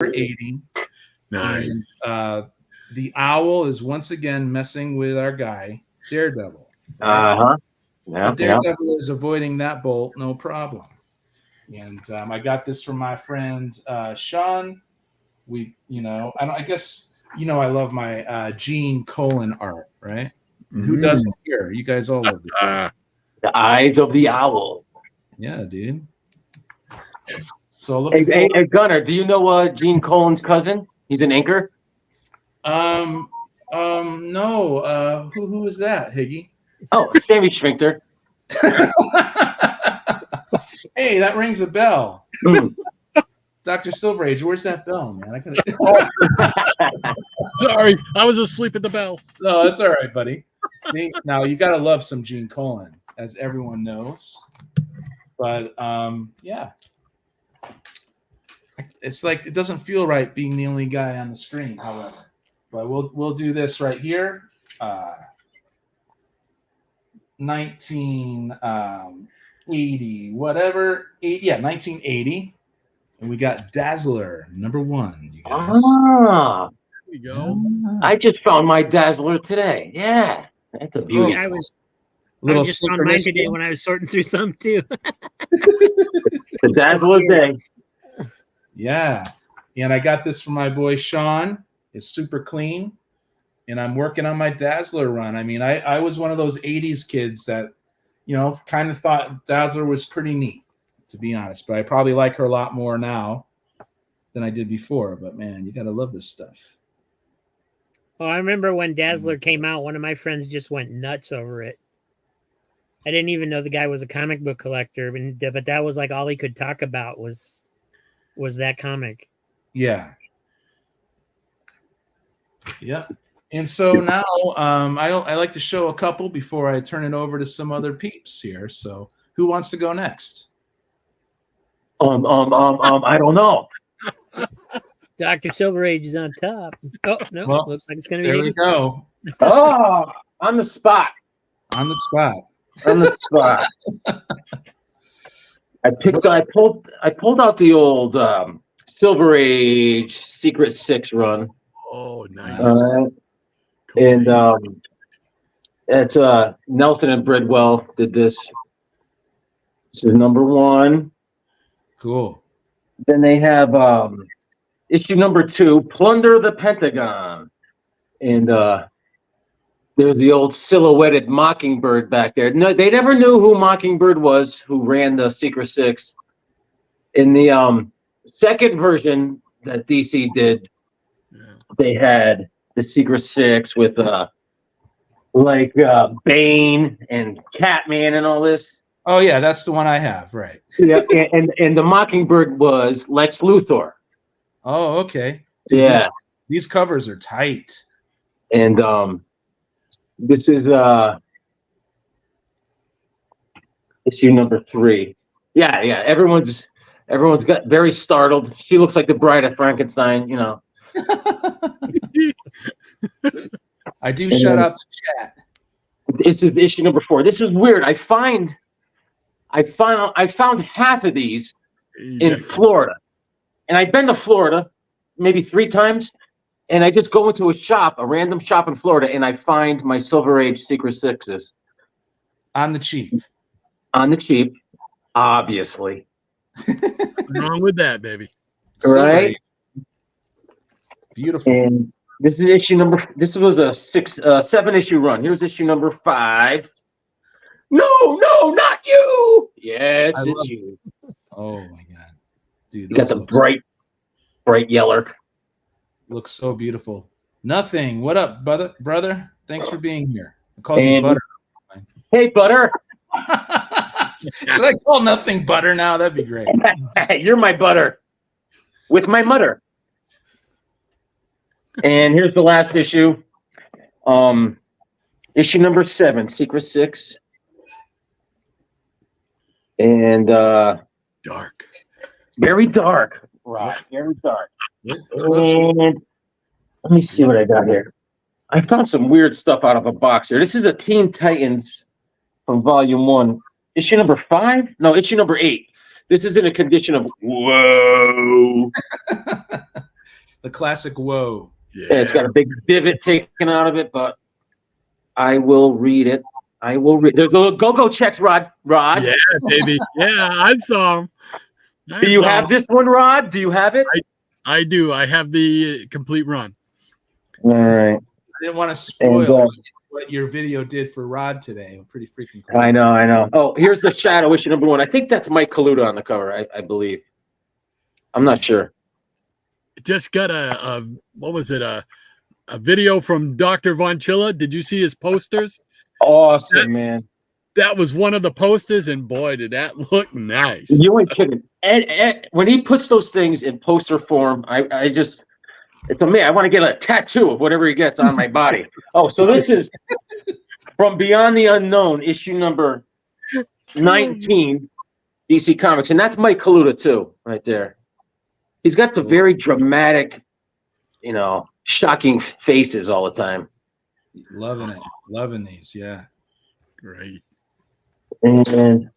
80. Nice. And, the owl is once again messing with our guy, Daredevil. Yeah, Daredevil is avoiding that bolt, no problem. And I got this from my friend Sean. I guess I love my Gene Colan art, right? Who doesn't here? You guys all love it. The eyes of the owl. Yeah, dude. So hey, Gunnar, do you know Gene Colan's cousin? He's an inker. No. Who is that, Higgy? Oh, Sammy Schmichter. Hey, that rings a bell. Dr. Silverage, where's that bell, man? Sorry, I was asleep at the bell. No, that's all right, buddy. See, now you got to love some Gene Colan, as everyone knows. But yeah, it's like it doesn't feel right being the only guy on the screen. However, but we'll do this right here. 1980, whatever. 1980. And we got Dazzler #1, you guys. Ah, there you go. I just found my Dazzler today. Yeah, that's a beauty. I just found mine today when I was sorting through some too. The Dazzler day. Yeah. And I got this from my boy Sean. It's super clean. And I'm working on my Dazzler run. I mean, I was one of those 80s kids that, kind of thought Dazzler was pretty neat, to be honest. But I probably like her a lot more now than I did before. But, man, you got to love this stuff. Well, I remember when Dazzler came out, one of my friends just went nuts over it. I didn't even know the guy was a comic book collector, but that was like all he could talk about was that comic. Yeah. Yep. And so now I like to show a couple before I turn it over to some other peeps here. So who wants to go next? I don't know. Dr. Silverage is on top. Oh, no, Well, looks like it's going to be. There we go. Oh, on the spot. On the spot. On the spot. I pulled out the old Silver Age Secret 6 run. Oh, nice. Cool. And it's Nelson and Bridwell did this. This is #1. Cool. Then they have issue #2, Plunder the Pentagon. And there's the old silhouetted Mockingbird back there. No, they never knew who Mockingbird was, who ran the Secret 6. In the second version that DC did, they had the Secret 6 with Bane and Catman and all this. Oh yeah, that's the one I have, right? Yeah, and the Mockingbird was Lex Luthor. Oh, okay. Dude, yeah, these covers are tight. And this is issue #3. Yeah. Everyone's got very startled. She looks like the Bride of Frankenstein, I do shout out the chat. This is issue #4. This is weird. I found half of these in Florida, and I've been to Florida maybe 3 times, and I just go into a random shop in Florida, and I find my Silver Age Secret 6s on the cheap. On the cheap, obviously. What's wrong with that, baby? Right. Beautiful. And this is issue this was a 7 issue run. Here's issue #5. No, not you. Yes, it's you. Oh my god, dude! You got the bright yeller. Looks so beautiful. Nothing. What up, brother? Thanks for being here. I called you Butter. Hey, Butter. Should I call Nothing Butter now? That'd be great. You're my butter with my mutter. And here's the last issue. Issue #7, Secret 6. And dark. Very dark. Right. Very dark. And let me see what I got here. I found some weird stuff out of a box here. This is a Teen Titans from Volume 1. Issue #5? No, issue #8. This is in a condition of whoa. the classic whoa. Yeah, it's got a big divot taken out of it, but I will read it. I will read. There's a little go-go checks, Rod. Yeah, baby. Yeah, I saw him. Do you have this one, Rod? Do you have it? I do. I have the complete run. All right. I didn't want to spoil what your video did for Rod today. Pretty freaking cool. I know. Oh, here's the Shadow issue number 1. I think that's Mike Kaluta on the cover. I believe. I'm not sure. Just got a video from Dr. Von Chilla. Did you see his posters? Awesome, man. That was one of the posters, and boy, did that look nice. You ain't kidding. Ed, when he puts those things in poster form, I just, it's amazing. I want to get a tattoo of whatever he gets on my body. Oh, so this is from Beyond the Unknown, issue number 19, DC Comics. And that's Mike Kaluta, too, right there. He's got the very dramatic, shocking faces all the time. Loving it. Loving these. Yeah. Great. And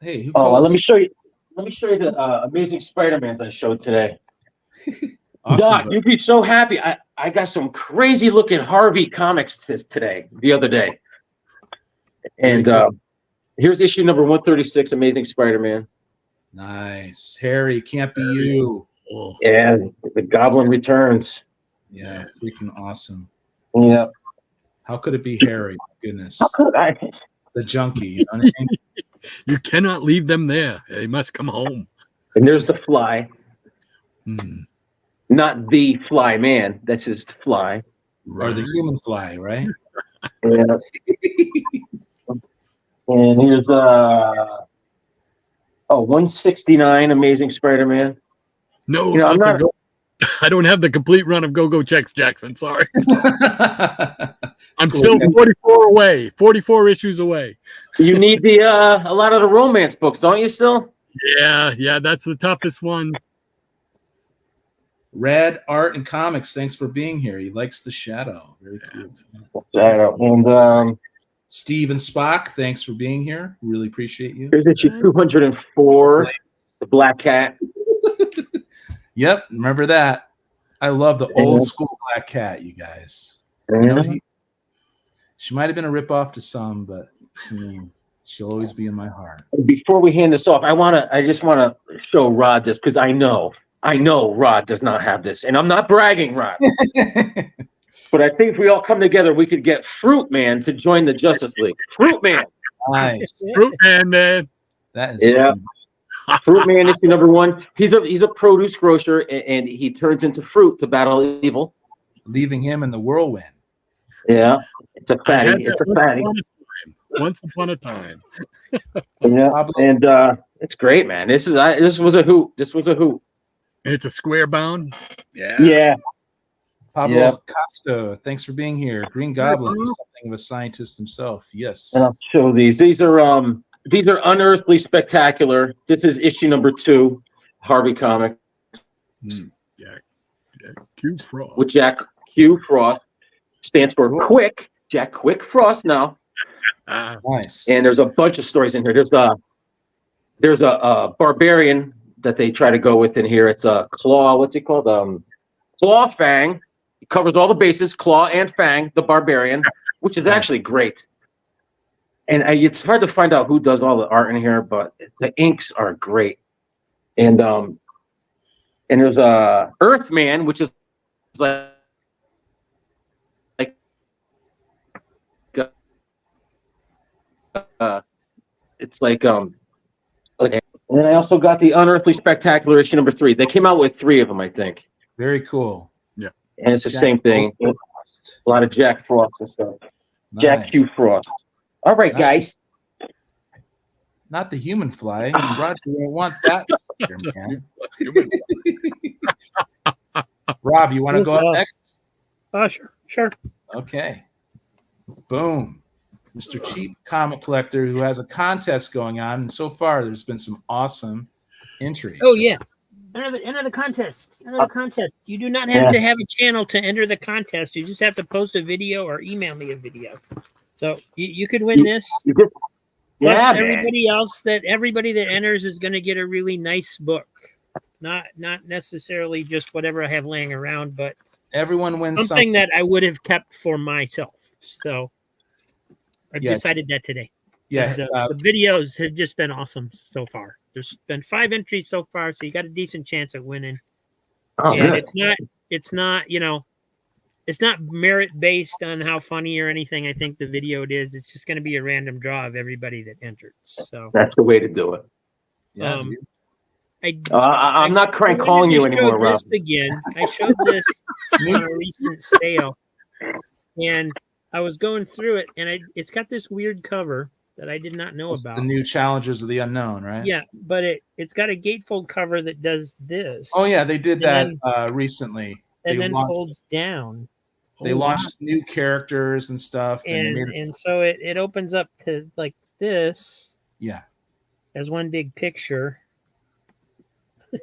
hey, who let me show you the Amazing Spider-Mans I showed today. Awesome, Doc, bro. you'd be so happy. I got some crazy looking Harvey comics the other day. And here's issue number 136, Amazing Spider-Man. Nice. Harry, can't be you. Oh. Yeah, the Goblin returns. Yeah, freaking awesome. Yeah. How could it be Harry? Goodness. How could I? The junkie. You know what I mean? You cannot leave them there. They must come home. And there's the Fly. Mm. Not the Fly Man. That's just Fly. Or the human fly, right? Yeah. And here's 169 Amazing Spider-Man. No, I'm not. I don't have the complete run of Go-Go Checks, Jackson. Sorry. I'm Cool. still 44 away, 44 issues away. You need a lot of the romance books, don't you? Still. Yeah, that's the toughest one. Red Art and Comics, thanks for being here. He likes the shadow. Very cool. And Steve and Spock, thanks for being here. Really appreciate you. here's issue 204, the Black Cat. Yep, remember that. I love the old school Black Cat, you guys. She might have been a ripoff to some, but to me, she'll always be in my heart. Before we hand this off, I just want to show Rod this because I know Rod does not have this, and I'm not bragging, Rod. But I think if we all come together, we could get Fruit Man to join the Justice League. Fruit Man. Nice. Fruit Man. That is Fruit Man issue number 1. He's a produce grocer, and he turns into fruit to battle evil. leaving him in the whirlwind. Yeah, it's a fatty. Once upon a time. Yeah, and it's great, man. This was a hoot. It's a square bound. Yeah. Yeah. Pablo Costa, thanks for being here. Green Goblin is something of a scientist himself. Yes. And I'll show these. These are unearthly spectacular. This is issue number 2, Harvey comic. Jack Q. Frost. With Jack Q. Frost. Stands for Quick. Jack Quick Frost now. Nice. And there's a bunch of stories in here. There's a barbarian that they try to go with in here. It's a Claw. What's he called? Claw Fang. He covers all the bases. Claw and Fang, the barbarian, which is actually great. And it's hard to find out who does all the art in here, but the inks are great. And there's a Earthman, which is like it's like and then I also got the Unearthly Spectacular issue number 3. They came out with 3 of them, I think. Very cool. Yeah. And it's the same thing. A lot of Jack Frost and stuff. Nice. Jack Q. Frost. All right, guys. Not the human fly. Roger, you don't want that. Man. Rob, you want to go up next? Sure. Okay. Boom. Mr. Cheap Comic Collector, who has a contest going on, and so far there's been some awesome entries. Oh yeah. Enter the contest. Enter the contest. You do not have to have a channel to enter the contest. You just have to post a video or email me a video. So you could win this. Yeah, everybody that enters is going to get a really nice book. Not necessarily just whatever I have laying around, but Everyone wins something that I would have kept for myself. So I've Yeah. decided that today. Yeah, The videos have just been awesome so far. There's been 5 entries so far, so you got a decent chance at winning. Oh, And good. it's not, it's not merit based on how funny or anything I think the video it is. It's just going to be a random draw of everybody that entered. So That's the way to do it. yeah, um, dude. I'm not I wanted calling to you show anymore, Rob. this again. I showed this on a recent sale, and I was going through it, and it's got this weird cover that I did not know It's about. the new Challengers of the Unknown, right? Yeah, but it's got a gatefold cover that does this. Oh yeah, they did that And recently. and They then launched, folds down. they launched new characters and stuff, and they made it, And so it opens up to like this yeah. as one big picture.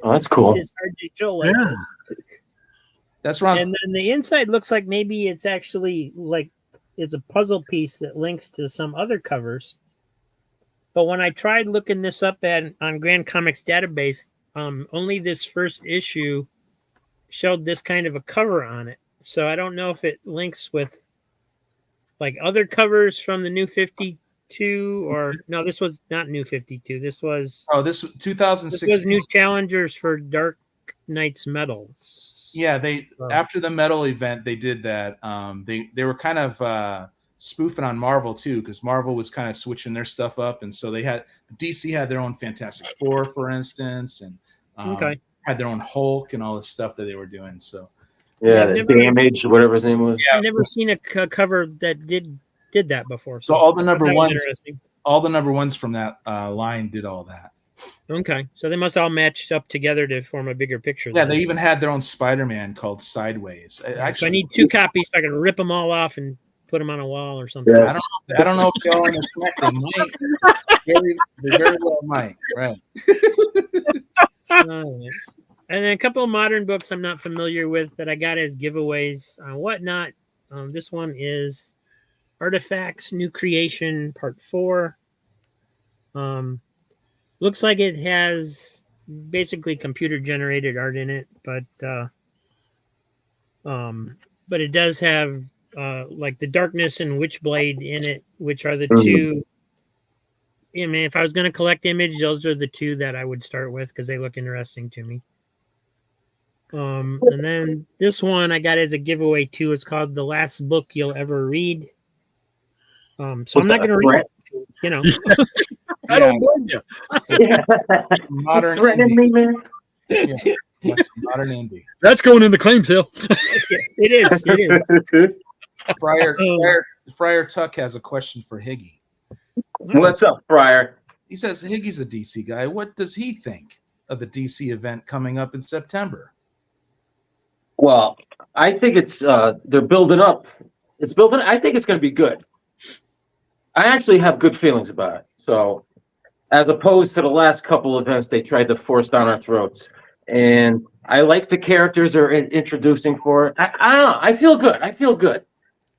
Oh, that's cool. Which is hard to show like Yeah. this. That's wrong. And then the inside looks like maybe it's actually like it's a puzzle piece that links to some other covers. But when I tried looking this up on Grand Comics database, only this first issue showed this kind of a cover on it. So I don't know if it links with like other covers from the New 52 or no, this was not New 52. This was this 2016. This was New Challengers for Dark Knight's Medals. Yeah, after the metal event, they did that. They were kind of spoofing on Marvel too, because Marvel was kind of switching their stuff up, and so DC had their own Fantastic Four, for instance, and had their own Hulk and all the stuff that they were doing. So yeah, Damage, whatever his name was. I've never seen a cover that did that before. So all the number ones from that line did all that. Okay, so they must all match up together to form a bigger picture. Yeah, they even had their own Spider-Man called Sideways. Actually, so I need 2 copies so I can rip them all off and put them on a wall or something. Yes. I don't know if they all interconnect. They very well might. Right. And then a couple of modern books I'm not familiar with that I got as giveaways on Whatnot. This one is Artifacts New Creation Part 4. Looks like it has basically computer generated art in it, but it does have like the Darkness and Witchblade in it, which are the two. I mean, if I was going to collect Image, those are the 2 that I would start with because they look interesting to me. And then this one I got as a giveaway too. It's called The Last Book You'll Ever Read. So I'm not going to read it, I don't blame you. Modern threatening me, man. Yeah, that's modern indie. That's going in the claim sale. It is. Friar Tuck has a question for Higgy. What's up, Friar? He says Higgy's a DC guy. What does he think of the DC event coming up in September? Well, I think it's they're building up. I think it's going to be good. I actually have good feelings about it. So, as opposed to the last couple events, they tried to force down our throats. And I like the characters they're introducing for it. I don't know. I feel good.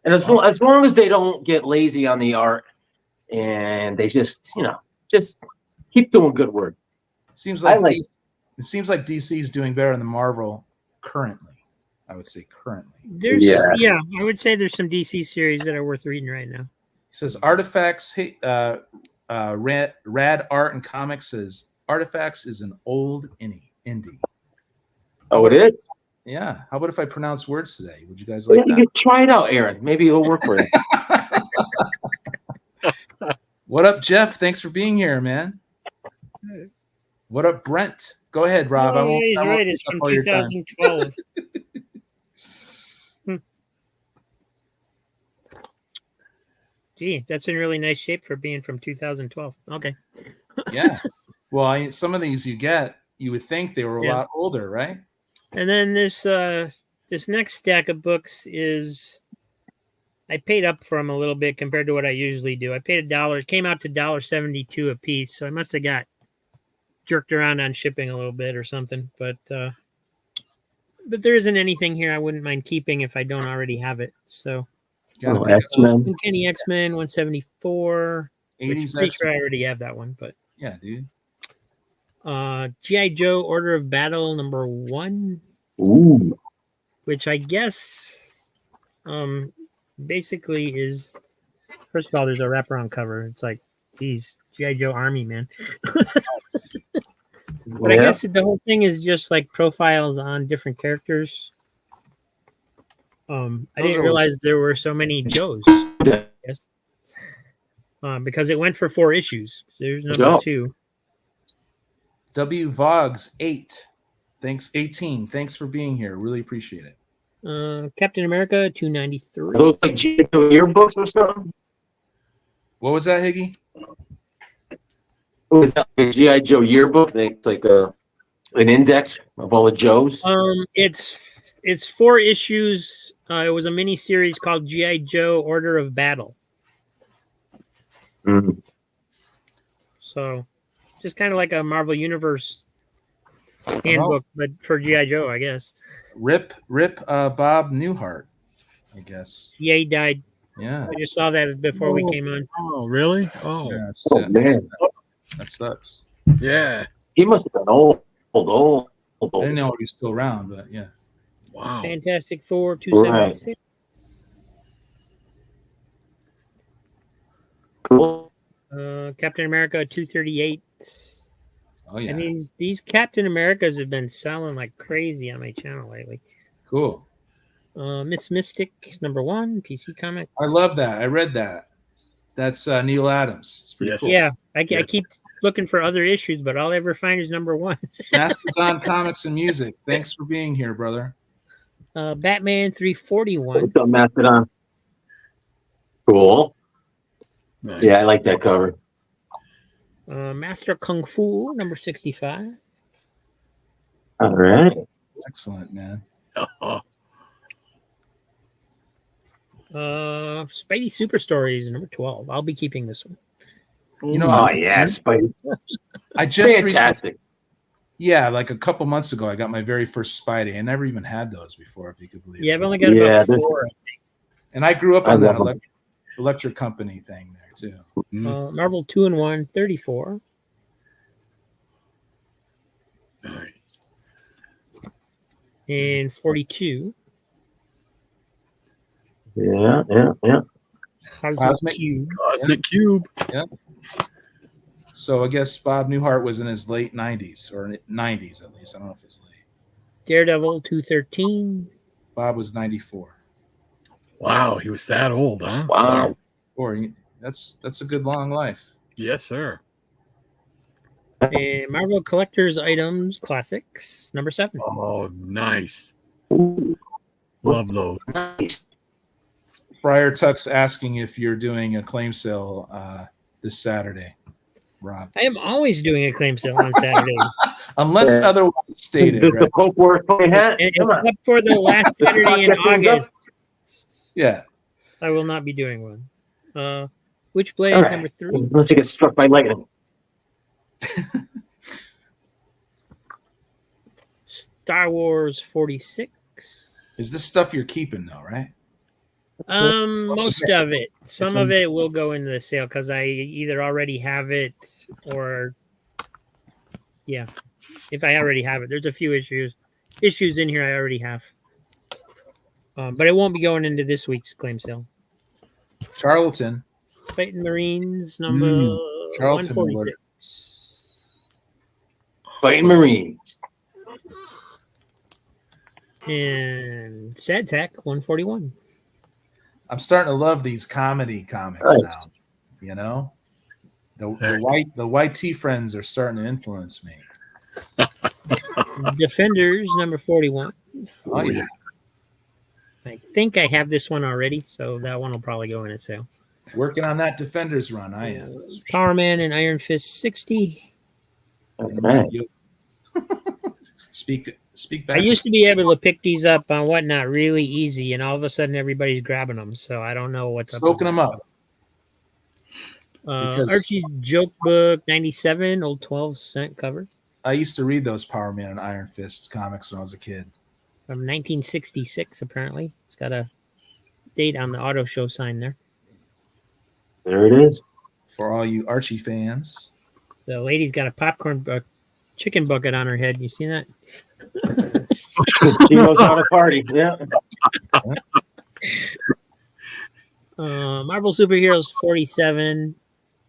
And as long as they don't get lazy on the art and they just keep doing good work. Seems like it seems like DC is doing better than Marvel currently. I would say currently. I would say there's some DC series that are worth reading right now. He says Artifacts, Rad Art and Comics says Artifacts is an old indie. Oh, it is? Yeah. How about if I pronounce words today? Would you guys like that? You could try it out, Aaron. Maybe it'll work for you. What up, Jeff? Thanks for being here, man. What up, Brent? Go ahead, Rob. He's right. It's from 2012. Gee, that's in really nice shape for being from 2012. Okay. Yeah. Well, some of these you would think they were a lot older, right? And then this next stack of books is, I paid up for them a little bit compared to what I usually do. I paid $1. It came out to $1.72 a piece, so I must have got jerked around on shipping a little bit or something. But there isn't anything here I wouldn't mind keeping if I don't already have it. So. X-Men. Kenny X-Men 174. 80s Pretty sure I already have that one, but yeah, dude. G.I. Joe Order of Battle #1, Ooh. which I guess basically is, first of all, there's a wraparound cover. It's like, geez, G.I. Joe Army, man. But I guess the whole thing is just like profiles on different characters. I didn't realize there were so many Joes. Yes. Because it went for 4 issues. There's number 2. W Vogs 8. Thanks, 18. Thanks for being here. Really appreciate it. Captain America 293. Are those like G.I. Joe yearbooks or something? What was that, Higgy? Is that like a G.I. Joe yearbook? It's like an index of all the Joes. It's 4 issues. It was a mini series called G.I. Joe Order of Battle. Mm. So, just kind of like a Marvel Universe handbook, but for G.I. Joe, I guess. Rip Bob Newhart, I guess. Yeah, he died. Yeah. I just saw that before we came on. Oh, really? Oh, Yeah, Man. that sucks. yeah. He must have been old. I didn't know he was still around, but yeah. Wow. Fantastic Four 276. Cool. Captain America 238. Oh yeah. And these Captain Americas have been selling like crazy on my channel lately. Cool. Miss Mystic #1, PC Comics. I love that. I read that. That's Neil Adams. It's pretty cool. Yeah, I keep looking for other issues, but all I ever find is #1. Mastodon Comics and Music. Thanks for being here, brother. Batman 341. What's up, Mastodon? Cool. Nice. Yeah, I like that cover. Master Kung Fu #65. All right. Excellent, man. Spidey Super Stories #12. I'll be keeping this one. You know, Oh yeah, Spidey. I just Fantastic. yeah, like a couple months ago, I got my very first Spidey. I never even had those before, if you could believe it. Yeah, I've only got about 4. And I grew up I on that love electric company thing there too. Marvel 2-in-1 34. Nice. And 42. Yeah. Cosmic Cube. Cosmic Cube. Yeah. So I guess Bob Newhart was in his late 90s or 90s at least. I don't know if it's late. Daredevil 213. Bob was 94. Wow, he was that old, huh? Wow. Or that's a good long life. Yes, sir. And Marvel Collector's Items Classics #7. Oh, nice. Ooh, Love those. nice. Friar Tuck's asking if you're doing a claim sale this Saturday, Rob. I am always doing a claim sale on Saturdays. Unless Yeah. otherwise stated. Does the Right? Pope wear a funny hat? Come on. Except for the last Does Saturday Spock in get thumbs up? August, Yeah. I will not be doing one. Witchblade All right. #3. Unless he gets struck by lightning. Star Wars 46. Is this stuff you're keeping though, right? Most of it. Some of it will go into the sale because I either already have it or if I already have it. There's a few issues in here I already have. But it won't be going into this week's claim sale. Charlton. Fighting Marines Charlton 146. Fighting Marines. And Sad Tack 141. I'm starting to love these comedy comics Nice. now. You know? The white tea friends are starting to influence me. Defenders #41. Oh yeah. I think I have this one already, so that one will probably go in a sale. Working on that Defenders run, I am. Power Man and Iron Fist 60. All right. Speak back. I used to be able to pick these up on Whatnot really easy, and all of a sudden everybody's grabbing them, so I don't know what's soaking up. them up. Because- Archie's Joke Book 97, old 12-cent cover I used to read those Power Man and Iron Fist comics when I was a kid. from 1966, apparently. It's got a date on the auto show sign there. There it is. For all you Archie fans. The lady's got a popcorn chicken bucket on her head. You see that? She knows how to party. Yeah. Marvel Superheroes 47.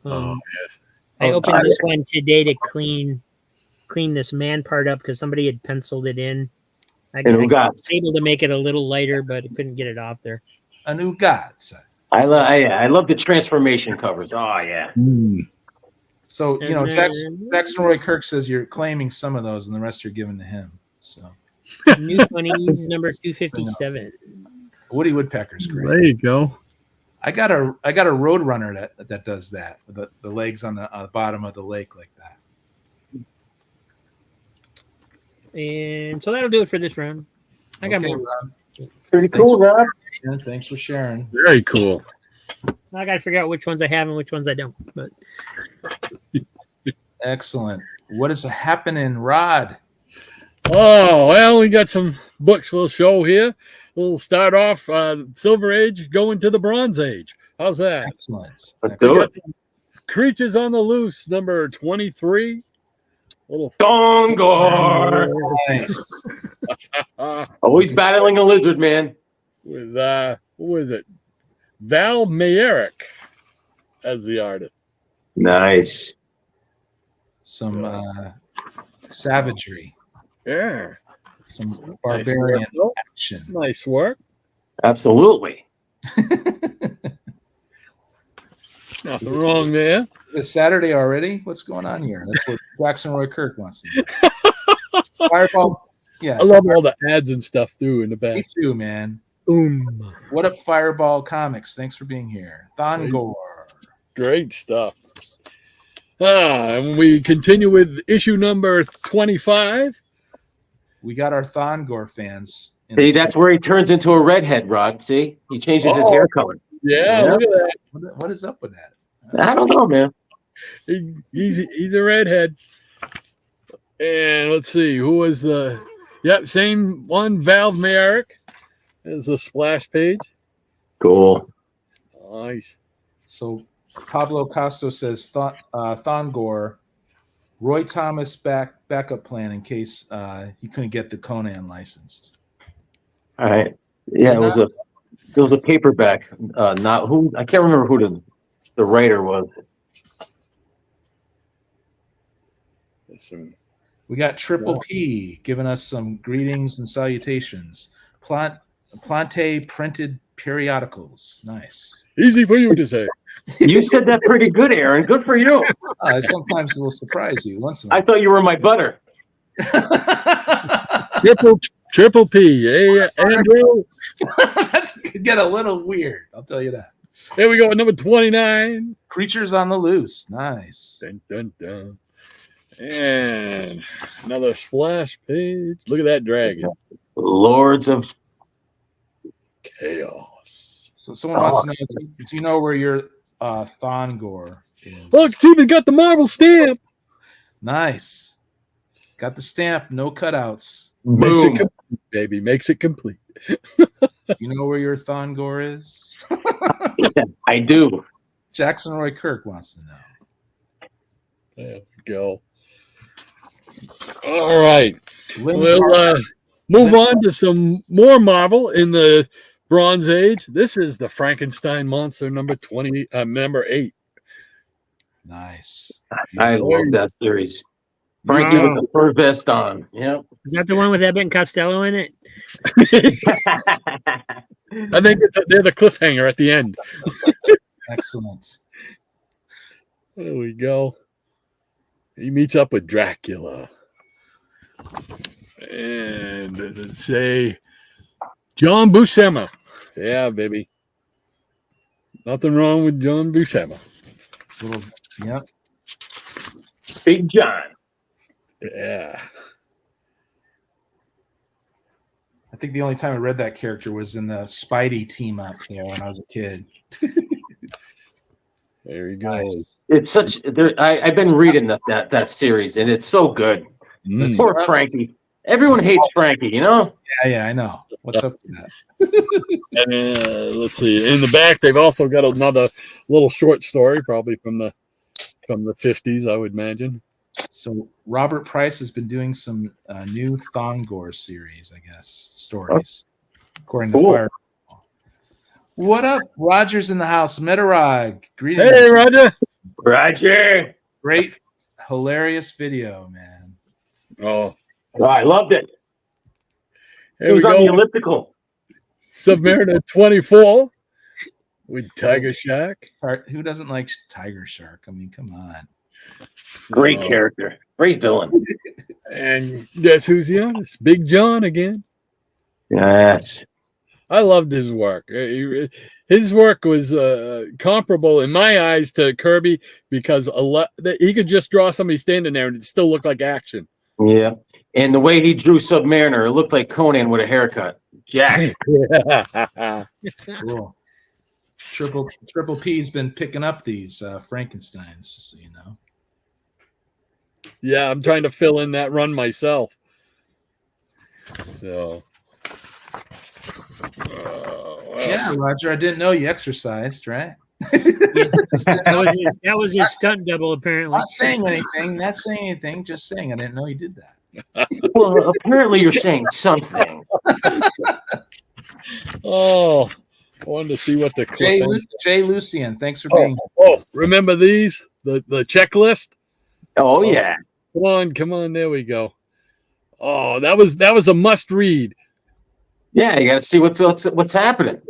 Oh, yes. I Oh, opened this one today to clean this man part up because somebody had penciled it in. I was able to make it a little lighter, but I couldn't get it off there. A new god. I love the transformation covers. Oh yeah. So And Jackson Roy Kirk says you're claiming some of those, and the rest you're giving to him. So New 20s number 257. Woody Woodpecker's great. There you go. I got a Roadrunner that does that. The legs on the bottom of the lake like that. And so that'll do it for this round. I got more. Rob. Pretty cool, Rob. Thanks for sharing. Very cool. I got to figure out which ones I have and which ones I don't. But Excellent. What is happening, Rod? Oh, well, we got some books we'll show here. We'll start off Silver Age, going to the Bronze Age. How's that? Excellent. Let's do it. Creatures on the Loose, number 23. Little Dongor. Nice. Always battling a lizard, man. With who was it? Val Mayerick as the artist. Nice. Some savagery. Yeah. Some barbarian action. Nice work. Absolutely. Nothing wrong there. It's Saturday already? What's going on here? That's what Jackson Roy Kirk wants to know. Fireball. Yeah. I love all the ads and stuff too in the back. Me too, man. boom. What up, Fireball Comics? Thanks for being here. Thongor. Great stuff. And we continue with issue number 25. We got our Thongor fans. See, that's where he turns into a redhead, Rod. See? He changes his hair color. Yeah, look at that. What is up with that? I don't know, man. He's a redhead. And let's see, who was the same one, Val Mayerick is the splash page. Cool. Nice. So Pablo Costo says Thongor, Roy Thomas backup plan in case he couldn't get the Conan licensed. All right. Yeah, it was a paperback. Not who I can't remember who the writer was. We got Triple P giving us some greetings and salutations. Plante printed periodicals. Nice. Easy for you to say. You said that pretty good, Aaron. Good for you. Sometimes it will surprise you once in a I thought you were my butter. while. Triple P. Hey, Andrew. That's could get a little weird. I'll tell you that. There we go. Number 29. Creatures on the Loose. Nice. Dun, dun, dun. And another splash page. Look at that dragon. Lords of Chaos. So someone wants to know, do you know where your Thongor is? Look, it's even got the Marvel stamp. Nice. Got the stamp, no cutouts. Makes boom. it complete, baby. Makes it complete. You know where your Thongor is? I do. Jackson Roy Kirk wants to know. There we go. All right. Lynn We'll Carter. move on to some more Marvel in the Bronze Age. This is the Frankenstein monster number 8. Nice. I love that series. Frankie with the fur vest on. Yep. Is that the one with Abbott and Costello in it? I think they're the cliffhanger at the end. Excellent. There we go. He meets up with Dracula. And let's say John Buscema. Yeah, baby. Nothing wrong with John Buscema. Yep. Big John. Yeah. I think the only time I read that character was in the Spidey team up there when I was a kid. There you go. Nice. It's such. I've been reading that series, and it's so good. Mm. Poor Frankie. Everyone hates Frankie, you know. Yeah, I know. What's up with that? And let's see. In the back, they've also got another little short story, probably from the 50s, I would imagine. So Robert Price has been doing some new Thongor series, I guess, stories, according to Cool. Fire. What up? Roger's in the house. Metarog. Greetings. Hey, Roger. Roger. Great, hilarious video, man. Oh, Oh, I loved it. here It was we on the go. elliptical. Submariner 24 with Tiger Shark. Who doesn't like Tiger Shark? I mean, come on. Great So, character. Great villain. and guess who's here? It's Big John again. Yes. I loved his work. His work was comparable in my eyes to Kirby because he could just draw somebody standing there and it still looked like action. Yeah. And the way he drew Submariner, it looked like Conan with a haircut. Jacked. Cool. Triple P's been picking up these Frankensteins, just so you know. Yeah, I'm trying to fill in that run myself. So, Yeah, Roger, I didn't know you exercised, right? That was his stunt double, apparently. Not saying anything. Just saying I didn't know you did that. Well, apparently you're saying something. Oh, I wanted to see what the Jay Lucian, thanks for being here. Oh, remember these? The checklist? Oh, yeah. Come on, there we go. Oh, that was a must read. Yeah, you got to see what's happening.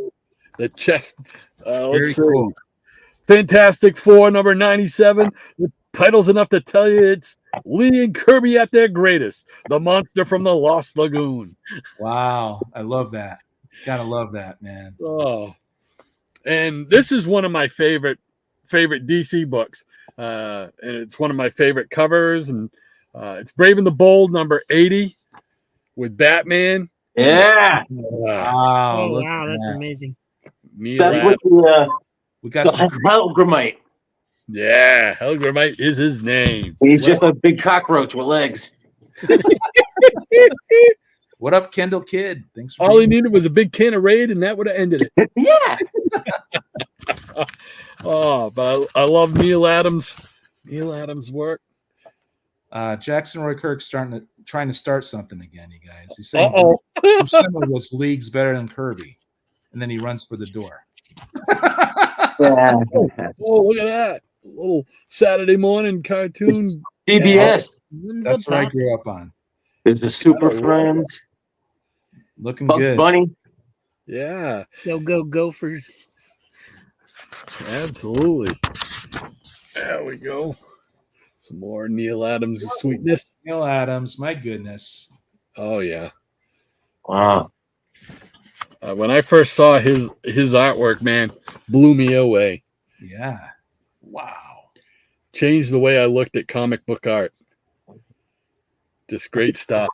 The chest. Let's Very see. cool. Fantastic Four, number 97. The title's enough to tell you it's Lee and Kirby at their greatest. The monster from the Lost Lagoon. Wow, I love that. Gotta love that, man. Oh, and this is one of my favorite DC books, and it's one of my favorite covers. And it's Brave and the Bold, number 80, with Batman. Yeah. Wow, Oh look wow, at that's that. amazing. That's what We got some Helgramite. Yeah, Helgramite is his name. He's just a big cockroach with legs. What up, Kendall Kid? Thanks for All he being needed was a big can of Raid, and that would have ended it. Yeah. Oh, but I love Neil Adams' work. Jackson Roy Kirk's trying to start something again, you guys. He's saying Uh-oh. Buscema was leagues better than Kirby, and then he runs for the door. Yeah. Oh, look at that. A little Saturday morning cartoon. CBS. That's what I grew up on. There's the Super Friends. Looking Bugs good. Bunny. Yeah, Go Gophers. absolutely. There we go. Some more Neil Adams' sweetness. Neil Adams, my goodness. Oh, yeah. Wow. When I first saw his artwork, man, blew me away. Yeah. Wow. Changed the way I looked at comic book art. Just great stuff.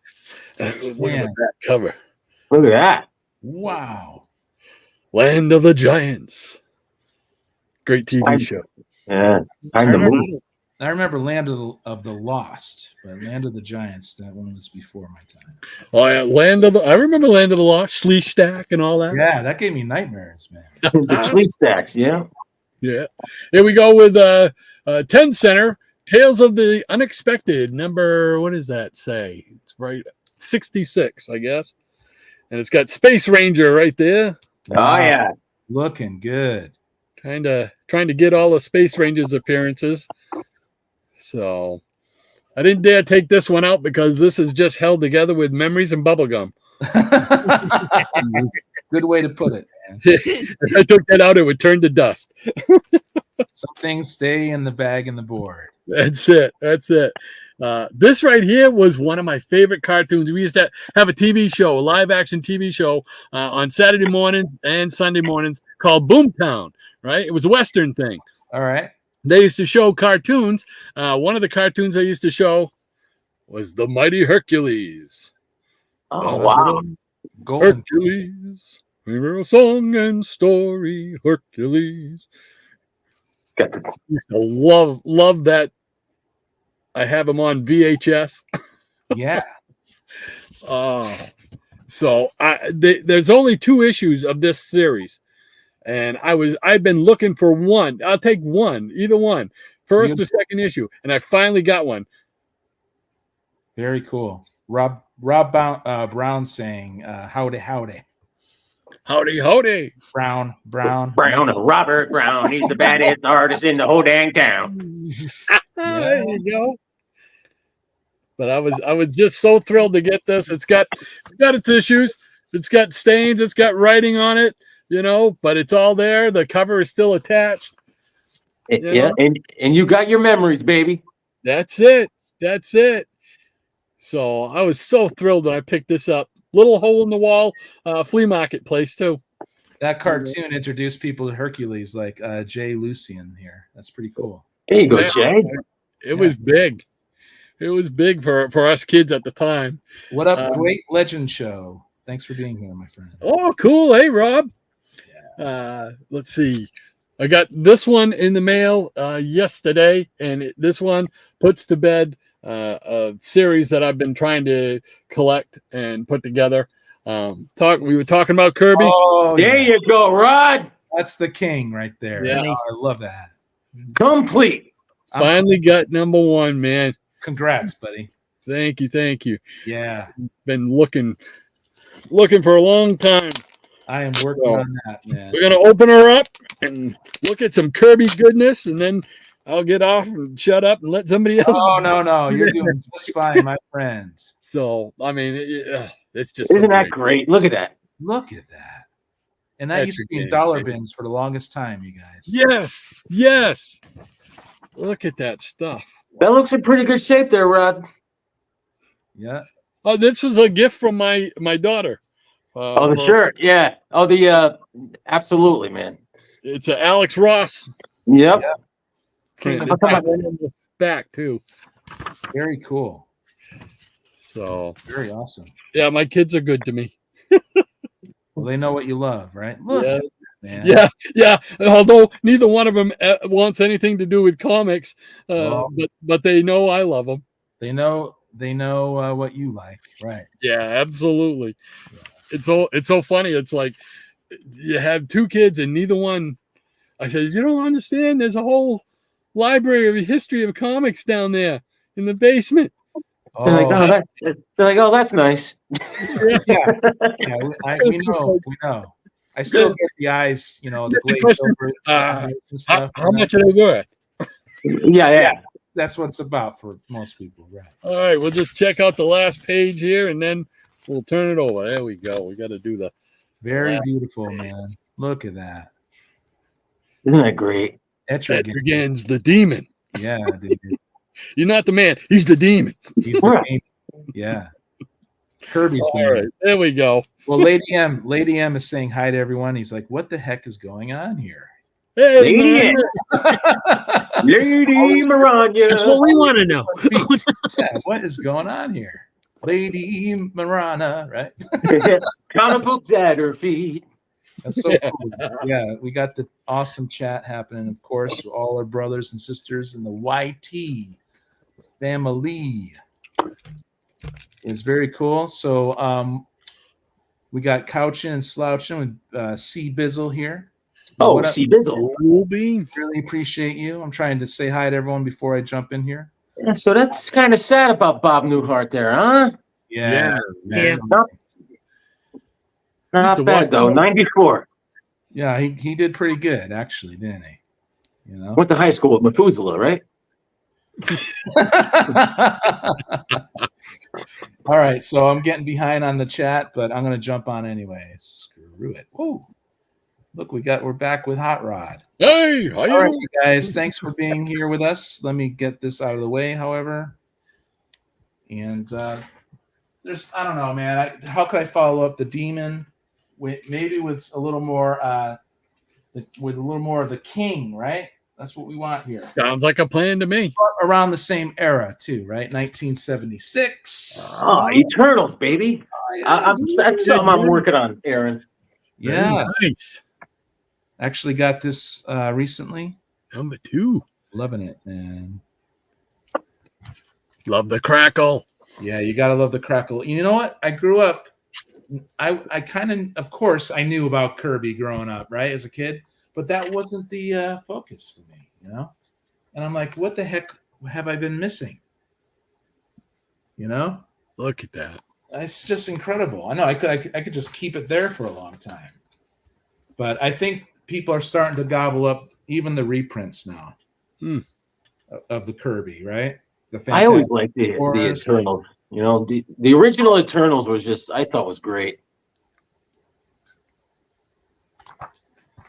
And look at that cover. Look at that. Wow. Land of the Giants. Great TV show. Yeah. Time to move. I remember Land of the Lost, but Land of the Giants, that one was before my time. Oh, yeah, I remember Land of the Lost, Sleestack and all that. Yeah, that gave me nightmares, man. The Tweet Stacks, yeah. Yeah. Here we go with 10 center, Tales of the Unexpected, number, what does that say? It's right, 66, I guess. And it's got Space Ranger right there. Oh, yeah. Looking good. Trying to get all the Space Rangers appearances. So I didn't dare take this one out because this is just held together with memories and bubblegum. Good way to put it, man. If I took that out, it would turn to dust. Some things stay in the bag and the board. That's it. This right here was one of my favorite cartoons. We used to have a TV show, a live action TV show on Saturday mornings and Sunday mornings called Boomtown, right? It was a Western thing. All right. They used to show cartoons. One of the cartoons they used to show was The Mighty Hercules. Oh, wow. Golden. Hercules, a song and story, Hercules. It's got the I used to love that. I have them on VHS. Yeah. So there's only 2 issues of this series, and I've been looking for one. I'll take one, either one, first or second issue, and I finally got one. Very cool. Rob Brown saying, "Howdy, howdy." Howdy, howdy. Brown. Robert Brown. He's the baddest artist in the whole dang town. There you go. But I was just so thrilled to get this. It's got its issues. It's got stains. It's got writing on it, but it's all there. The cover is still attached. Yeah, and you got your memories, baby. That's it. That's it. So I was so thrilled when I picked this up. Little hole in the wall flea market place too. That cartoon introduced people to Hercules, like Jay Lucian here. That's pretty cool. There you go, Jay. It was big. It was big for us kids at the time. What up, Great Legend Show? Thanks for being here, my friend. Oh, cool. Hey, Rob. Yeah. Let's see. I got this one in the mail yesterday, and this one puts to bed a series that I've been trying to collect and put together. We were talking about Kirby. Oh, there you go, Rod. That's the king right there. Yeah. Oh, I love that. Complete. Finally got number one, man. Congrats, buddy. Thank you. Yeah. Been looking for a long time. I am working on that, man. We're gonna open her up and look at some Kirby goodness, and then I'll get off and shut up and let somebody else. Oh no, you're doing just fine, my friend. So I mean, it's just isn't that great? Look at that. Look at that. And that used to be in dollar bins for the longest time, you guys. Yes. Look at that stuff. That looks in pretty good shape there, Rod. Yeah. Oh, this was a gift from my daughter. The shirt, yeah. Oh, absolutely, man. It's a Alex Ross. Yep. Back too. Very cool. So very awesome. Yeah, my kids are good to me. Well, they know what you love, right? Look, man. Yeah. Although neither one of them wants anything to do with comics, but they know I love them. They know what you like, right? Yeah, absolutely. Yeah. It's so funny. It's like you have two kids and neither one. I said, you don't understand. There's a whole library of history of comics down there in the basement. Oh. They're like, oh, that's nice. Yeah. We know. I still get the eyes, the glaze over and stuff. How much are they worth? Yeah. That's what it's about for most people, right? All right, we'll just check out the last page here, and then we'll turn it over. There we go. We got to do the very beautiful, man. Look at that. Isn't that great? Etrigan's the demon. Yeah, dude. You're not the man. He's the demon. He's the demon. Yeah. Kirby's all right. There we go. Well, Lady M is saying hi to everyone. He's like, what the heck is going on here? Hey, Lady Maranya. That's what we want to know. Yeah, what is going on here? Lady Marana, right? Comic books at her feet. That's so cool. Yeah, we got the awesome chat happening, of course, all our brothers and sisters in the YT family. It's very cool. So we got Couching and Slouching with C Bizzle here. Oh, C Bizzle. Really appreciate you. I'm trying to say hi to everyone before I jump in here. Yeah, so that's kind of sad about Bob Newhart there, huh? Yeah. Not bad though. 94. Yeah, he did pretty good actually, didn't he? Went to high school with Methuselah, right? All right, so I'm getting behind on the chat, but I'm gonna jump on anyway. Screw it. Whoa. Look, we're back with Hot Rod. Hey, how all right, you guys. Thanks for being here with us. Let me get this out of the way, however. And I don't know, man. How could I follow up the demon? Maybe with a little more, with a little more of the king, right? That's what we want here. Sounds like a plan to me. Around the same era, too, right? 1976. Oh, Eternals, baby. That's something I'm working on, Aaron. Yeah. Very nice. Actually got this recently. Number 2. Loving it, man. Love the crackle. Yeah, you got to love the crackle. You know what? I grew up, I kind of course, I knew about Kirby growing up, right, as a kid. But that wasn't the focus for me, And I'm like, what the heck have I been missing? You know, Look at that. it's just incredible. I know I could just keep it there for a long time, but I think people are starting to gobble up even the reprints now of the Kirby, right? The I always Fantastic liked the Fours. Eternals. You know, the original Eternals was just, I thought was great.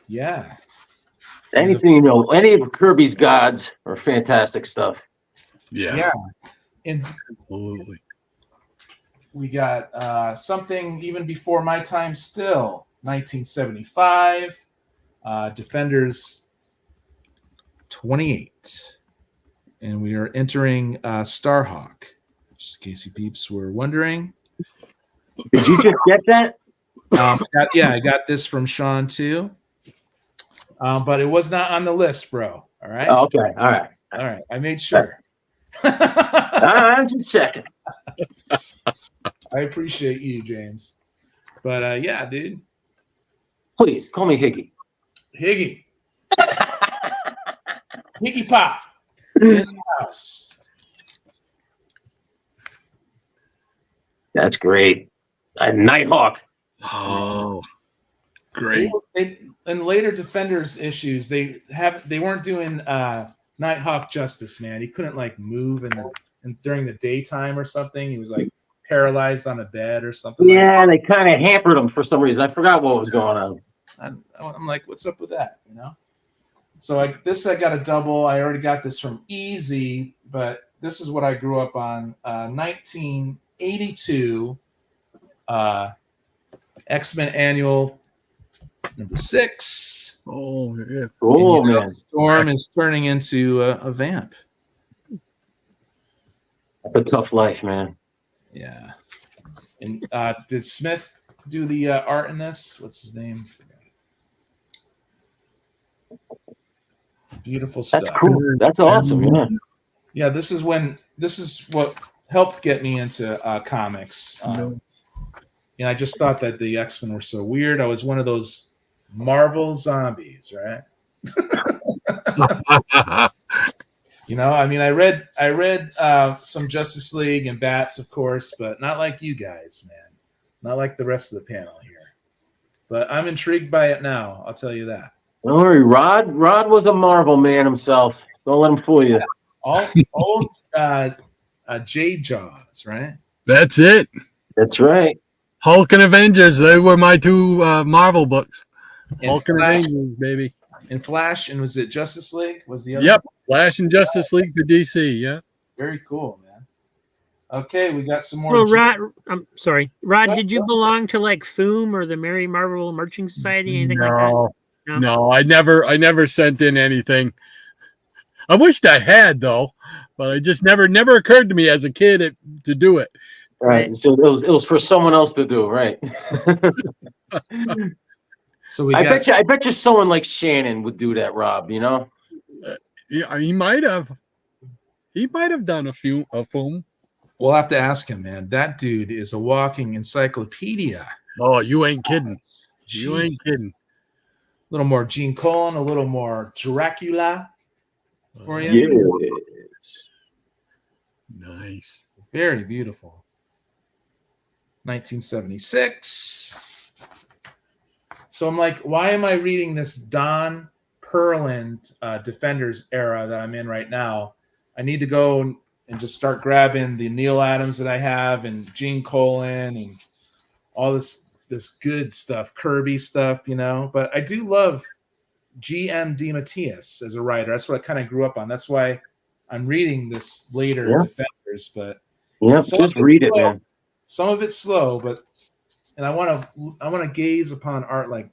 Yeah. Anything, you know, any of Kirby's gods are fantastic stuff. Yeah. And Absolutely. we got something even before my time still, 1975, Defenders 28. And we are entering Starhawk, just in case you peeps were wondering. Did you just get that? I got this from Sean too. But it was not on the list, bro. All right. Oh, okay. All right. All right. I made sure. I'm just checking. I appreciate you, James. But yeah, dude. Please call me Higgy. Higgy. Higgy Pop in the house. That's great. Nighthawk. Oh, great. In later Defenders issues, they weren't doing Nighthawk justice, man. He couldn't like move and during the daytime or something. He was like paralyzed on a bed or something. Yeah, they kind of hampered him for some reason. I forgot what was going on. I'm like, what's up with that? You know. So I got a double. I already got this from Easy, but this is what I grew up on. 1982, X-Men Annual number 6. Oh, yeah. Oh, man. Storm is turning into a vamp. That's a tough life, man. Yeah. And did Smith do the art in this? What's his name? Beautiful stuff. That's cool. That's awesome. Yeah. Yeah, this is what helped get me into comics. I just thought that the X-Men were so weird. I was one of those Marvel zombies, right? I mean, I read some Justice League and Bats, of course, but not like you guys, man. Not like the rest of the panel here. But I'm intrigued by it now. I'll tell you that. Don't worry, Rod was a Marvel man himself. Don't let him fool you. Old J Jaws, right? That's it. That's right. Hulk and Avengers. They were my two Marvel books. And Hulk and Flash, Avengers, baby. and Flash, and was it Justice League? Was the other? Yep. Flash and Justice League for DC. Yeah. Very cool, man. Okay, we got some more. Well, Rod, I'm sorry, Rod. Did you belong to like FOOM or the Mary Marvel Marching Society, anything like that? No, I never sent in anything. I wished I had though, but it just never occurred to me as a kid to do it. Right. So it was for someone else to do, right? So I bet you someone like Shannon would do that, Rob, you know? Yeah, he might have. He might have done a FOOM. We'll have to ask him, man. That dude is a walking encyclopedia. Oh, you ain't kidding. Jeez. You ain't kidding. A little more Gene Colan, a little more Dracula for you. Yes. Nice. Very beautiful. 1976. So I'm like, why am I reading this Don Perlin Defenders era that I'm in right now? I need to go and just start grabbing the Neil Adams that I have and Gene Colan and all this good stuff, Kirby stuff, But I do love G.M. DeMatteis as a writer. That's what I kind of grew up on. That's why I'm reading this later Defenders. But just read it, man. Some of it's slow, and I want to gaze upon art like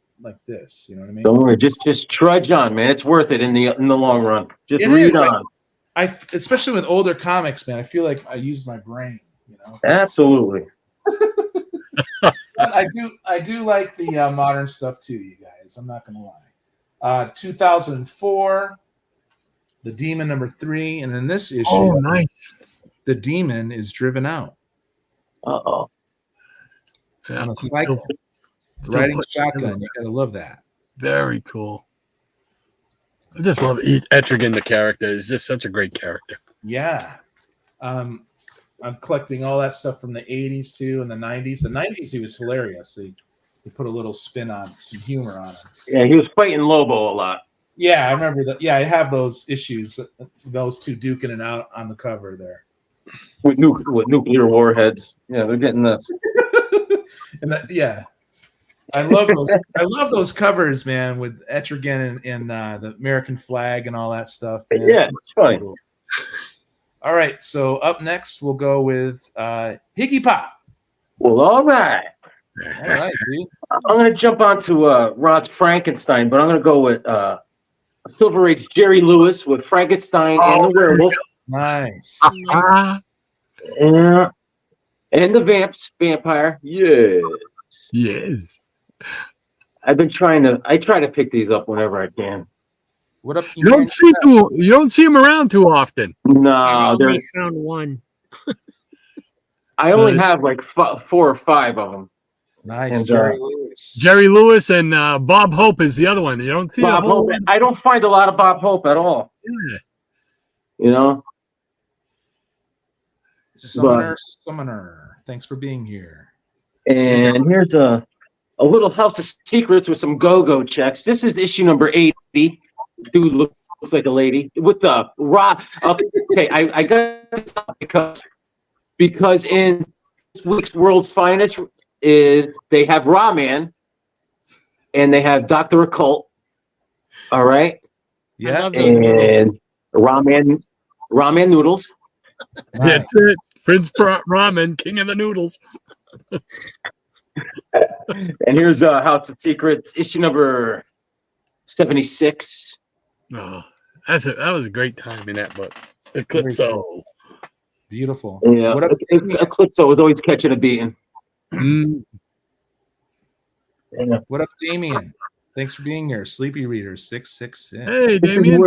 this. You know what I mean? Don't worry, just trudge on, man. It's worth it in the long run. Just read on. Especially with older comics, man. I feel like I use my brain. Absolutely. But I do like the modern stuff too, you guys. I'm not gonna lie. 2004, the Demon number 3, and in this issue, oh nice, the Demon is driven out. Uh-oh. On a cycle, riding shotgun. You gotta love that. Very cool. I just love Etrigan, the character. He's just such a great character. Yeah. I'm collecting all that stuff from the 80s too and the 90s. The 90s, he was hilarious. They put a little spin on, some humor on him. Yeah, he was fighting Lobo a lot. Yeah, I remember that. Yeah, I have those issues, those two duking it out on the cover there. With nuclear warheads. Yeah, they're getting nuts. And that, yeah. I love those. I love those covers, man, with Etrigan and the American flag and all that stuff. Man. Yeah, it's fine. Cool. All right, so up next we'll go with Higgy Pop. Well, all right. All right, dude. I'm going to jump onto Rod's Frankenstein, but I'm going to go with Silver Age Jerry Lewis with Frankenstein and the Werewolf. Nice. Yeah. And the vampire. Yes. Yes. I try to pick these up whenever I can. What up? You don't see them around too often. No, I only found one. I only have like 4 or 5 of them. Nice, And, Jerry Lewis. Jerry Lewis and Bob Hope is the other one. You don't see Bob Hope. I don't find a lot of Bob Hope at all. Yeah. You know? Summoner. Thanks for being here. And here's a little House of Secrets with some go-go checks. This is issue number 80. Dude looks like a lady with the raw. Okay, I got this because in this week's World's Finest is they have Raw Man and they have Dr. Occult. All right. Yeah. And ramen noodles. Nice. That's it. Prince Ramen, King of the Noodles. And here's House of Secrets, issue number 76. Oh, that was a great time in that book. Eclipso. Beautiful. Yeah. What up? Eclipso was always catching a beating. Yeah. What up, Damien? Thanks for being here. Sleepy Reader 666. Hey, Damien.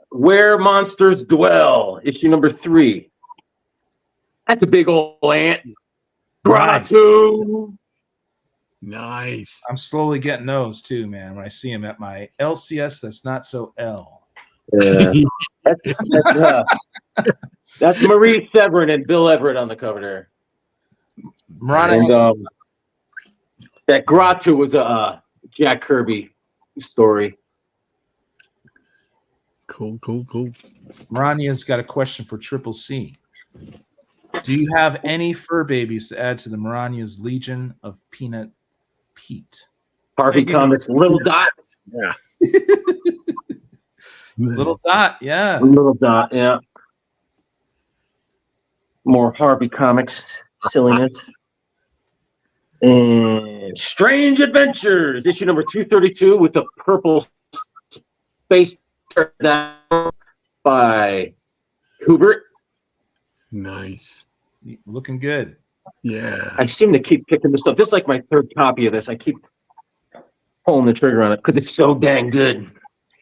Where Monsters Dwell, issue number 3. That's a big old ant. Gratu. Nice. I'm slowly getting those too, man. When I see them at my LCS, that's not so L. Yeah. That's Marie Severin and Bill Everett on the cover there. And, that Gratu was a Jack Kirby story. Cool. Marania's got a question for Triple C. Do you have any fur babies to add to the Marania's Legion of Peanut Pete? Harvey Comics, Little Dot. Yeah. Little Dot, yeah. Little Dot, yeah. More Harvey Comics silliness. And Strange Adventures, issue number 232 with the purple space by Kubert. Nice. Looking good. Yeah. I seem to keep picking this up. This is like my 3rd copy of this. I keep pulling the trigger on it because it's so dang good.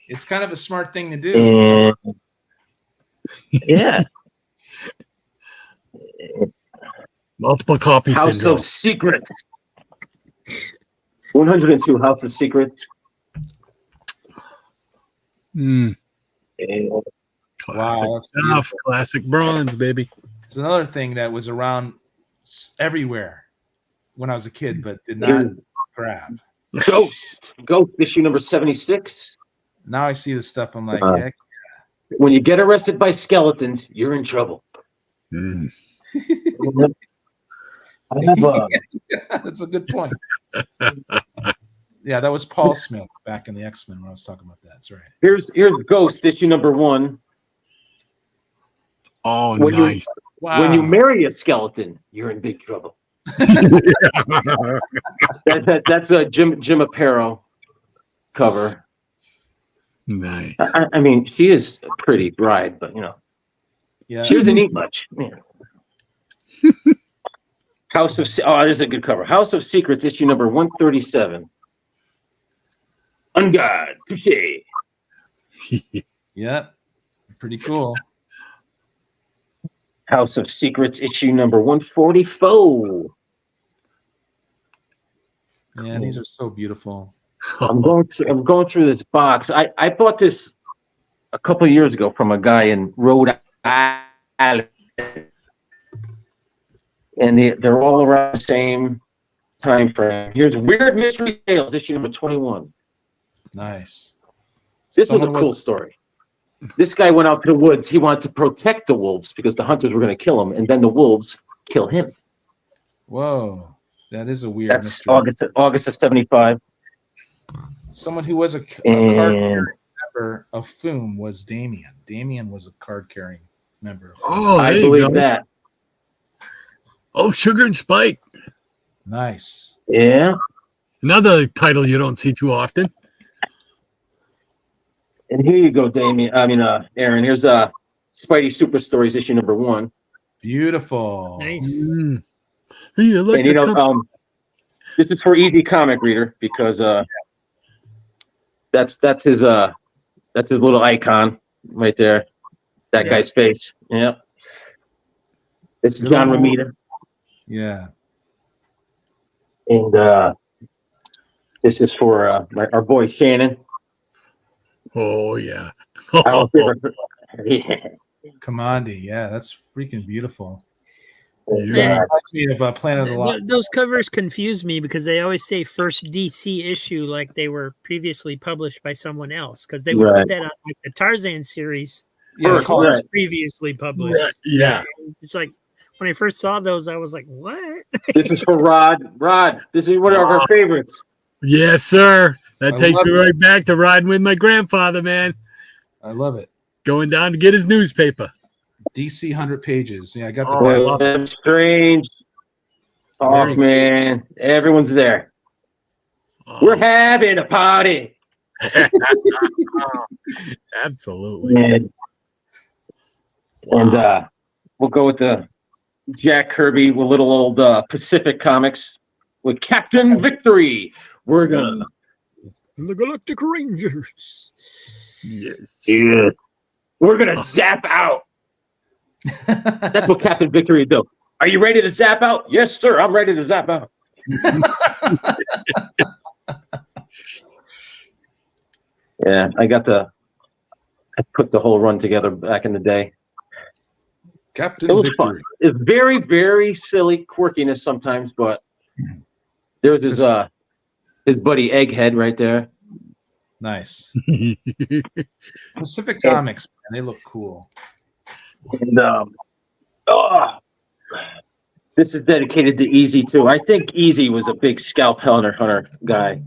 It's kind of a smart thing to do. And yeah. Multiple copies. House of Secrets. 102 House of Secrets. Mm. Wow, that's stuff. Classic bronze, baby. It's another thing that was around everywhere when I was a kid, but did not grab. Ghost issue number 76. Now I see the stuff. I'm like, heck. When you get arrested by skeletons, you're in trouble. Mm. I have a. Yeah, that's a good point. Yeah, that was Paul Smith back in the X-Men when I was talking about that. That's right. Here's Ghost issue number 1. Oh, nice. When you marry a skeleton, you're in big trouble. That's a Jim Aparo cover. Nice. I mean, she is a pretty bride, but Yeah, she doesn't eat much. Yeah. This is a good cover. House of Secrets, issue number 137. Ungod, touche. Yeah, pretty cool. House of Secrets, issue number 144. Yeah, these are so beautiful. I'm going through this box. I bought this a couple of years ago from a guy in Rhode Island. and they're all around the same time frame. Here's Weird Mystery Tales, issue number 21. Nice. This was a cool story. This guy went out to the woods. He wanted to protect the wolves because the hunters were going to kill him, and then the wolves kill him. Whoa, that is a weird That's mystery. August of 75. Someone who was a card member of FUM was Damien. Damien was a card-carrying member. Oh, I there you believe go. that. Oh, Sugar and Spike. Nice. Yeah. Another title you don't see too often. And here you go, Damien. Aaron. Here's Spidey Super Stories, issue number 1. Beautiful. Nice. Mm. You look And this is for easy comic reader because that's his little icon right there. That guy's face. Yeah. It's Good John old- Romita. Yeah. And this is for our boy Shannon. Oh, yeah. Our favorite. Yeah. Commandi. Yeah, that's freaking beautiful. And, Yeah. Reminds me of Planet of the Lost. Those covers confuse me because they always say first DC issue like they were previously published by someone else because they would Right. put that on like the Tarzan series. Yeah, First, call- right. Previously published. Right, yeah. It's like when I first saw those, I was like, "What?" This is for Rod. Rod, this is one of our favorites. Yes, sir. That I takes love me it. right back to riding with my grandfather, man. I love it. Going down to get his newspaper. DC 100 pages. Yeah, I got the Oh, I back. love Boy, Strange. Oh, Very man. Everyone's there. Oh, We're having a party. absolutely. And we'll go with the Jack Kirby with little old Pacific Comics with Captain Victory. We're gonna The Galactic Rangers. Yes. we're gonna zap out. That's what Captain Victory would do. Are you ready to zap out? Yes, sir. I'm ready to zap out. Yeah, I put the whole run together back in the day. Captain It was Victory. fun. It's very, very silly quirkiness sometimes, but there's his buddy Egghead right there. Nice. Pacific Comics, man, they look cool. And this is dedicated to Easy too. I think Easy was a big scalp hunter guy.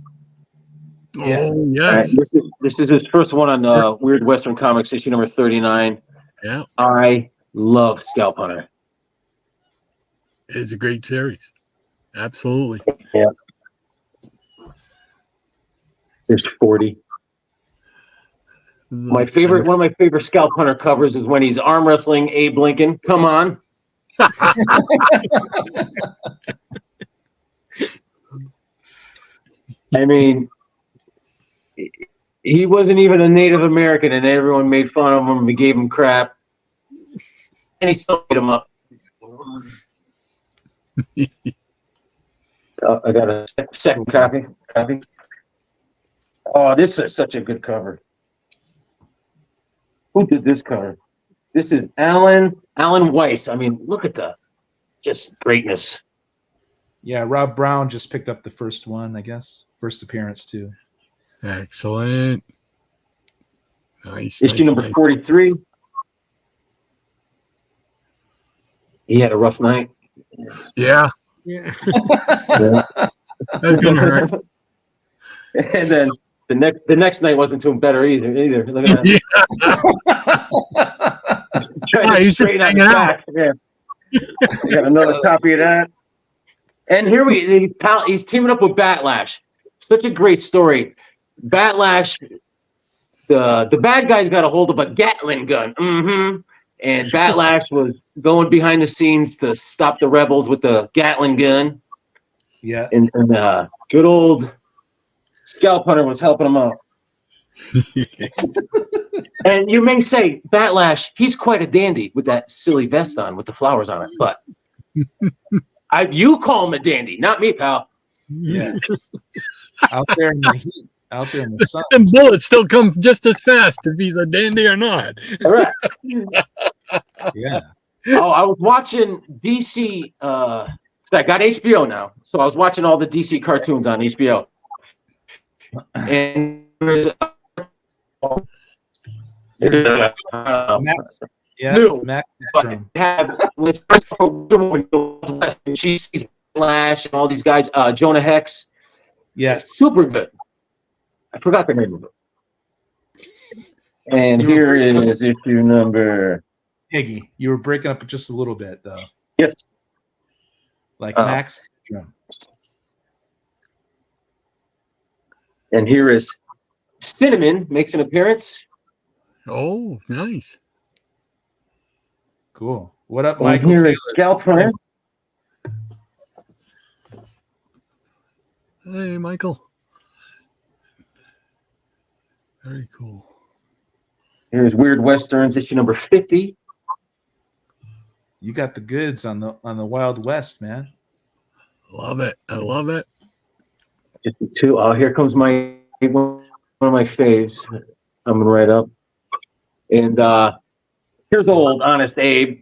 Yeah. Oh, yes. This is his first one on Weird Western Comics, issue number 39. Yeah. I love Scalp Hunter. It's a great series. Absolutely. Yeah. There's 40. One of my favorite Scalp Hunter covers is when he's arm wrestling Abe Lincoln. Come on. I mean, he wasn't even a Native American, and everyone made fun of him and gave him crap. And he still beat him up. I got a second copy. Oh, this is such a good cover. Who did this cover? This is Alan Weiss. I mean, look at the just greatness. Yeah, Rob Brown just picked up the first one, I guess. First appearance, too. Excellent. Nice. Issue number nice. 43. He had a rough night. Yeah. Yeah. That's gonna hurt. And then the next night wasn't too better either. Look at that. Yeah. Trying Oh, to he's straighten out hanging his out. back. Yeah. Got another copy of that. And here he's teaming up with Batlash. Such a great story. Batlash, the bad guy's got a hold of a Gatling gun. Mm-hmm. And Batlash was going behind the scenes to stop the rebels with the Gatling gun. Yeah. And good old Scalp Hunter was helping him out. And you may say, Batlash, he's quite a dandy with that silly vest on with the flowers on it. But you call him a dandy, not me, pal. Yeah. Out there in the heat, out there in the sun. And bullets still come just as fast if he's a dandy or not. All right. Yeah. Oh, I was watching DC. I got HBO now, so I was watching all the DC cartoons on HBO. And Max but have when it's first when she sees Flash and all these guys, Jonah Hex. Yes. It's super good. I forgot the name of it. And here is issue number. Higgy, you were breaking up just a little bit, though. Yes. Like Max. And here is Cinnamon makes an appearance. Oh, nice. Cool. What up, And Michael? here Taylor? is Scalper. Hey, Michael. Very cool. Here's Weird Westerns, issue number 50. You got the goods on the Wild West, man. Love it. I love it. 52. Oh, here comes one of my faves. Coming right up. And here's old Honest Abe.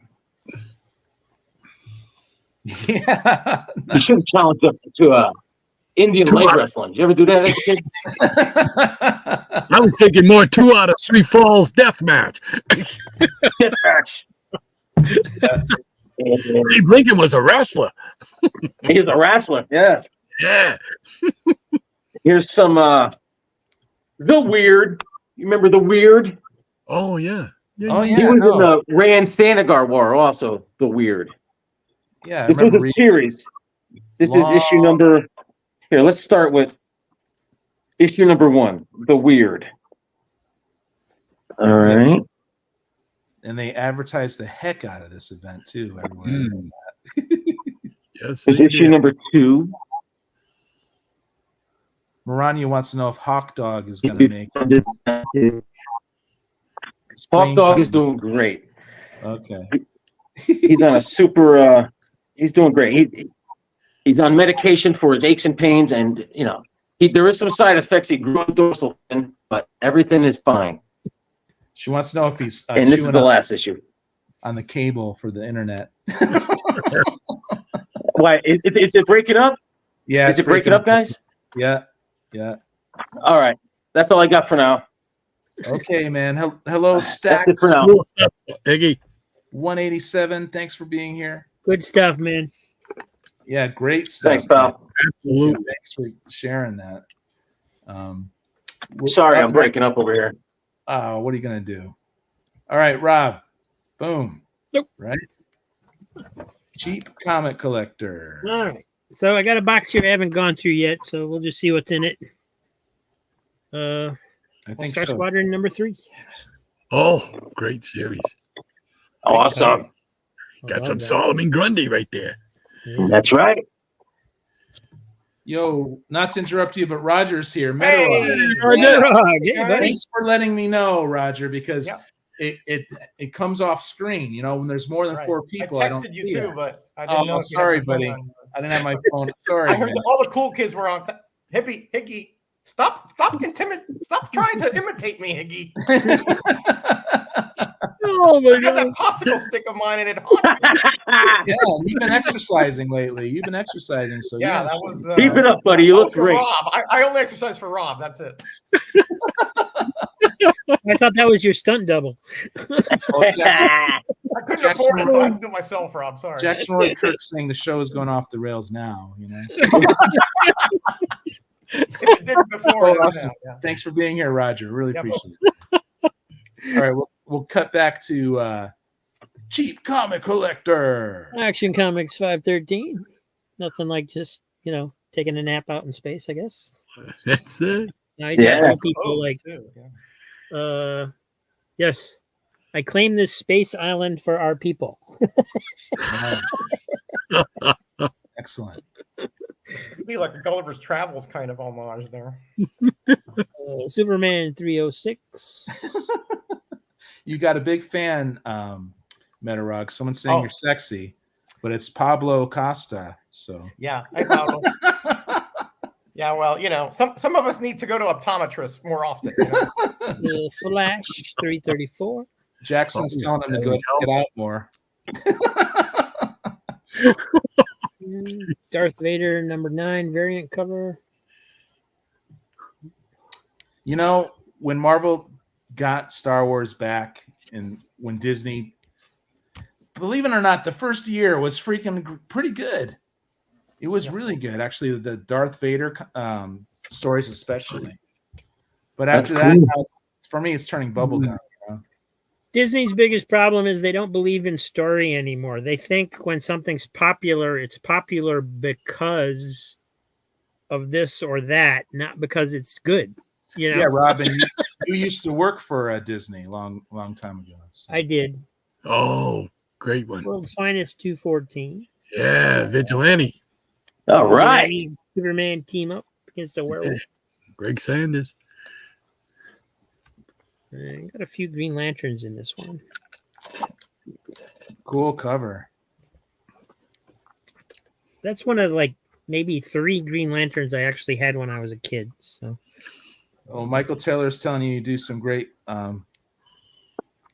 Yeah. You should have challenged up to Indian leg wrestling. Did you ever do that as a kid? I was thinking more 2 out of 3 falls death match. Death match. Abe Lincoln was a wrestler. He's a wrestler. Yeah. Yeah. Here's some The Weird. You remember The Weird? Oh, yeah. Oh, yeah. He was in the Rand Thanagar War also, The Weird. Yeah. This was a series. This is issue number. Here, let's start with issue number 1, The Weird. All right. And they advertised the heck out of this event, too. Everywhere. Yes. This is issue number 2. Marania wants to know if Hawk Dog is going to make Hawk Dog is doing great. Okay. He's on a super. He's doing great. He's on medication for his aches and pains, and there is some side effects. He grew a dorsal fin, but everything is fine. She wants to know if he's and this is the last issue on the cable for the internet. Why is it breaking up? Yeah, is it breaking up, guys? Yeah. All right, that's all I got for now. Okay, man. Hello, Stack. That's it for now. Iggy. 187. Thanks for being here. Good stuff, man. Yeah, great stuff. Thanks, pal. Absolutely. Yeah, thanks for sharing that. Sorry, I'm breaking up over here. Oh, what are you gonna do? All right, Rob. Boom. Nope. Right. Cheap comic collector. All right. So I got a box here I haven't gone through yet, so we'll just see what's in it. I think Star so. Squadron number 3. Oh, great series. Awesome. Got some Solomon Grundy right there. Yeah. That's right. Yo, not to interrupt you, but Roger's here. Hey, Roger. Yeah, buddy. Thanks for letting me know, Roger, because it comes off screen. When there's more than 4 people, I don't texted see you too, it. but I didn't know. Sorry, buddy. I didn't have my phone. Sorry. I heard all the cool kids were on. Higgy, stop trying to imitate me, Higgy. Oh my I got that popsicle stick of mine and it haunts me. Yeah, you've been exercising lately. You've been exercising, so Yeah, that was. Keep it up, buddy. You look for great. Rob. I only exercise for Rob. That's it. I thought that was your stunt double. I couldn't afford it, so I had to do it myself, Rob. Sorry. Jackson Roy Kirk saying the show is going off the rails now. If it didn't before, it is Awesome. now, yeah. Thanks for being here, Roger. Really Yeah, appreciate it. All right, we'll cut back to Cheap Comic Collector. Action Comics 513. Nothing like just, taking a nap out in space, I guess. That's it. Nice. Yeah. People like, yes, I claim this space island for our people. Excellent. It'd be like the Gulliver's Travels kind of homage there. Superman 306. You got a big fan, Metarog. Someone's saying you're sexy, but it's Pablo Costa. So yeah, I Pablo. Yeah, well, some of us need to go to optometrists more often. Flash 334. Jackson's telling him to go get out more. Darth Vader #9 variant cover. You know, when Marvel got Star Wars back and when Disney, believe it or not, the first year was freaking pretty good. It was really good, actually. The Darth Vader stories, especially. But after that, now for me, it's turning bubblegum. Disney's biggest problem is they don't believe in story anymore. They think when something's popular, it's popular because of this or that, not because it's good. You know? Yeah, Robin, you used to work for Disney long time ago. So. I did. Oh, great one. World's Finest 214. Yeah, Vigilante. All right. Superman team up against a werewolf. Greg Sanders. Got a few Green Lanterns in this one. Cool cover. That's one of like maybe 3 Green Lanterns I actually had when I was a kid. So. Oh, Michael Taylor's telling you do some great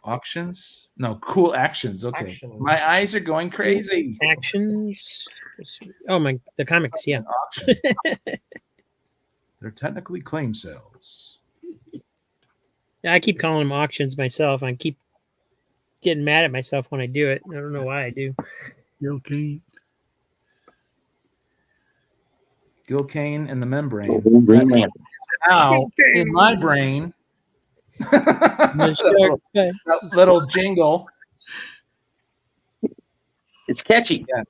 auctions. No, cool actions. Okay, my eyes are going crazy. Actions. Oh my, the comics. Yeah. Auctions. They're technically claim sales. I keep calling them auctions myself. I keep getting mad at myself when I do it. I don't know why I do. Gil Kane. Gil Kane and the membrane. Now, in my brain, that little jingle. It's catchy. Yeah,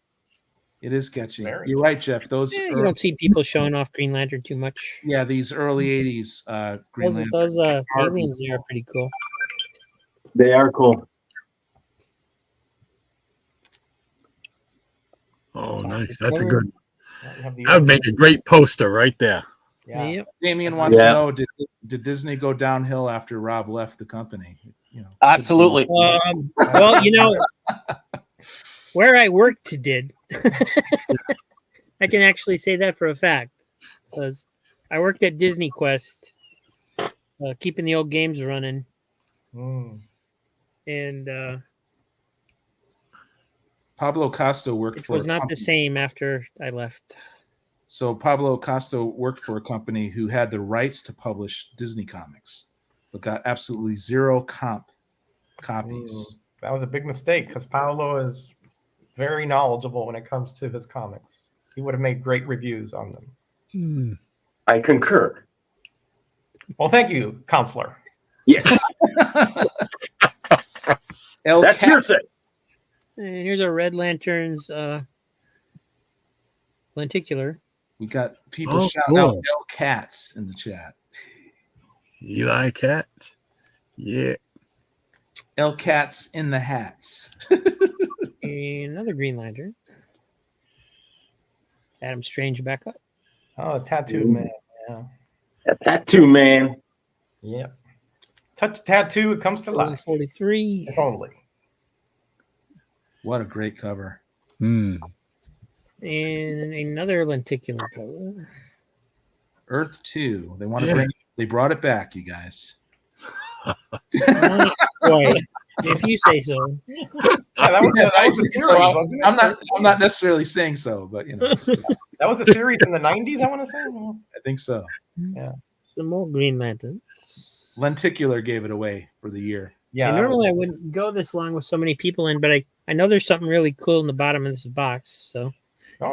it is catchy. You're right, Jeff. Those you don't see people showing off Green Lantern too much. Yeah, these early '80s Green Lantern. Those aliens are pretty cool. They are cool. Oh, nice. That's a good. That would make a great poster right there. Yeah. Yep. Damien wants to know: Did Disney go downhill after Rob left the company? You know, absolutely. Well, you know, where I worked did. I can actually say that for a fact because I worked at Disney Quest, keeping the old games running, and Pablo Costa worked for. It was not the same after I left. So Pablo Costa worked for a company who had the rights to publish Disney comics, but got absolutely 0 copies. That was a big mistake because Paolo is very knowledgeable when it comes to his comics. He would have made great reviews on them. I concur. Well, thank you, counselor. Yes. That's hearsay. And here's a Red Lanterns lenticular. We got people shouting out El Cats in the chat. Eli Cats. Yeah. El Cats in the hats. Another Green Lantern. Adam Strange back up. Oh, a tattooed man. Yeah. A tattoo man. Yep. Touch a tattoo, it comes to life. 43. If only. What a great cover. And another lenticular cover. Earth 2. They want to bring. They brought it back, you guys. Boy, if you say so. Yeah, that was a series, wasn't it? I'm not necessarily saying so, but you know. That was a series in the 90s, I want to say. I think so. Yeah. Some more Green Lanterns. Lenticular gave it away for the year. Yeah. Normally I wouldn't go this long with so many people in, but I know there's something really cool in the bottom of this box. So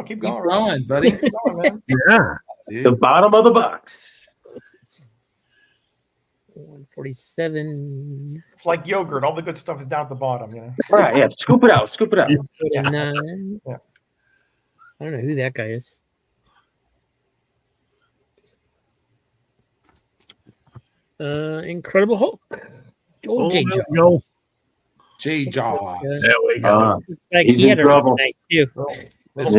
keep going, buddy. Keep going, man. Yeah. The bottom of the box. 147. It's like yogurt. All the good stuff is down at the bottom, you know. Right, yeah. Scoop it out. Scoop it out. 49. Yeah. I don't know who that guy is. Incredible Hulk. Oh, J. there we go. J. Jaws. There we go. Like He's he in had a trouble. night too. As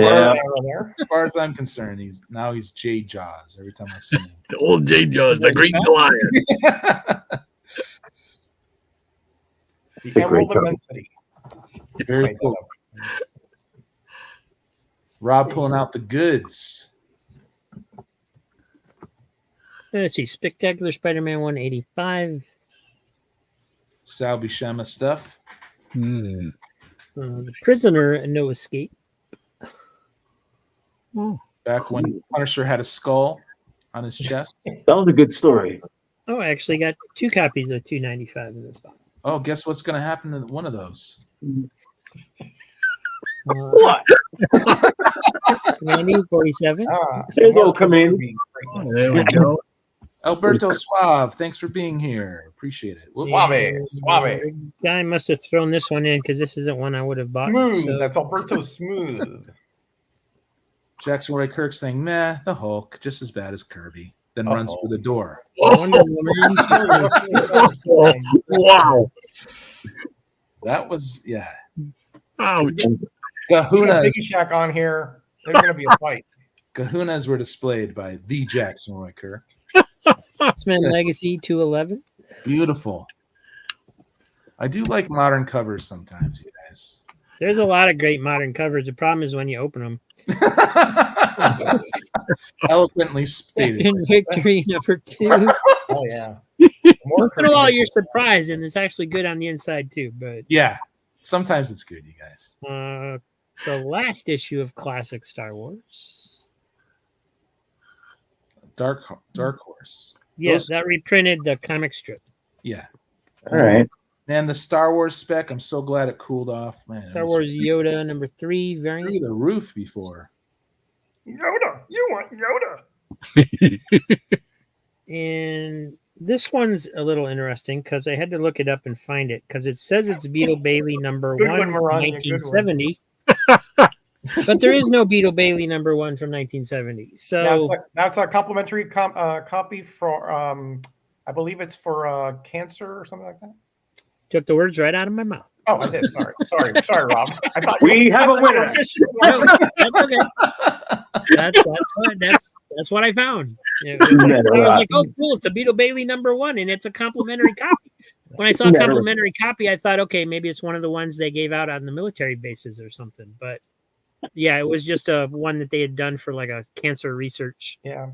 far as I'm concerned, he's J. Jaws every time I see him. The old J. Jaws, the Green Goliath. The Emerald Immensity. Very cool. Rob pulling out the goods. Let's see. Spectacular Spider-Man 185. Sal Buscema stuff. The Prisoner and No Escape. Oh, Back when Punisher had a skull on his chest. That was a good story. Oh, I actually got 2 copies of 295 in this box. Oh, guess what's going to happen to one of those? What? 47. There's old Command. there we go. Alberto Suave, thanks for being here. Appreciate it. Whoops. Suave. The guy must have thrown this one in because this isn't one I would have bought. Smooth. So That's Alberto Smooth. Jackson Roy Kirk saying, meh, the Hulk, just as bad as Kirby. Then runs for the door. Wonder Woman. Wow. That was, yeah. Ouch. Kahunas. Biggie Shack on here. There's going to be a fight. Kahunas were displayed by the Jackson Roy Kirk. X-Men Legacy 211. Beautiful. I do like modern covers sometimes, you guys. There's a lot of great modern covers. The problem is when you open them. Eloquently stated. In Victory number 2. Oh, yeah. Once in a while, you're surprised, and it's actually good on the inside too. But Yeah, sometimes it's good, you guys. the last issue of Classic Star Wars. Dark Horse. Yes, that reprinted the comic strip. Yeah. All right. Man, the Star Wars spec, I'm so glad it cooled off. Man, Star Wars Yoda number 3 variant. through the roof before. Yoda. You want Yoda. And this one's a little interesting because I had to look it up and find it because it says it's Beetle Bailey number Good 1 one, from Melania, good one. 1970. But there is no Beetle Bailey number 1 from 1970. So That's a complimentary copy for, I believe it's for cancer or something like that. took the words right out of my mouth. Oh, I did. Sorry, Rob. I thought We have a winner. No, that's okay. That's what I found. I was like, oh, cool, it's a Beetle Bailey number 1, and it's a complimentary copy. When I saw a complimentary copy, I thought, okay, maybe it's one of the ones they gave out on the military bases or something. But yeah, it was just a one that they had done for like a cancer research Yeah,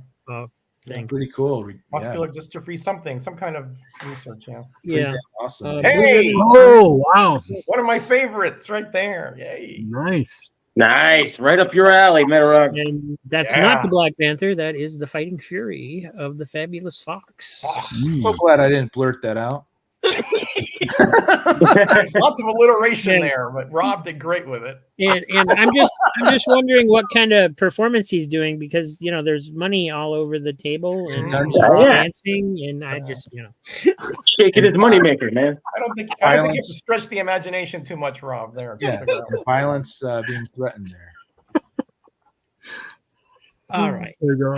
thing. Pretty cool. must Yeah. be like just to free something, some kind of research. Yeah. Yeah. Awesome. Hey! Oh, wow. One of my favorites, right there. Yay! Nice. Nice. Right up your alley, Metarog. And that's Yeah. not the Black Panther. That is the Fighting Fury of the Fabulous Fox. So glad I didn't blurt that out. Lots of alliteration there, but Rob did great with it. And I'm just wondering what kind of performance he's doing because there's money all over the table and dancing and I just Shaking his moneymaker, man. I don't think you have to stretch the imagination too much, Rob. There. Yeah, violence being threatened there. all right. There you go.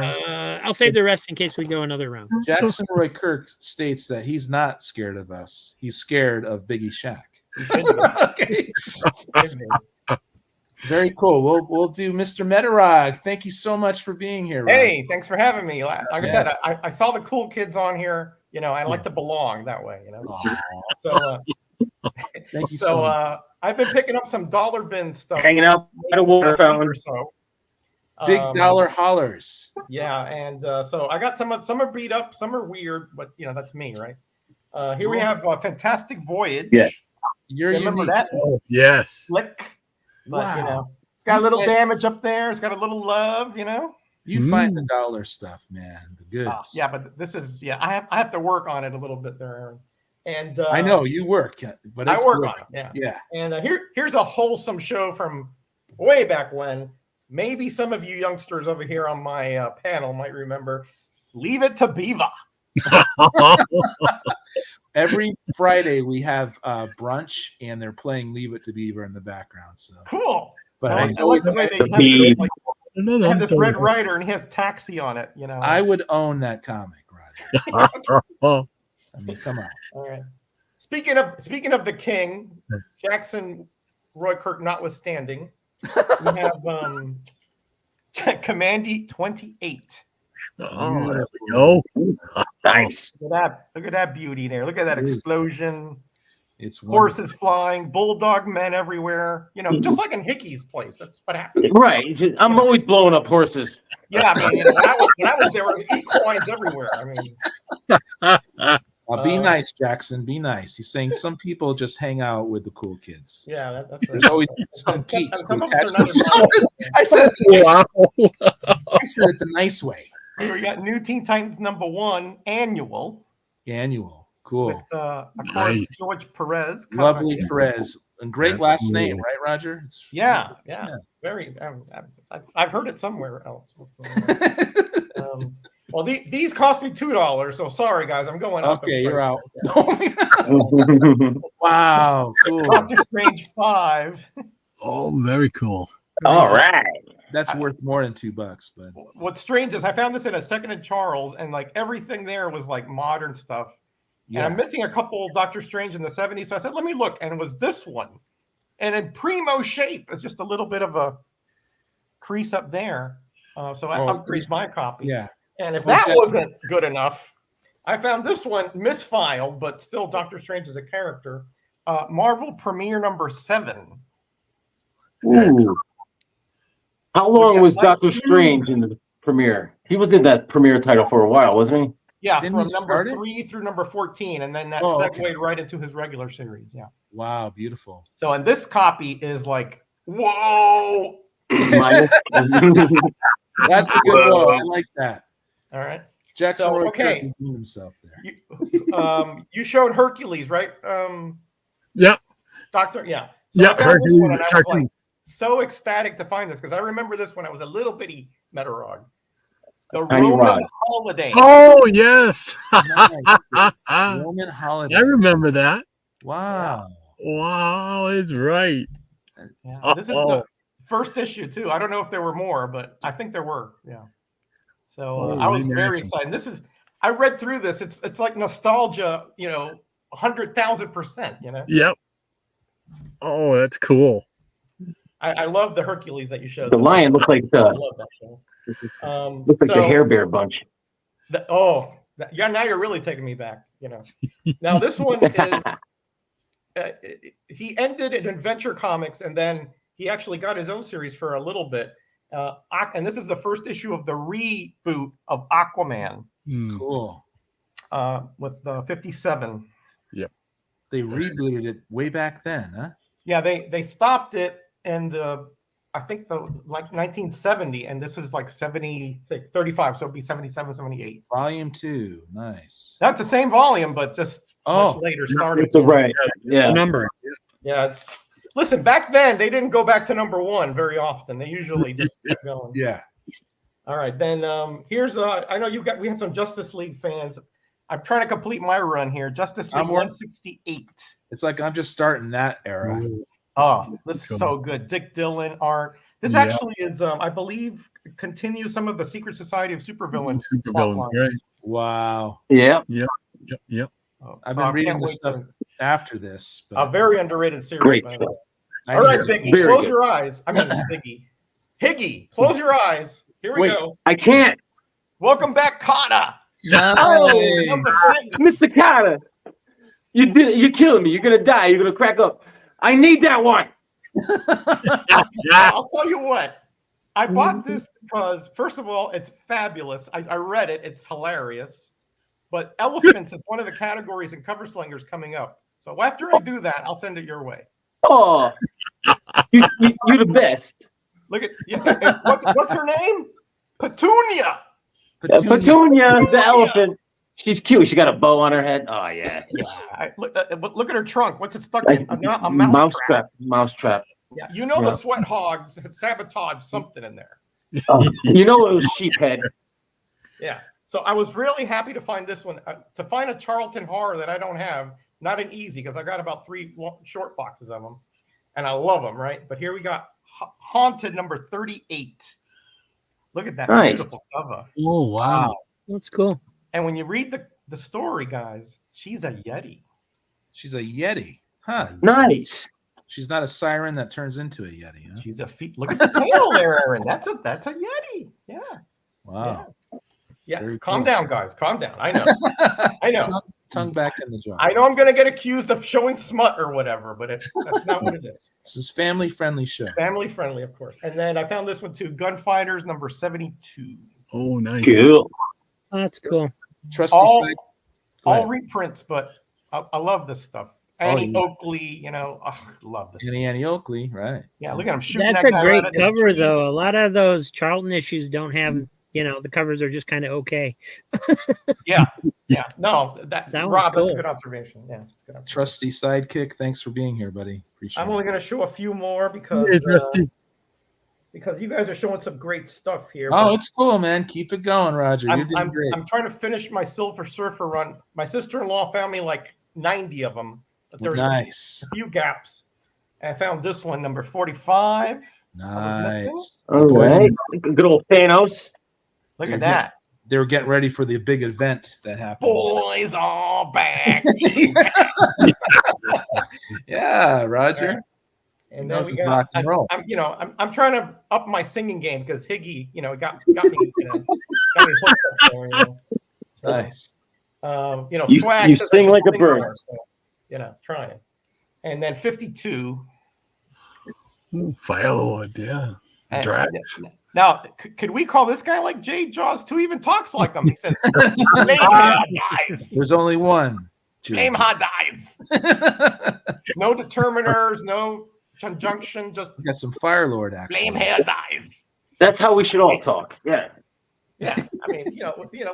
I'll save the rest in case we go another round. Jackson Roy Kirk states that he's not scared of us. He's scared of Biggie Shack. You should be. Okay. Very cool. We'll do Mr. Metarog. Thank you so much for being here, Rob. Hey, thanks for having me. Like I said, I saw the cool kids on here. I like to belong that way. Aw, So, thank you so much. I've been picking up some dollar bin stuff. Hanging out at a water fountain. Or so. Big dollar hollers. Yeah, and so I got some are beat up, some are weird, but that's me, right? Here we have Fantastic Voyage. Yeah. You're Remember unique. that? Oh, yes. Slick. But Wow. it's got a little damage up there. It's got a little love, You find the dollar stuff, man. The goods. Yeah, but this is I have to work on it a little bit there, Aaron. And I know you work, but I it's work good. on it. Yeah. Yeah. And here's a wholesome show from way back when. Maybe some of you youngsters over here on my panel might remember. Leave It to Beaver. Every Friday we have brunch, and they're playing "Leave It to Beaver" in the background. So Cool. But I I like the way they have this red rider, and he has taxi on it. I would own that comic, Roger. I mean, come on. All right. Speaking of the king, Jackson Roy Kirk notwithstanding, we have Commandy 28. Oh, there we go. Nice. Look at that beauty there. Look at that explosion. It's Horses flying, bulldog men everywhere. Just like in Hickey's place. That's what happened. Right. I'm always blowing up horses. Yeah, I mean, when I was there, equines everywhere. I mean, I Be nice, Jackson. Be nice. He's saying some people just hang out with the cool kids. Yeah, that's There's right. always some geeks who some of us attach are not themselves. invited. I said it the nice way. So we got New Teen Titans #1 annual Annual. Cool. with of course Nice. George Perez. Lovely cover. Perez. And great That's last cool. name, right, Roger? It's Yeah. Yeah. Very. I've heard it somewhere else. Well, these cost me $2, so sorry guys, I'm going up. Okay, in you're price. out. Wow, cool. Doctor Strange 5. Oh, very cool. All right. That's worth more than $2, but What's strange is I found this in a Second and Charles, and like everything there was like modern stuff. yeah. And I'm missing a couple Doctor Strange in the 70s, so I said, let me look, and it was this one, and in primo shape. It's just a little bit of a crease up there, so I upgraded my copy. Yeah. And if that wasn't good enough, I found this one misfiled, but still Doctor Strange as a character. Marvel Premiere #7. Ooh. How long was Doctor Strange in the premiere? He was in that premiere title for a while, wasn't he? Yeah, Didn't from he start number 3 through number 14, and then that okay. segued right into his regular series. Yeah. Wow, beautiful. So, and this copy is like, whoa! Minus- That's a good one. I like that. All right. Jackson So, Roy okay. Kirk redeemed himself there. You showed Hercules, right? Yep. Doctor, yeah. So Yeah, I found this one, and I was Hercules. like so ecstatic to find this because I remember this when I was a little bitty Metarog. The Tiny Roman Rod. Holiday. Oh, yes. Nice. I Roman holiday. remember that. Wow. Wow, it's right. Yeah, this is the first issue too. I don't know if there were more, but I think there were. Yeah. So I was very excited. I read through this. It's like nostalgia, 100,000%. Yep. Oh, that's cool. I love the Hercules that you showed. The lion looks like I the love that show. the Hair Bear bunch. Yeah. Now you're really taking me back. Now this one is. He ended in Adventure Comics, and then he actually got his own series for a little bit. And this is the first issue of the reboot of Aquaman. Cool. With 57. Yep. They rebooted it way back then, huh? Yeah, they stopped it in I think 1970, and this is like 35, so it'd be 77, 78. Volume 2. Nice. That's the same volume, but just much later started. It's a right. Yeah. Number. Yeah, listen, back then they didn't go back to #1 very often. They usually just kept going. Yeah. All right, then here's I know we have some Justice League fans. I'm trying to complete my run here. Justice League 168. It's like I'm just starting that era. Oh, this is so good. Dick Dillon art. This actually is, I believe, continues some of the Secret Society of Supervillains. Supervillains, right? Wow. Yeah. Yep. I've been reading the stuff after this. A very underrated series. Great stuff. All right, Biggie, close your eyes. I mean, Higgy, close your eyes. Here we go. I can't. Welcome back, Kata. Oh, Number 6. Mr. Carter, you're killing me. You're gonna die. You're gonna crack up. I need that one. I'll tell you what. I bought this because, first of all, it's fabulous. I read it. It's hilarious. But elephants is one of the categories in Cover Slingers coming up. So after I do that, I'll send it your way. Oh, you're the best. Look at what's her name? Petunia. Petunia, the elephant. She's cute. She got a bow on her head. Oh yeah. Look at her trunk. What's it stuck in? A mouse trap. Mouse trap. Yeah, the sweat hogs sabotaged something in there. It was sheephead. Yeah. So I was really happy to find this one. To find a Charlton horror that I don't have, not an easy, because I got about 3 short boxes of them, and I love them. Right. But here we got Haunted number 38. Look at that beautiful cover. Oh wow, that's cool. And when you read the story, guys, she's a Yeti. She's a Yeti. Huh. Nice. She's not a siren that turns into a Yeti, huh? She's a Look at the tail there, Aaron. That's a Yeti. Yeah. Wow. Yeah. Calm down, guys. Calm down. I know. I know. Tongue back in the jar. I know I'm going to get accused of showing smut or whatever, but that's not what it is. This is family-friendly show. Family friendly, of course. And then I found this one too, Gunfighters number 72. Oh, nice. Cool. Oh, that's cool. Trusty all reprints, but I love this stuff. Annie yeah. Oakley, love this. Annie Oakley, right? Yeah, look at him shooting. That's that a guy great right at the cover, tree. though. A lot of those Charlton issues don't have, the covers are just kind of okay. Yeah. No, That Rob, one's that's cool. a good observation. Yeah, it's a good observation. Trusty sidekick. Thanks for being here, buddy. Appreciate I'm it. only going to show a few more because Hey, Rusty. because you guys are showing some great stuff here. Oh, but it's cool, man. Keep it going, Roger. You're doing great. I'm trying to finish my Silver Surfer run. My sister-in-law found me like 90 of them. But there's Nice. a few gaps. And I found this one, number 45. Nice. All right. Good old Thanos. Look at that. They were getting ready for the big event that happened. Boys are back. Yeah, Roger. And Knows then we his got, rock and roll. I'm trying to up my singing game because Higgy, got me, got me hooked up there, So, Nice. Swag You says I sing should like a bird. more, so, trying. And then 52. Firelord, yeah. And- Drax. Now, could we call this guy like Jay Jaws too? He even talks like him. He says, "Blame hot guys. There's only one. Blame hot guys. No determiners, no conjunction, just We got some Firelord action. blame hair guys." That's how we should all talk. Yeah. Yeah, I mean,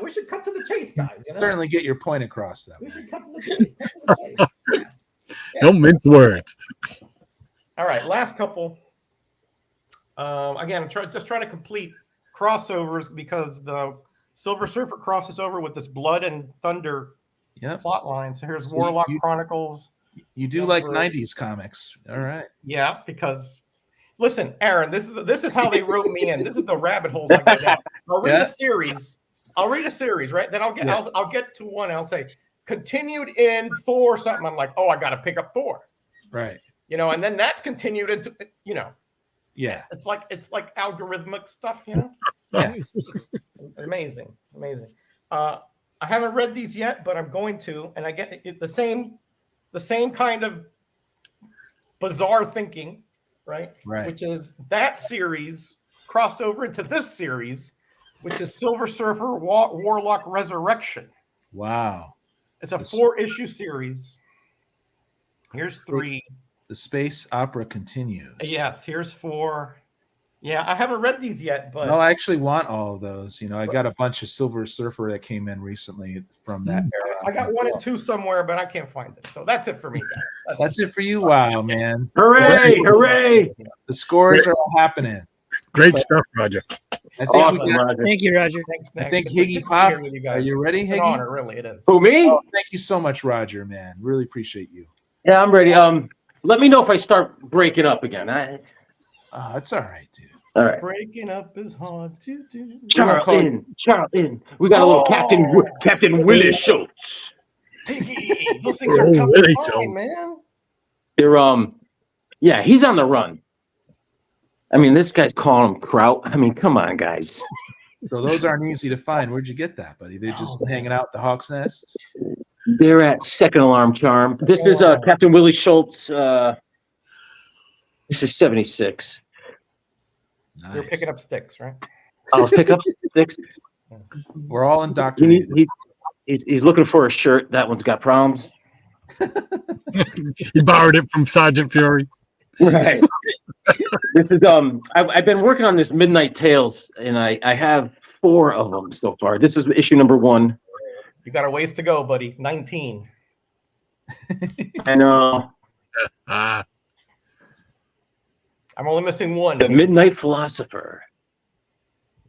we should cut to the chase, guys. Certainly get your point across that We way. should cut to the chase. Cut to the chase. No mince words. All right, last couple. Again, I'm just trying to complete crossovers because the Silver Surfer crosses over with this Blood and Thunder Yep. plot line. So here's So Warlock you- Chronicles. You do like 90s comics. All right. Yeah, because listen, Aaron, this is how they wrote me in. This is the rabbit hole I go down. I'll read Yeah. a series. Right? Then I'll get to one. And I'll say continued in Thor something. I'm like, oh, I got to pick up Thor. Right. And then that's continued into Yeah. It's like algorithmic stuff. Yeah. Amazing. I haven't read these yet, but I'm going to, and I get the same kind of bizarre thinking, right? Right. Which is that series crossed over into this series, which is Silver Surfer Warlock Resurrection. Wow. It's a 4-issue series. Here's 3. The space opera continues. Yes, here's 4. Yeah, I haven't read these yet, but No, I actually want all of those. I got a bunch of Silver Surfer that came in recently from that era. I got 1 and 2 somewhere, but I can't find it. So that's it for me, guys. That's it for you. Wow, man. Hooray! Hooray! The scores are all happening. Great stuff, Roger. I think, Awesome, Roger. Thank you, Roger. Thanks, I man. think It's good Higgy to be Pop. here with you guys. Are you ready, It's an Higgy? honor, really, it is. Who, me? Oh, thank you so much, Roger, man. Really appreciate you. Yeah, I'm ready. Let me know if I start breaking up again. Oh, it's all right, dude. All right. Breaking up is hard to do. Charlton. We got a little Captain Willis Schultz. Higgy, those things are Oh, tough really, to Joe? find, man. They're yeah, he's on the run. I mean, this guy's calling him Kraut. I mean, come on, guys. So those aren't easy to find. Where'd you get that, buddy? They're just hanging out at the Hawk's Nest? They're at Second Alarm Charm. This is Captain Willie Schultz. This is 76. Nice. You're picking up sticks, right? I'll pick up 6. We're all indoctrinated. He's looking for a shirt. That one's got problems. He borrowed it from Sergeant Fury. Right. This is I've been working on this Midnight Tales, and I have 4 of them so far. This is issue number 1. You got a ways to go, buddy. 19. And Ah, I'm only missing 1. the Midnight Philosopher.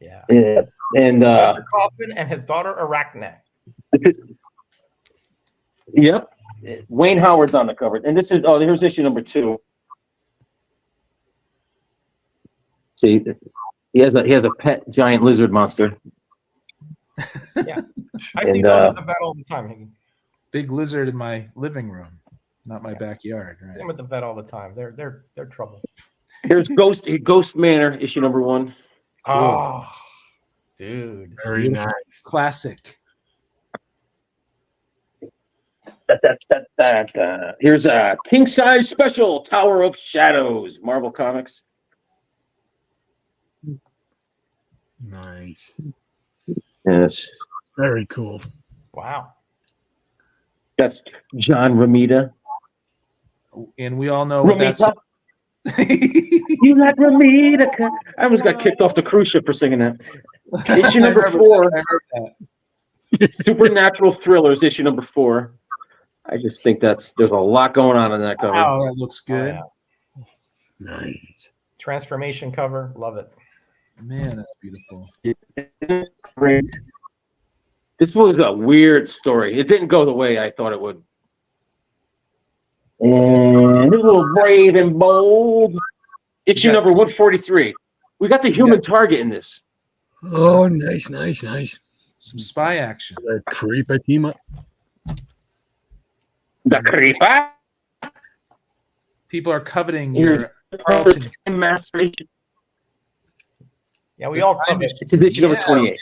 Yeah. Yeah. And Professor Coffin and his daughter Arachne. yep. Wayne Howard's on the cover. And this is here's issue number 2. See, he has a pet giant lizard monster. I see those at the vet all the time, Higgy. Big lizard in my living room, not my backyard, I see right? them at the vet all the time. They're trouble. Here's Ghost Manor, issue number 1. Oh, dude. very nice. Classic. Here's a king size special Tower of Shadows, Marvel Comics. Nice. Yes. Very cool. Wow. That's John Romita. And we all know what that's. Romita. You like Romita? I almost got kicked off the cruise ship for singing that. Issue number 4. I heard that. Supernatural Thrillers, issue number 4. I just think there's a lot going on in that cover. Wow, that looks good. Oh, yeah. Nice. Transformation cover, love it. Man, that's beautiful. Great. This was a weird story. It didn't go the way I thought it would. And a little brave and bold. Issue number 143. We got the human target in this. Oh, nice, nice, nice. Some spy action. That creeper team up. The creeper. People are coveting Here's your masturbation. Yeah, we all cover it. It's issue number 28.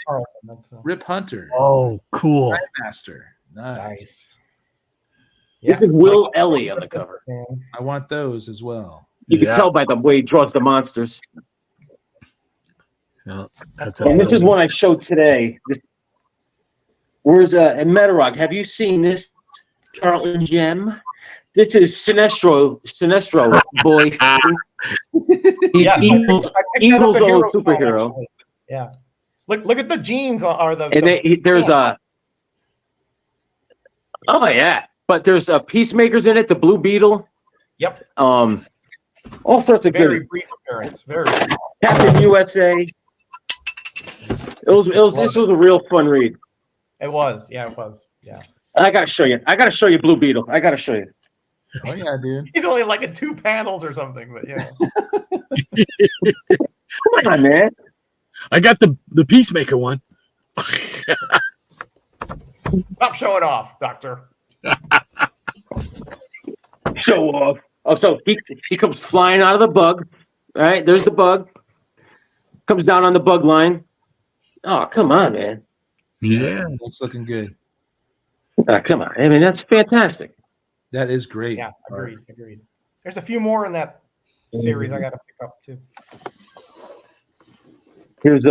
Rip Hunter. Oh, cool. Master. Nice. This is Will Ellie on the cover. I want those as well. You can tell by the way he draws the monsters. Yeah, And this is one I showed today. Where's Metarog? Have you seen this, Carlton Gem? This is Sinestro boy. Yeah, Evil's own superhero. Actually. Yeah. Look at the jeans are the. And there's a. Oh yeah, but there's Peacemakers in it. The Blue Beetle. Yep. All sorts of Very good. brief appearance. Very brief. Captain USA. This was a real fun read. It was. Yeah, it was. Yeah. I gotta show you. Blue Beetle. I gotta show you. Oh yeah, dude. He's only like in 2 panels or something, but yeah. Come on, man. I got the Peacemaker one. Stop showing off, Doctor. Show off. Oh, so he comes flying out of the bug. All right, there's the bug. Comes down on the bug line. Oh, come on, man. Yeah. That's looking good. Come on. I mean, that's fantastic. That is great. Yeah, agreed. There's a few more in that series I got to pick up too. Here's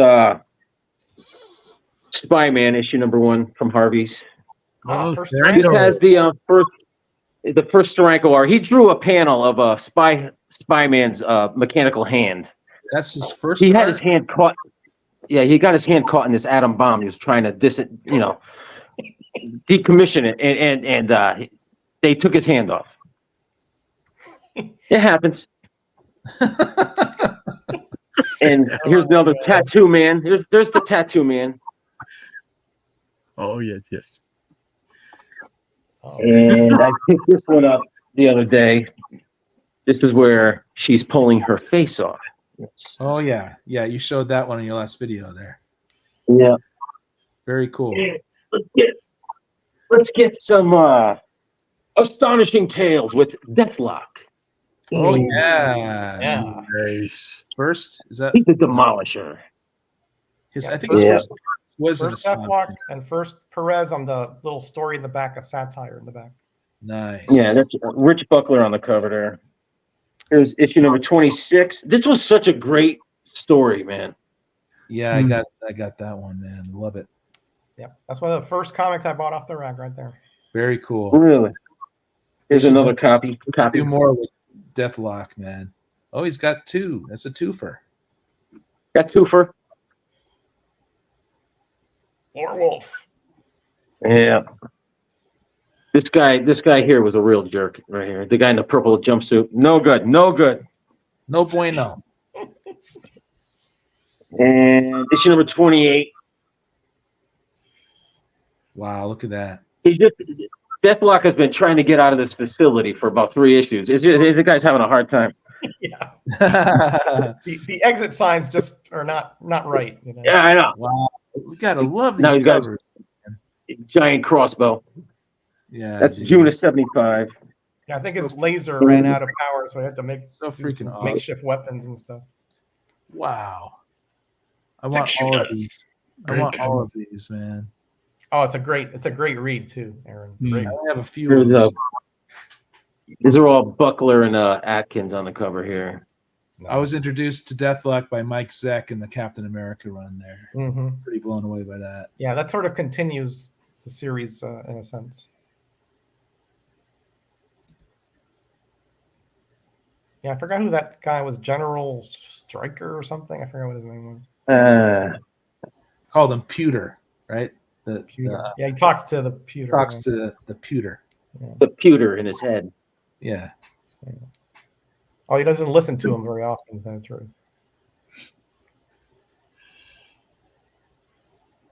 Spy-Man issue number 1 from Harvey's. Oh, First Steranko. This has the first Steranko art. He drew a panel of Spy-Man's mechanical hand. That's his first. He had art? his hand caught. Yeah, he got his hand caught in this atom bomb. He was trying to decommission it, and they took his hand off. It happens. And here's another tattoo man. There's the tattoo man. Oh, yes. And I picked this one up the other day. This is where she's pulling her face off. Yes. Oh yeah. You showed that one in your last video there. Yeah. Very cool. Let's get some astonishing tales with Deathlock. Oh yeah. Yeah. Nice. First is that He's the Demolisher. his? I think his first was First Deathlock and first Perez on the little story in the back, a satire in the back. nice. Yeah, that's Rich Buckler on the cover there. Here's issue number 26. This was such a great story, man. Yeah, I got that one, man. Love it. Yeah, that's one of the first comics I bought off the rack right there. Very cool. Really. Here's should another copy. Do more with Deathlock, man. Oh, he's got 2. That's a twofer. Got twofer. Warwolf. Yeah. This guy here was a real jerk right here. The guy in the purple jumpsuit. No good. No bueno. And issue number 28. Wow, look at that. Deathlock has been trying to get out of this facility for about 3 issues. The guy's having a hard time. Yeah. The exit signs just are not right. You know? Yeah, I know. Wow, we gotta love Now these he's got covers. giant crossbow. Yeah, That's dude. June of 75. Yeah, I think his laser ran out of power, so he had to make So freaking some awesome. makeshift weapons and stuff. Wow. I want all of these. I want all of these, man. Oh, it's a great read too, Aaron. Great. I have a few of Here's, those. these are all Buckler and Atkins on the cover here. I was introduced to Deathlock by Mike Zeck in the Captain America run there. Mm-hmm. Pretty blown away by that. Yeah, that sort of continues the series in a sense. Yeah, I forgot who that guy was. General Stryker or something. I forgot what his name was. Call them pewter, right? The Yeah, he talks to the pewter. talks to the pewter. The pewter in his head. Yeah. Oh, he doesn't listen to him very often. Is that true?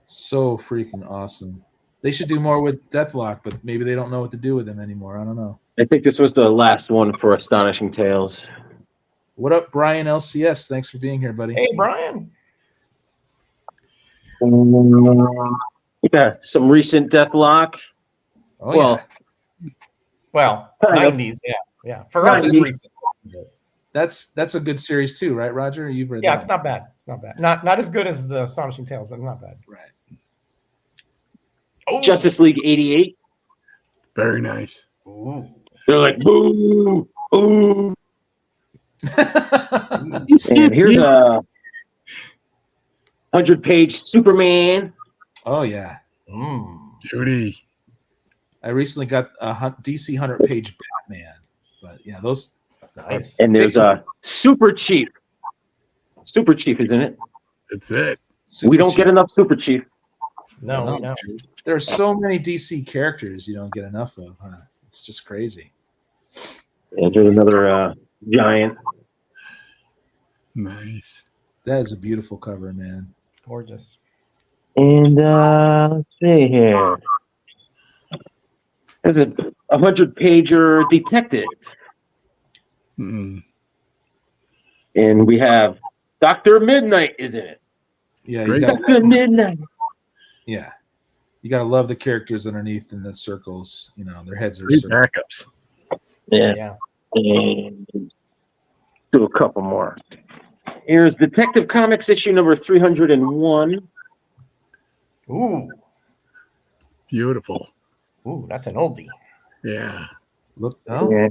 So freaking awesome. They should do more with Deathlock, but maybe they don't know what to do with him anymore. I don't know. I think this was the last one for Astonishing Tales. What up, Brian LCS? Thanks for being here, buddy. Hey, Brian. Yeah, some recent Deathlock. Oh, Well, Well, Kind of. 90s. Yeah. For us, it's 90s. recent. that's a good series too, right, Roger? You've read Yeah, that it's not bad. It's not bad. Not as good as the Astonishing Tales, but not bad. right. Oh, Justice League 88. Very nice. Ooh. They're like, boo, boo. And here's a 100-page Superman. Oh yeah. Beauty. I recently got a DC 100-page Batman, but yeah, those. Nice. And there's a Super Chief. Super Chief, isn't it? That's it. Super We don't cheap. get enough Super Chief. No. There are so many DC characters you don't get enough of, huh? It's just crazy. And here's another giant. Nice. That is a beautiful cover, man. Gorgeous. And let's see here. There's a 100-pager detective. Mm. And we have Dr. Midnight is in it. Yeah, Great. Dr. Midnight. yeah. You gotta love the characters underneath in the circles. You know, their heads are Great circles. backups. Yeah. And do a couple more. Here's Detective Comics issue number 301. Ooh, Beautiful. that's an oldie. Yeah. Look, oh, Yeah.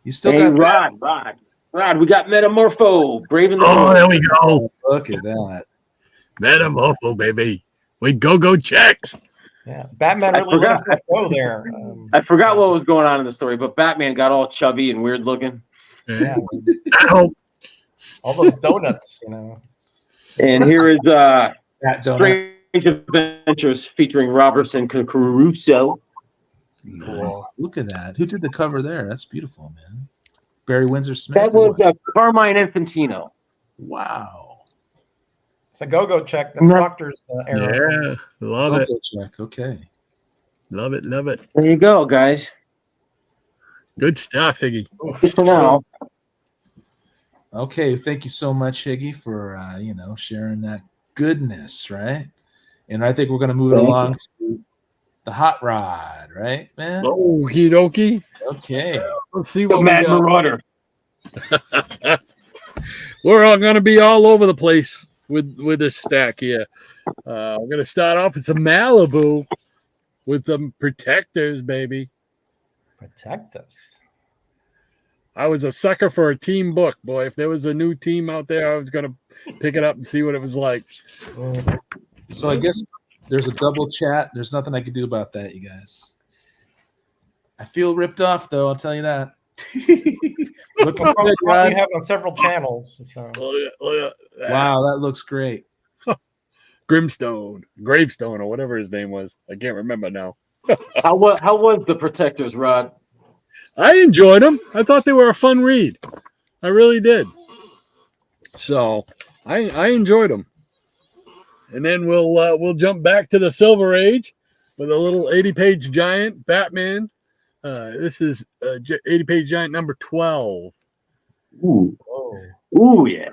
you still Hey, got Rod, we got Metamorpho, Brave and the Oh, Bold. there we go. Look at that. Metamorpho, baby. We go checks. Yeah, Batman I really let forgot. himself go there. I forgot what was going on in the story, but Batman got all chubby and weird looking. Yeah, Ow. all those donuts, And here is That donut. Strange Adventures featuring Robertson Caruso. Cool. Look at that. Who did the cover there? That's beautiful, man. Barry Windsor Smith. That was Carmine Infantino. Wow. It's a go-go check. That's Doctor's era. Yeah. Love it. Go check. Okay. Love it. Love it. There you go, guys. Good stuff, Higgy. That's it for now. Okay. Thank you so much, Higgy, for sharing that goodness, right? And I think we're gonna move it Thank along to the hot rod, right, man? Okie dokie. Okay. Let's see The what we Mad got. Marauder. We're all going to be all over the place with this stack here. We're going to start off with some Malibu with some protectors, baby. Protect us. I was a sucker for a team book, boy. If there was a new team out there, I was going to pick it up and see what it was like. So I guess there's a double chat. There's nothing I can do about that, you guys. I feel ripped off, though. I'll tell you that. Looking Well, good, you Rod. have on several channels. So. Look at that. Wow, that looks great. Gravestone, or whatever his name was. I can't remember now. How was the Protectors, Rod? I enjoyed them. I thought they were a fun read. I really did. So I enjoyed them. And then we'll jump back to the Silver Age with a little 80-page giant Batman. This is 80-page giant number 12. Ooh, Oh. ooh, yeah.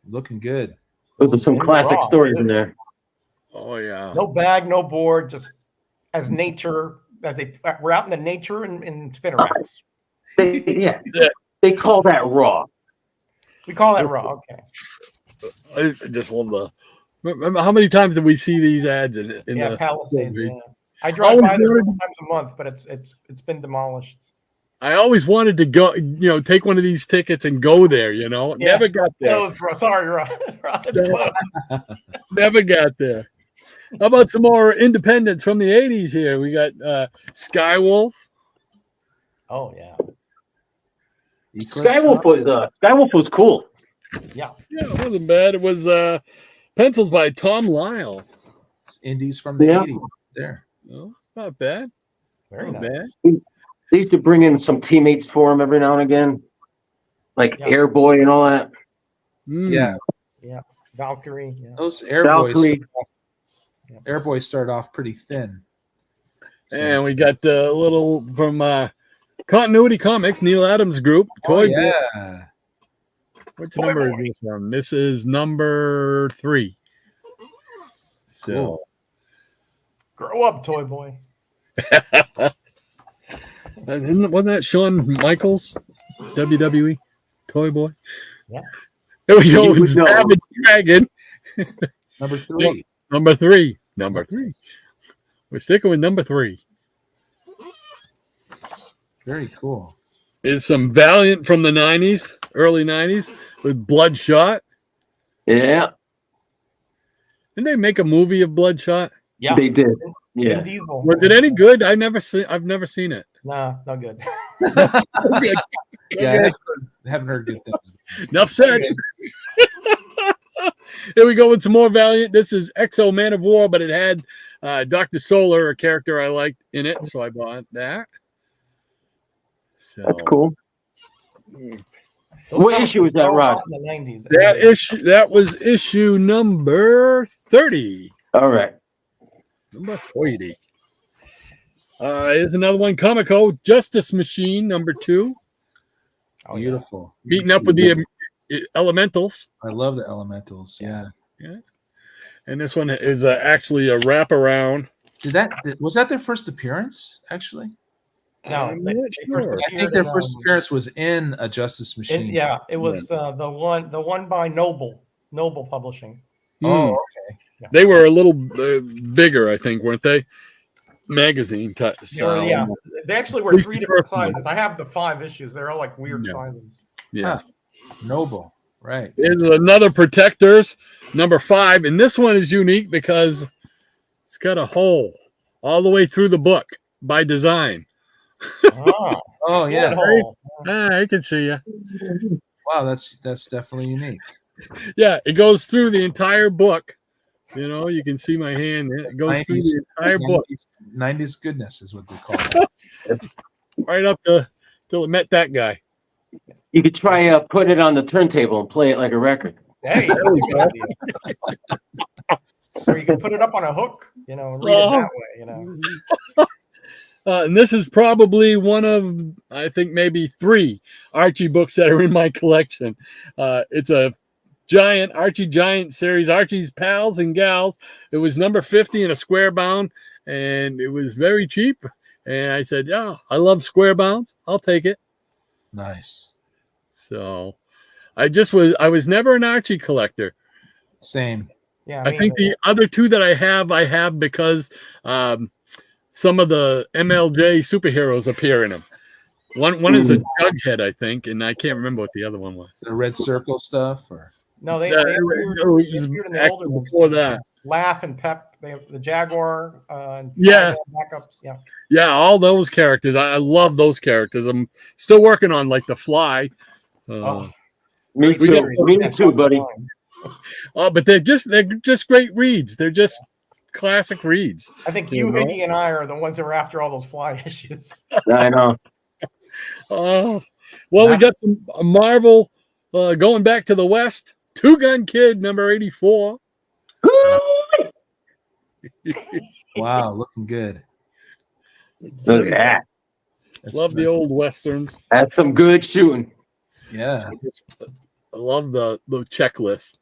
Looking good. Those are some Maybe classic wrong. stories in there. Oh yeah. No bag, no board, just as nature, we're out in the nature in spinner racks. They call that raw. We call that raw. Okay. I just love the. Remember how many times did we see these ads in Yeah, the Palisades. movie? Yeah. I drive Always by there wanted- 4 times a month, but it's been demolished. I always wanted to go, take one of these tickets and go there. Yeah. Never got there. Closed, bro. Sorry, Rod. It's closed. Never got there. How about some more independents from the 80s here? We got Skywolf. Oh yeah. Skywolf was cool. Yeah. Yeah, it wasn't bad. It was pencils by Tom Lyle. Indies from the 80s. There. No, not bad. Very Not nice. bad. They used to bring in some teammates for him every now and again, like Airboy and all that. Yeah. Yeah. Valkyrie. Yeah. Those Airboys started off pretty thin. So. And we got a little from Continuity Comics, Neil Adams Group. Toy Boy. Which Toy number Boy. is this from? This is number 3. So, Cool. Grow up, Toy Boy. wasn't that Shawn Michaels, WWE Toy Boy? Yeah. There we go. You would know. Savage Dragon. Number 3. Number 3. Number 3. We're sticking with number 3. Very cool. Is some Valiant from the 90s, early 90s, with Bloodshot. Yeah, Didn't they make a movie of Bloodshot? Yeah. they did. Vin Yeah, Diesel. Was it any good? I've never seen it. Nah, it's not good. Yeah, I haven't heard good things. Enough said. Here we go with some more Valiant. This is Exo Man of War, but it had Dr. Solar, a character I liked in it, so I bought that. So, that's cool. Those What comics issue were was that, so Rod? hot in the 90s. That was issue number 30. All right. Number 30. Here's another one, Comico Justice Machine, number 2. Oh, yeah. Beautiful. Beating up with the Elementals. I love the Elementals. Yeah. And this one is actually a wraparound. Was that their first appearance? Actually, No, I'm they not first sure. I think appeared their in, first appearance was in a Justice Machine. it was the one by Noble Publishing. Oh, Hmm. They were a little bigger, I think, weren't they? Magazine type. Yeah, they actually were At least 3 the different first one. sizes. I have the 5 issues. They're all like weird Yeah. sizes. Yeah. Noble. Right. There's another Protectors, number 5. And this one is unique because it's got a hole all the way through the book by design. Oh, Oh yeah. hole. I can see you. Wow, that's definitely unique. Yeah, it goes through the entire book. You know, you can see my hand. It goes through the entire book. 90s goodness is what they call it. Right up till it met that guy. You could try putting it on the turntable and play it like a record. Hey, that's a good idea. Or you can put it up on a hook, and read it that way, And this is probably one of, I think, maybe 3 Archie books that are in my collection. It's a giant Archie Giant series, Archie's Pals and Gals. It was number 50 in a square bound, and it was very cheap. And I said, yeah, I love square bounds. I'll take it. Nice. So I was never an Archie collector. Same. Yeah, I think the other 2 that I have because some of the MLJ superheroes appear in them. One is a Jughead, I think, and I can't remember what the other one was. The Red Circle stuff, or No, they It appeared was in the actually older books before too. that. Laugh and Pep, the Jaguar, and Yeah. backups. Yeah, Yeah, all those characters. I love those characters. I'm still working on like the Fly. Oh. Me We too. got- Me too, buddy. But they're just great reads. They're just classic reads. I think You you, know? Iggy, and I are the ones that were after all those Fly issues. I know. Oh, well, we got some Marvel going back to the West. Two Gun Kid, number 84. wow, looking good. Look at that. Love the old Westerns. That's some good shooting. Yeah. I love the checklist.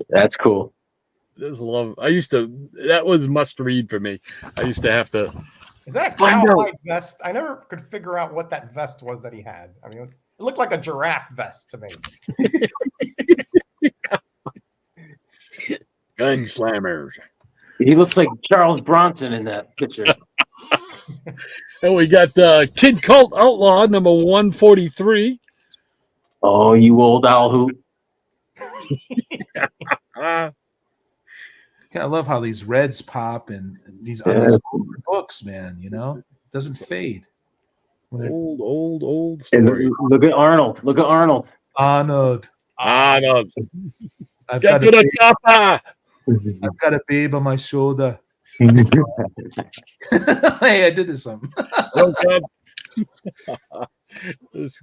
That's cool. That was must read for me. I used to have to. Is that a Find cowboy vest? I never could figure out what that vest was that he had. I mean, it looked like a giraffe vest to me. Gunslammers. He looks like Charles Bronson in that picture. And we got Kid Cult Outlaw, number 143. Oh, you old owl hoot. I love how these reds pop and these on these older books, man. It doesn't fade. Old And story. look at Arnold. Look at Arnold. Arnold. Arnold. I've Get got, to a the babe, chopper. I've got a babe on my shoulder. Hey, I did this something. Welcome. this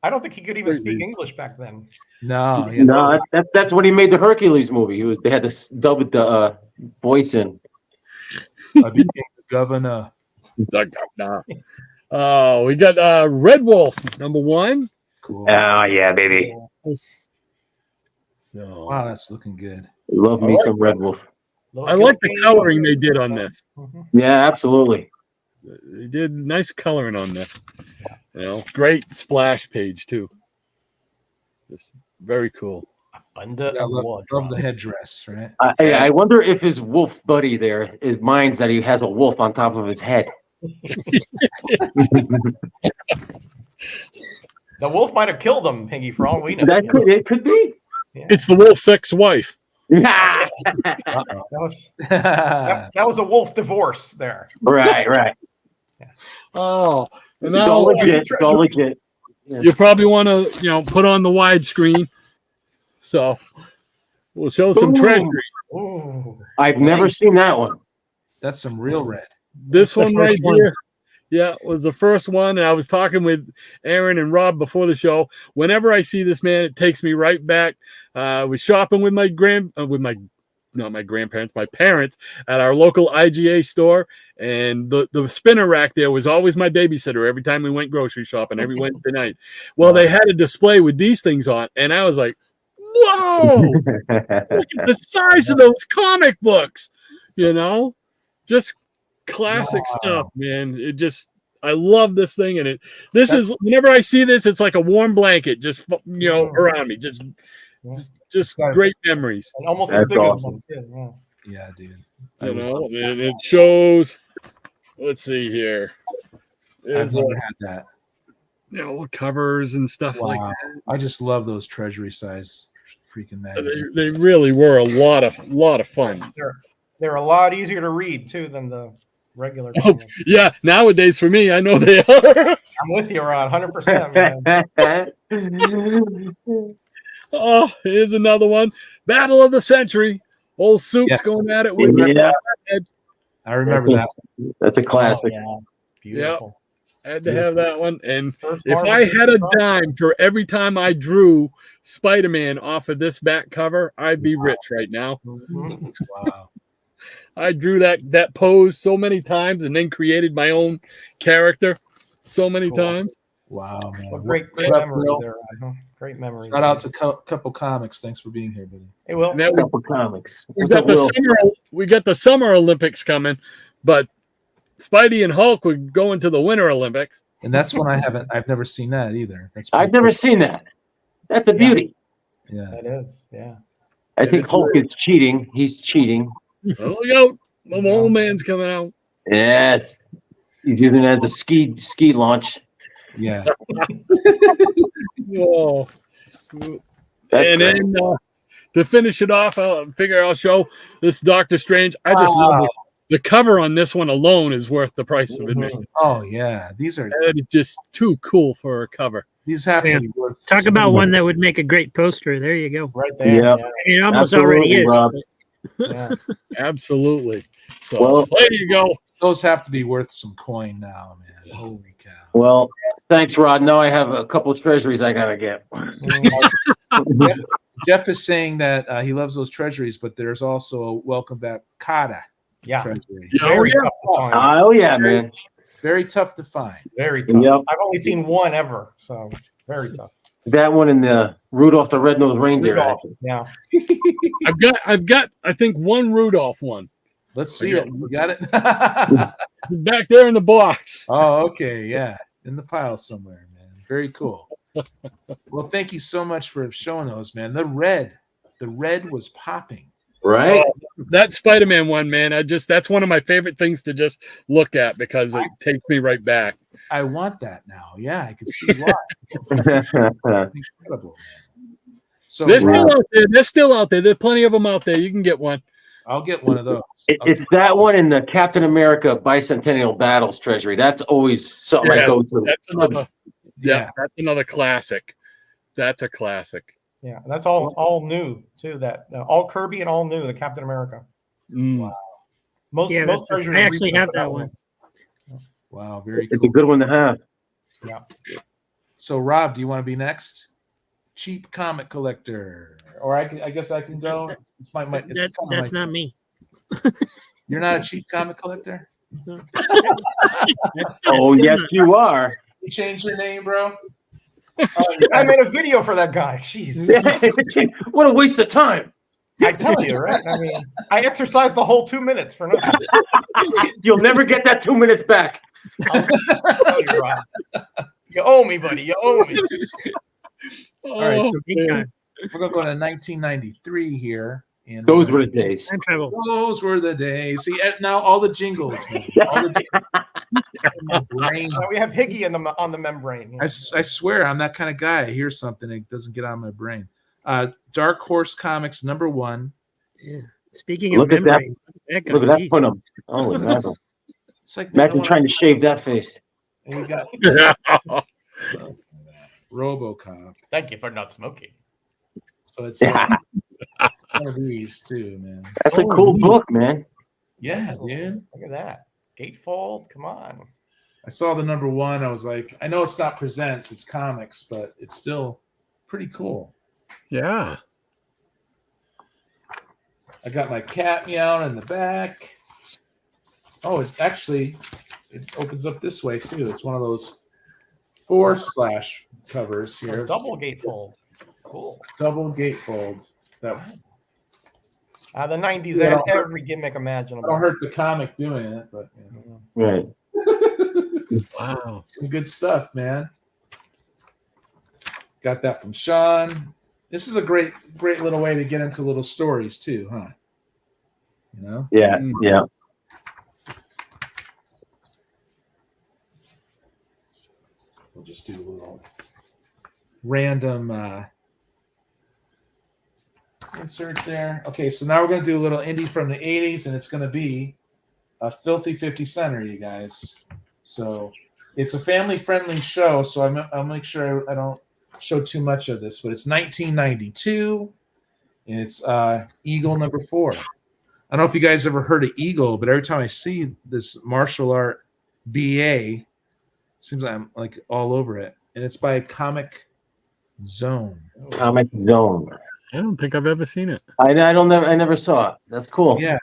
I don't think he could even speak English back then. No, No, that's when he made the Hercules movie. They had to dub the voice in. I became the governor. Oh, we got Red Wolf #1. Cool. Oh yeah, baby. So Wow, that's looking good. Love me some Red Wolf. I like the coloring they did on this. Yeah, absolutely. They did nice coloring on this. You know, great splash page too. Just very cool. Thunder I of love the Wardrop. headdress, right? I wonder if his wolf buddy there is minds that he has a wolf on top of his head. The wolf might have killed him, Piggy, for all we know. It could be. Yeah. It's the wolf's ex-wife. That was a wolf divorce there. Right. Oh, and It's now all legit. It's all legit. you probably want to, put on the widescreen. So we'll show some Boom. treasury. Ooh. I've never seen that one. That's some real red. This That's one the right first one. here. Yeah, was the first one. And I was talking with Aaron and Rob before the show. Whenever I see this, man, it takes me right back. I was shopping with my grandparents, my parents at our local IGA store. And the spinner rack there was always my babysitter every time we went grocery shopping every Wednesday night. Well, they had a display with these things on. And I was like, whoa, look at the size of those comic books, just classic stuff, man. I love this thing. And this is, whenever I see this, it's like a warm blanket just, around me, just great memories. And almost That's as big awesome. as one, too. Yeah, dude. And it shows, let's see here. I've There's, never had that. covers and stuff like Wow. that. I just love those treasury size freaking magazines. They really were a lot of fun. They're a lot easier to read, too, than the regular. Oh, yeah, nowadays for me, I know they are. I'm with you, Ron, 100%. Man. Oh, here's another one. Battle of the Century. Old Soup's Yes. going at it with Yeah. I remember that. That's a classic. Oh, yeah. Beautiful. Had to have that one. And First if Marvel I had a Comics. dime for every time I drew Spider-Man off of this back cover, I'd be rich right now. Mhm. Wow. I drew that pose so many times and then created my own character so many Cool. times. Wow, man. Well, great What up, memory Bill? there, Ron. Great memory. Shout out to Couple Comics. Thanks for being here, buddy. Hey, Will. And that we, Couple comics. we What's got up, the Will? summer Olympics coming, but Spidey and Hulk would go into the Winter Olympics. And that's one I've never seen that either. That's I've never seen that. That's a beauty. Yeah. That is, yeah. I And think it's Hulk is cheating. He's cheating. Oh, look out. The old man's coming out. Yes. He's using it as a ski launch. Yeah. Oh. That's And great. then to finish it off, I'll show this Doctor Strange. I just love it. The cover on this one alone is worth the price of admission. Oh yeah. These That is just too cool for a cover. have Yeah. to be worth Talk so about much. one that would make a great poster. There you go. Right there. Yeah. It almost already is. Rob. Yeah. Absolutely. So Well- there you go. Those have to be worth some coin now, man. Holy cow. Well, thanks, Rod. Now I have a couple of treasuries I gotta get. Jeff is saying that he loves those treasuries, but there's also a welcome back Kata Yeah. treasury. Oh, Very yeah. tough to find. Oh yeah, man. Very tough to find. Very tough. Yep. I've only seen one ever, so very tough. That one and the Rudolph the Red-Nosed Reindeer. Rudolph, yeah. I've got I think one Rudolph one. Let's see it. You got it? It's back there in the box. Oh, okay. Yeah. In the pile somewhere, man. Very cool. Well, thank you so much for showing those, man. The red was popping. Right? That Spider-Man one, man, that's one of my favorite things to just look at because it takes me right back. I want that now. Yeah, I can see why. Incredible, man. So They're still out there. There's plenty of them out there. You can get one. I'll get one of those. It's that one in the Captain America Bicentennial Battles Treasury. That's always something I go to. That's another. Yeah. That's another classic. That's a classic. Yeah, and that's all new too. That all Kirby and all new. The Captain America. Mm. Most treasures I actually are have for that one. Wow, very It's cool. a good one to have. Yeah. So, Rob, do you want to be next? Cheap comic collector, or I guess I can go. It's That's not me. You're not a cheap comic collector. Oh, yes, you are. You changed your name, bro. I made a video for that guy. Jeez. What a waste of time. I tell you, right? I mean, I exercised the whole 2 minutes for nothing. You'll never get that 2 minutes back. I'll tell you, Rob. You owe me, buddy. You owe me. All right, so Big time. we're gonna go to 1993 here, and Those were the days. Time travel. those were the days. See, now all the jingles, man. All the in my brain. Now we have Higgy on the membrane. I swear, I'm that kind of guy. I hear something, it doesn't get out of my brain. Dark Horse Comics #1. Yeah. Speaking of Look at that. membranes, Look at that. Put them. Oh, imagine. It's like Imagine trying to shave that face. And we got RoboCop. Thank you for not smoking. So it's Yeah. one of these too, man. That's a cool book, man. Yeah, dude. Look at that. Gatefold. Come on. I saw the #1. I was like, I know it's not presents, it's comics, but it's still pretty cool. Yeah. I got my cat meowing in the back. Oh, it opens up this way too. It's one of those 4 splash covers here. Double gatefold. Cool. Double gatefold. That The 90s, they had every gimmick imaginable. don't hurt the comic doing it, but Right. Wow. some good stuff, man. Got that from Sean. This is a great little way to get into little stories too, huh? You know? Yeah. Yeah. We'll just do a little random insert there. Okay, so now we're going to do a little indie from the 80s, and it's going to be a filthy 50 center, you guys. So it's a family-friendly show, so I'll make sure I don't show too much of this, but it's 1992, and it's Eagle #4. I don't know if you guys ever heard of Eagle, but every time I see this martial art BA, it seems like I'm like all over it. And it's by Comic Zone. Comic Zone. I don't think I've ever seen it. I never saw it. That's cool. Yeah,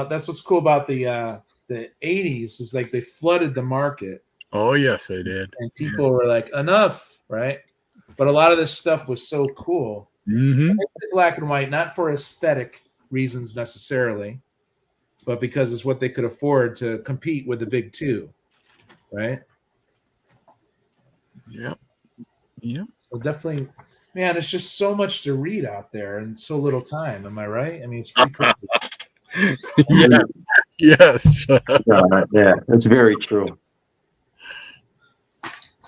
that's what's cool about the 80s is like they flooded the market, Oh, yes, they did. and people were like, enough, right? But a lot of this stuff was so cool. Mm-hmm. Black and white, not for aesthetic reasons necessarily, but because it's what they could afford to compete with the big two, right? Yep. Yep. So definitely, man, it's just so much to read out there in so little time. Am I right? I mean, it's pretty crazy. Yes. Yes. Yeah, that's very true.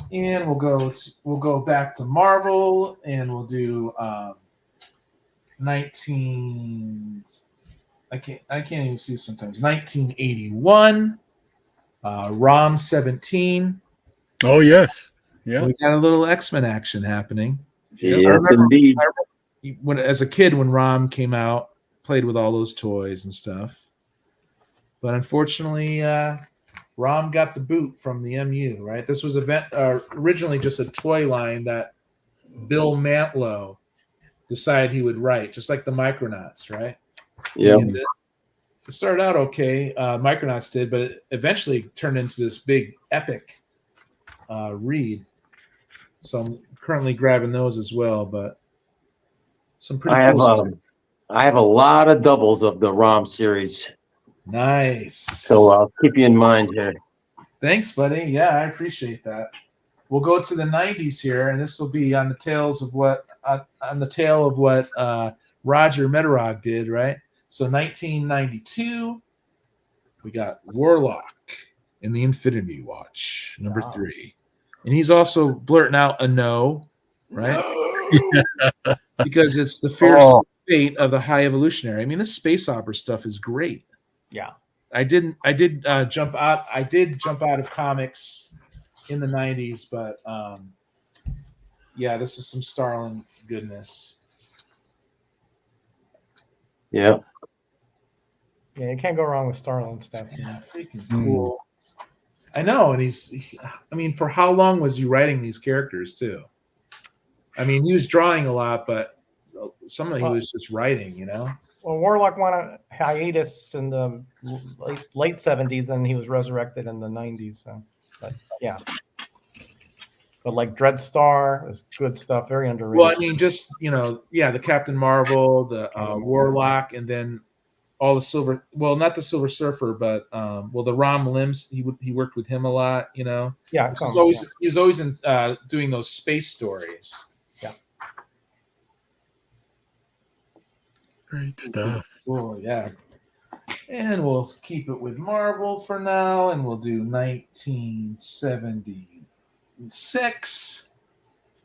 And we'll go back to Marvel, and we'll do 19. I can't even see sometimes. 1981, ROM 17. Oh, yes. Yeah. We got a little X-Men action happening. Yes, remember- indeed. As a kid, when ROM came out, played with all those toys and stuff. But unfortunately, ROM got the boot from the MU, right? This was originally just a toy line that Bill Mantlo decided he would write, just like the Micronauts, right? Yeah. And it started out okay, Micronauts did, but it eventually turned into this big epic read. So I'm currently grabbing those as well, but some pretty cool stuff. I have a lot of doubles of the ROM series, Nice. so I'll keep you in mind here. Thanks, buddy. Yeah, I appreciate that. We'll go to the 90s here, and this will be on the tail of what Roger Metarog did, right? So 1992, we got Warlock in the Infinity Watch, number 3. And he's also blurting out a no, right? Because it's the fate of the High Evolutionary. I mean, this space opera stuff is great. Yeah. I did jump out. I did jump out of comics in the 90s, but yeah, this is some Starlin goodness. Yeah. Yeah, you can't go wrong with Starlin stuff. Yeah, freaking cool. I know, and I mean, for how long was you writing these characters too? I mean, he was drawing a lot, but some of he was just writing, you know. Well, Warlock went on hiatus in the late 70s, and he was resurrected in the 90s. So, but yeah. But like Dreadstar is good stuff, very underrated. Well, I mean, just the Captain Marvel, the Warlock, and then all the Silver. Well, not the Silver Surfer, but the Rom Limbs. He worked with him a lot. You know. Yeah, he was always in doing those space stories. Yeah. Great stuff. Cool, yeah. And we'll keep it with Marvel for now, and we'll do 1976.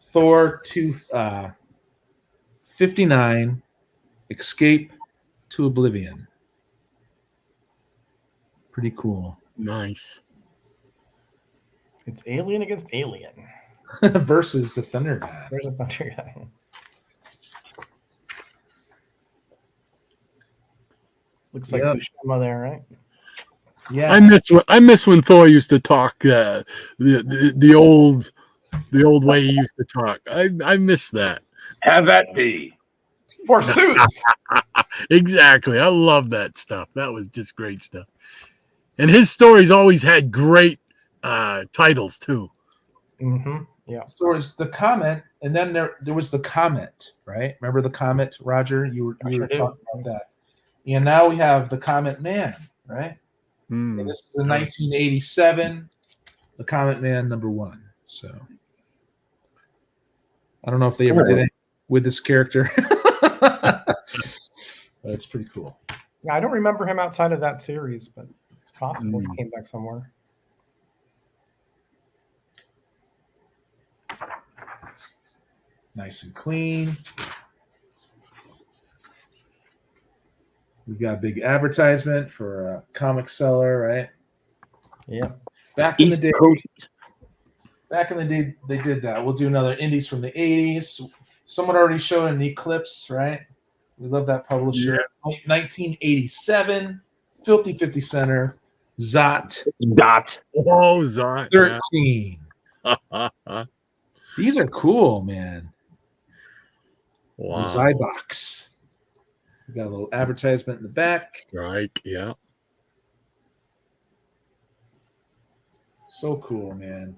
Thor 59, Escape to Oblivion. Pretty cool. Nice. It's Alien against Alien. Versus the Thunderman. There's a Thunder guy. Looks like Buscema there, right? Yeah. I miss when Thor used to talk the old way he used to talk. I miss that. Have that be. Forsooth. Exactly. I love that stuff. That was just great stuff. And his stories always had great titles too. Mm-hmm. Yeah. So there was the Comet, and then there was the Comet, right? Remember the Comet, Roger? You were talking about that. And now we have the Comet Man, right? And this is in 1987, the Comet Man #1. So I don't know if they ever did it with this character, but it's pretty cool. Yeah, I don't remember him outside of that series, but possible he came back somewhere. Nice and clean. We got a big advertisement for a comic seller, right? Yeah. Back in the day, they did that. We'll do another indies from the 80s. Someone already showed an Eclipse, right? We love that publisher. Yeah. 1987, Filthy 50 Center, Zot. Oh, Zot. 13. Yeah. These are cool, man. Wow. The Zybox. We got a little advertisement in the back. Right, yeah. So cool, man.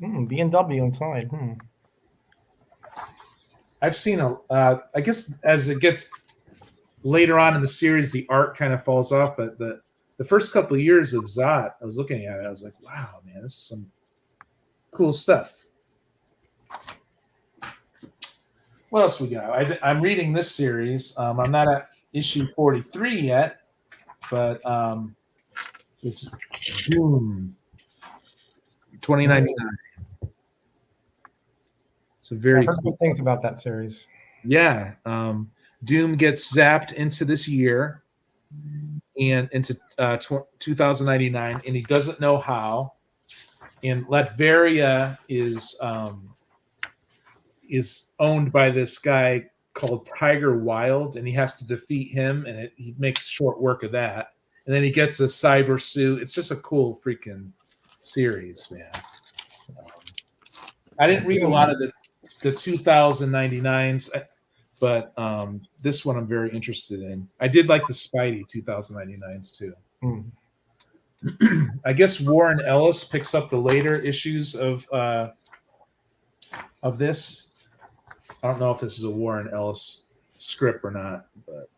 B&W inside. I've seen I guess as it gets later on in the series, the art kind of falls off, but the first couple of years of Zot, I was looking at it, I was like, wow, man, this is some cool stuff. What else we got? I'm reading this series. I'm not at issue 43 yet, but it's Doom 2099. It's a very I've heard good things about that series. Yeah. Doom gets zapped into this year and into 2099, and he doesn't know how. And Latveria is owned by this guy called Tiger Wild, and he has to defeat him, and he makes short work of that. And then he gets a cyber suit. It's just a cool freaking series, man. I didn't read a lot of the 2099s, but this one I'm very interested in. I did like the Spidey 2099s too. I guess Warren Ellis picks up the later issues of this. I don't know if this is a Warren Ellis script or not, but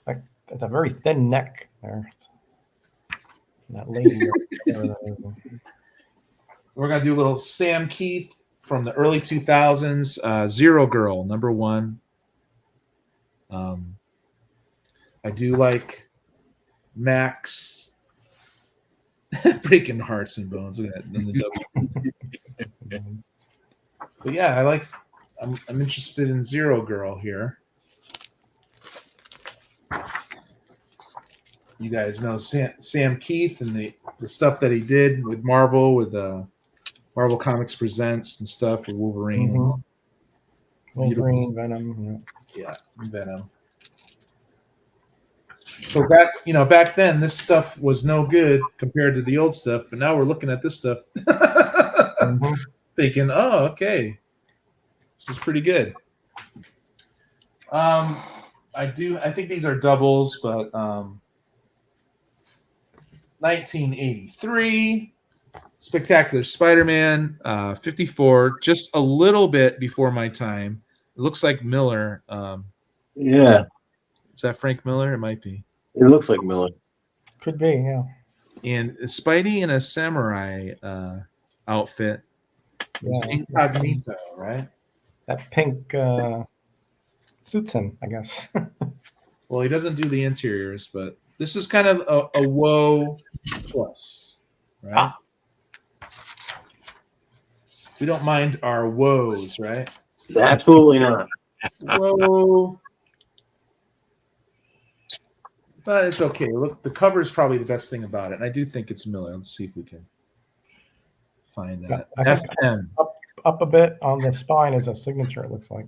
it's a very thin neck there. That lady. We're gonna do a little Sam Keith from the early 2000s. Zero Girl #1. I do like Max. Breaking Hearts and Bones. Look at that. But yeah, I'm interested in Zero Girl here. You guys know Sam Keith and the stuff that he did with Marvel, with Marvel Comics Presents and stuff with Wolverine. Mhm. Beautiful Wolverine, stuff. Venom. Yeah, Venom. So back then, this stuff was no good compared to the old stuff. But now we're looking at this stuff, Mhm. thinking, "Oh, okay, this is pretty good." I think these are doubles, but 1983, Spectacular Spider-Man, 54, just a little bit before my time. It looks like Miller. Yeah, Is that Frank Miller? It might be. it looks like Miller. Could be, yeah. And Spidey in a samurai outfit is Yeah. incognito, right? That pink suits him, I guess. Well, he doesn't do the interiors, but this is kind of a woe plus, right? We don't mind our woes, right? Absolutely not. Whoa. But it's okay. Look, the cover is probably the best thing about it. And I do think it's Miller. Let's see if we can find that. I think FM. up a bit on the spine is a signature, it looks like.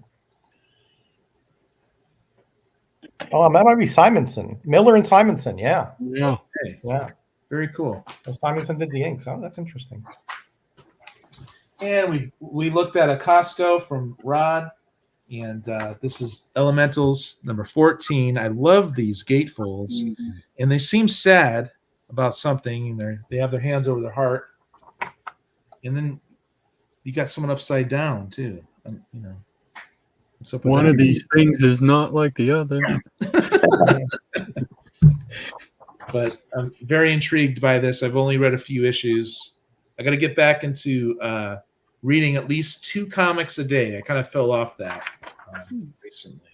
Oh, that might be Simonson. Miller and Simonson, yeah. Yeah. Okay. Yeah. Very cool. So Simonson did the inks. Oh, that's interesting. And we looked at a Costco from Rod, and this is Elementals number 14. I love these gatefolds, and they seem sad about something, and they have their hands over their heart, and then you got someone upside down too. What's up with One that? of these things is not like the other. But I'm very intrigued by this. I've only read a few issues. I got to get back into reading at least 2 comics a day. I kind of fell off that recently,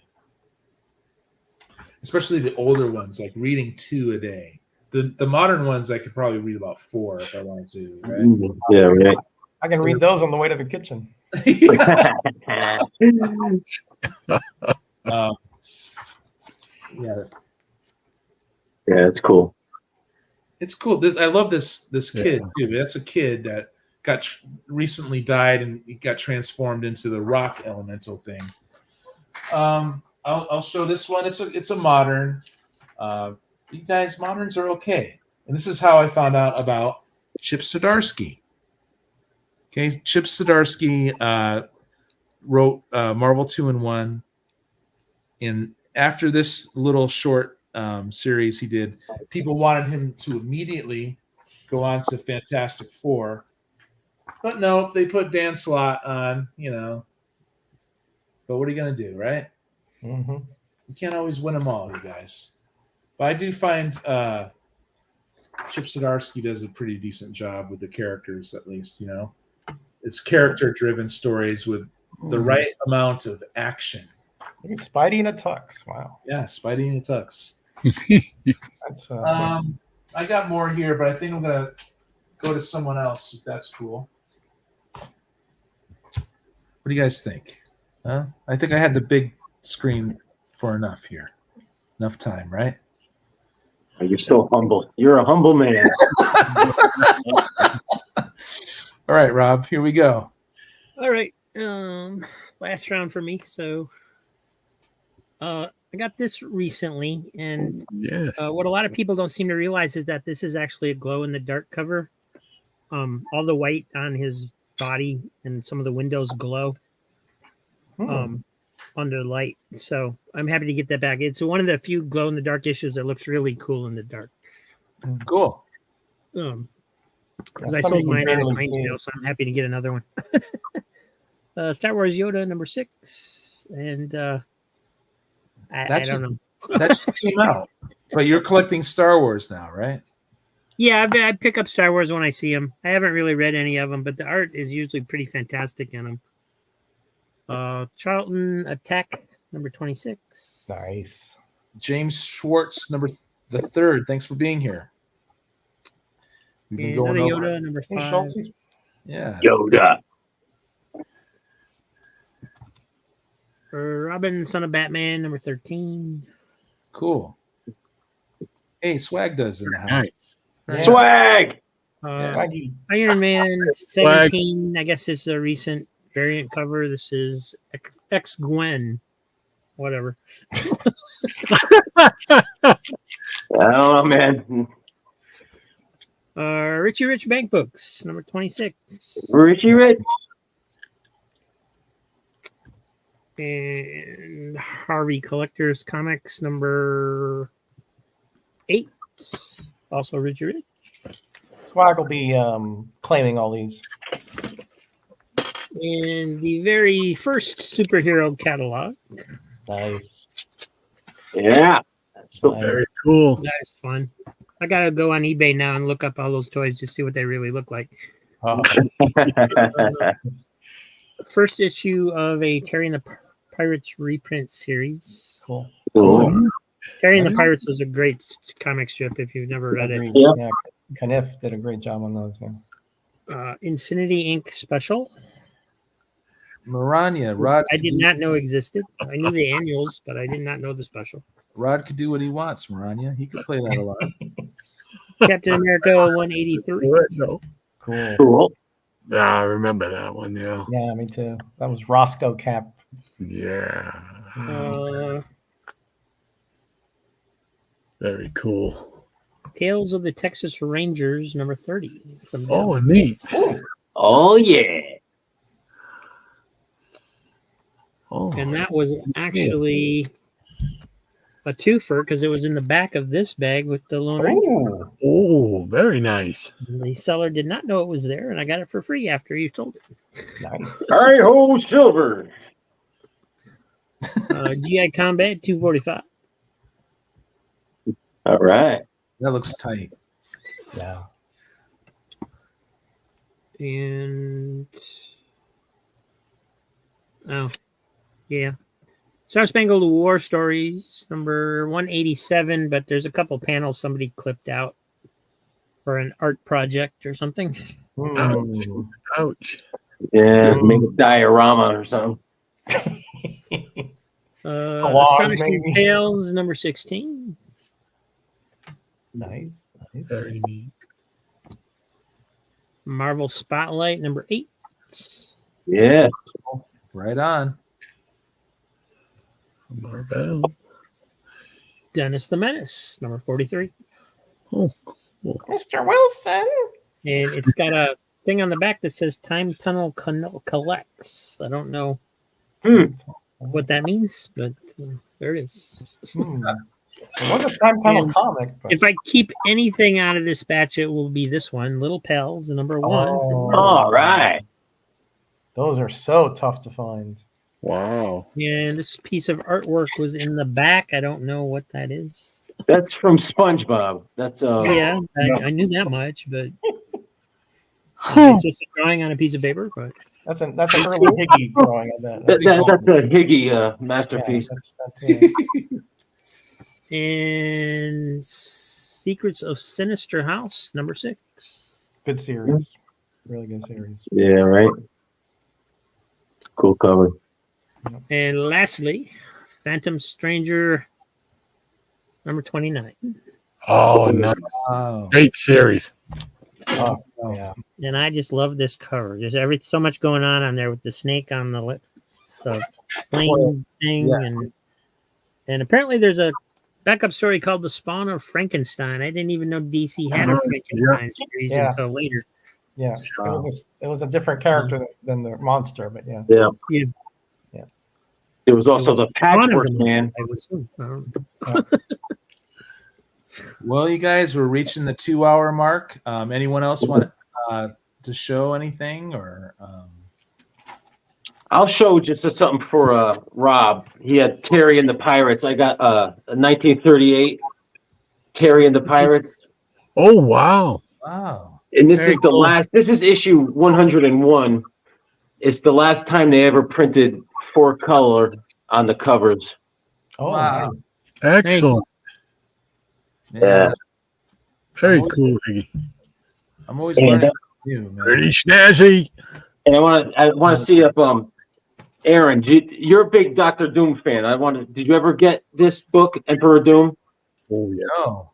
especially the older ones, like reading 2 a day. The modern ones, I could probably read about 4 if I wanted to. Right? Yeah, right. I can read those on the way to the kitchen. Yeah, Yeah, it's cool. it's cool. I love this kid too. That's a kid that recently died and he got transformed into the rock elemental thing. I'll show this one. It's a modern. You guys, moderns are okay. And this is how I found out about Chip Zdarsky. Okay, Chip Zdarsky wrote Marvel 2-in-1, and after this little short series he did, people wanted him to immediately go on to Fantastic Four, but no, they put Dan Slott on. But what are you gonna do, right? Mm-hmm. You can't always win them all, you guys. But I do find Chip Zdarsky does a pretty decent job with the characters, at least. It's character-driven stories with the right amount of action. Look at Spidey in a tux. Wow. Yeah, Spidey in a tux. That's I got more here, but I think I'm gonna go to someone else if that's cool. What do you guys think? I think I had the big screen for enough here. Enough time, right? You're so humble. You're a humble man. All right, Rob, here we go. All right. Last round for me. So I got this recently, and Yes. what a lot of people don't seem to realize is that this is actually a glow-in-the-dark cover. All the white on his body and some of the windows glow under the light. So I'm happy to get that back. It's one of the few glow-in-the-dark issues that looks really cool in the dark. Cool. Because I sold mine on a Plain sale, so I'm happy to get another one. Star Wars Yoda number 6, and I don't know. That just came out, but you're collecting Star Wars now, right? Yeah, I pick up Star Wars when I see them. I haven't really read any of them, but the art is usually pretty fantastic in them. Charlton Attack number 26. nice. James Schwartz number the 3rd. Thanks for being here. We've been Another going over. Yoda number Hey, 5. Schultz, Yeah. Yoda. Robin, Son of Batman, number 13. Cool. Hey, Swag does in the house. Nice. Yeah. Swag. Swaggy. Iron Man 17. I guess this is a recent variant cover. This is X Gwen. Whatever. I don't know, man. Richie Rich Bank Books, number 26. Richie Rich. And Harvey Collectors Comics, number 8. Also Richie Rich. Swag will be claiming all these. And the very first superhero catalog. Nice. Yeah. That's so Very cool. That is fun. I gotta go on eBay now and look up all those toys to see what they really look like. Oh, First issue of a Terry and the Pirates reprint series. cool. cool. Terry and the Pirates was a great comic strip if you've never read it. Agreed. Yeah. Yeah. Kniff did a great job on those. Yeah. Infinity Inc. Special. Maranya, Rod. I did not know existed. I knew the annuals, but I did not know the special. Rod could do what he wants, Maranya. He could play that a lot. Captain America 183. Cool. Cool. Yeah, I remember that one. Yeah. Yeah, me too. That was Roscoe Cap. Yeah. Uh, Very cool. Tales of the Texas Rangers, number 30. From Oh, neat. Oh, yeah. Oh, And that was actually a twofer because it was in the back of this bag with the Lone Ranger. Oh, very nice. The seller did not know it was there, and I got it for free after you sold it. nice. Hi ho, silver. GI Combat 245. All right. That looks tight. Yeah. And oh, yeah. Star Spangled War Stories, number 187, but there's a couple panels somebody clipped out for an art project or something. Mm. Ouch. Yeah, make a diorama or something. Collage, Astonishing maybe. Tales, number 16. Nice. Nice. Very neat. Marvel Spotlight, number 8. Yeah. Right on. Marvel. Dennis the Menace, number 43. Oh, Mr. Wilson. And it's got a thing on the back that says Time Tunnel Collects. I don't know what that means, but there it is. It was a Time Tunnel And comic. But... If I keep anything out of this batch, it will be this one, Little Pals, number 1. Oh. All right. Those are so tough to find. wow. And this piece of artwork was in the back. I don't know what that is. That's from SpongeBob. That's Yeah, I knew that much, but it's just a drawing on a piece of paper. But That's an early Higgy drawing. I bet. that's a Higgy masterpiece. Yeah. and Secrets of Sinister House, number 6. Good series. Really good series. Yeah, right. Cool cover. And lastly, Phantom Stranger, number 29. Oh, nice. Wow. Great series. Oh, yeah. And I just love this cover. There's so much going on there with the snake on the plane thing, Yeah. and apparently there's a backup story called The Spawn of Frankenstein. I didn't even know DC had a Frankenstein series Yeah. until later. Yeah. It was a different character than the monster, but yeah. Yeah. Yeah. Yeah. There was also It was the Patchwork Man. I would assume. Well, you guys, we're reaching the 2-hour mark. Anyone else want to show anything or? I'll show just something for Rob. He had Terry and the Pirates. I got a 1938 Terry and the Pirates. Oh, wow. Wow. And this Very is the cool. last. This is issue 101. It's the last time they ever printed 4-color on the covers. Oh, Wow. nice. Excellent. Yeah. Very always- cool, Iggy. I'm always And, learning from you, man. Pretty snazzy. And I want to see if Aaron, you're a big Doctor Doom fan. Did you ever get this book, Emperor Doom? Oh yeah. Oh,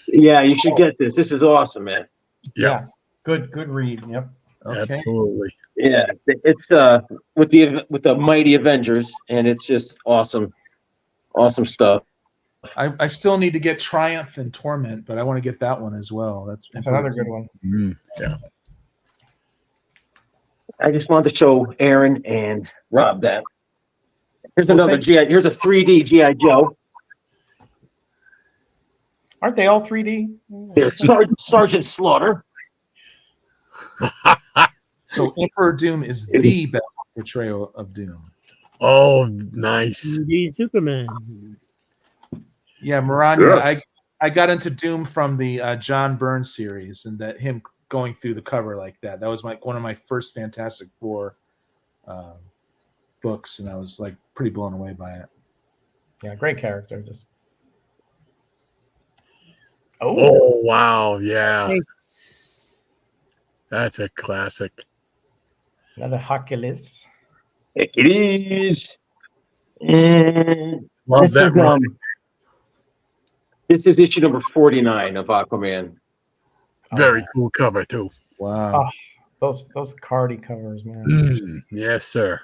Yeah, you should get this. This is awesome, man. Yeah. Good read. Yep. okay. Absolutely. Yeah, it's with the mighty Avengers, and it's just awesome stuff. I still need to get Triumph and Torment, but I want to get that one as well. That's another good one. Yeah. I just wanted to show Aaron and Rob that. Here's Well, another GI. Here's a 3D GI Joe. Aren't they all 3D? There's Sergeant Slaughter. So Emperor Doom is the best portrayal of Doom. Oh, nice. Indeed, Superman. Yeah, Maranya, Yes. I got into Doom from the John Byrne series, and that him going through the cover like that. That was one of my first Fantastic Four books, and I was like pretty blown away by it. Yeah, great character. Just Oh wow, yeah. Nice. That's a classic. another Hercules. It is. And Love this that is, run. this is issue number 49 of Aquaman. Very cool cover too. Wow. Those Cardi covers, man. Yes, sir.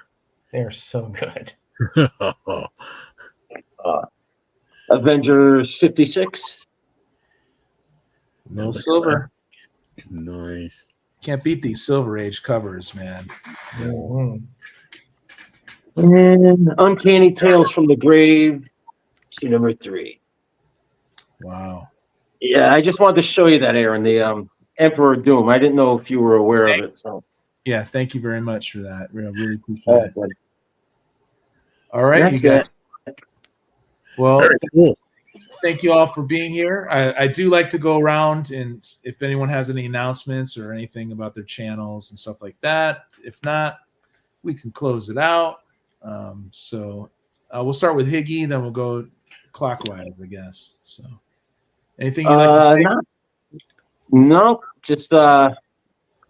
They're so good. Avengers 56. No silver. Nice. Can't beat these Silver Age covers, man. Mhm. And Uncanny Tales from the Grave, issue number 3. Wow. Yeah, I just wanted to show you that, Aaron, the Emperor Doom. I didn't know if you were aware of it. So, Yeah, thank you very much for that. I really appreciate it. but All right, that's you guys. it. Well, Very cool. thank you all for being here. I do like to go around, and if anyone has any announcements or anything about their channels and stuff like that. If not, we can close it out. So we'll start with Higgy, then we'll go clockwise, I guess. So anything you'd like to say? No, just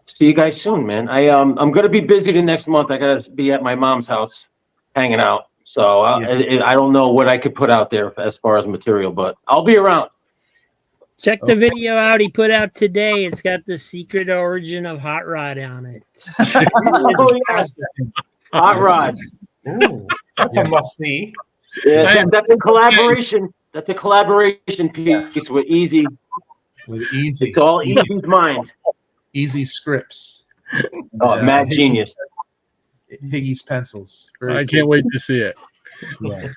see you guys soon, man. I'm gonna be busy the next month. I gotta be at my mom's house hanging out. So I don't know what I could put out there as far as material, but I'll be around. Check the video out he put out today. It's got the secret origin of Hot Rod on it. Oh, yes. Hot rods. Ooh, that's a must see. Yeah, that's a collaboration. That's a collaboration piece with Easy. With Easy. It's all Easy's mind. Easy scripts. Oh, mad genius. Higgy's pencils. I can't wait to see it. Yeah.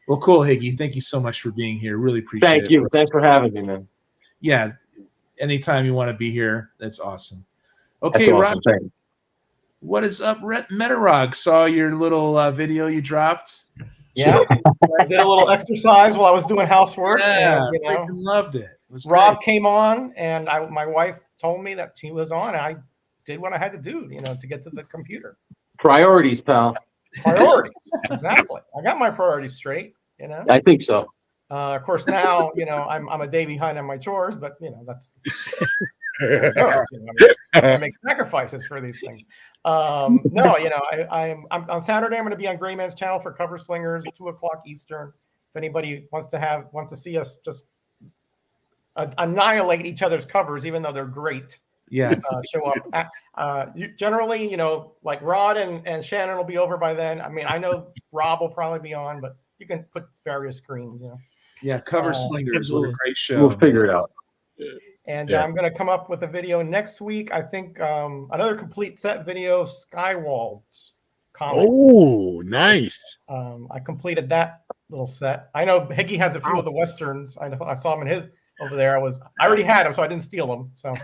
Well, cool, Higgy. Thank you so much for being here. Really appreciate it. Thank you. Thanks for having me, man. Yeah. Anytime you want to be here, that's awesome. Okay, That's awesome. Rob, what is up? Metarog, saw your little video you dropped. Yeah, I did a little exercise while I was doing housework. Yeah, and, freaking loved it. It was Rob great. came on, and my wife told me that she was on, and I did what I had to do, to get to the computer. Priorities, pal. Priorities, exactly. I got my priorities straight. I think so. Of course, now I'm a day behind on my chores, but that's I make sacrifices for these things. I'm on Saturday. I'm going to be on Gray Man's channel for Cover Slingers at 2:00 Eastern. If anybody wants to see us just annihilate each other's covers, even though they're great, Yeah. show up. Generally, like Rod and Shannon will be over by then. I mean, I know Rob will probably be on, but you can put various screens. Yeah. Cover Slingers. What a great show. We'll figure it out. And I'm going to come up with a video next week. I think another complete set video, Skywalls comics. Oh, nice. I completed that little set. I know Higgy has a few of the Westerns. I saw him in his over there. I already had them, so I didn't steal them. So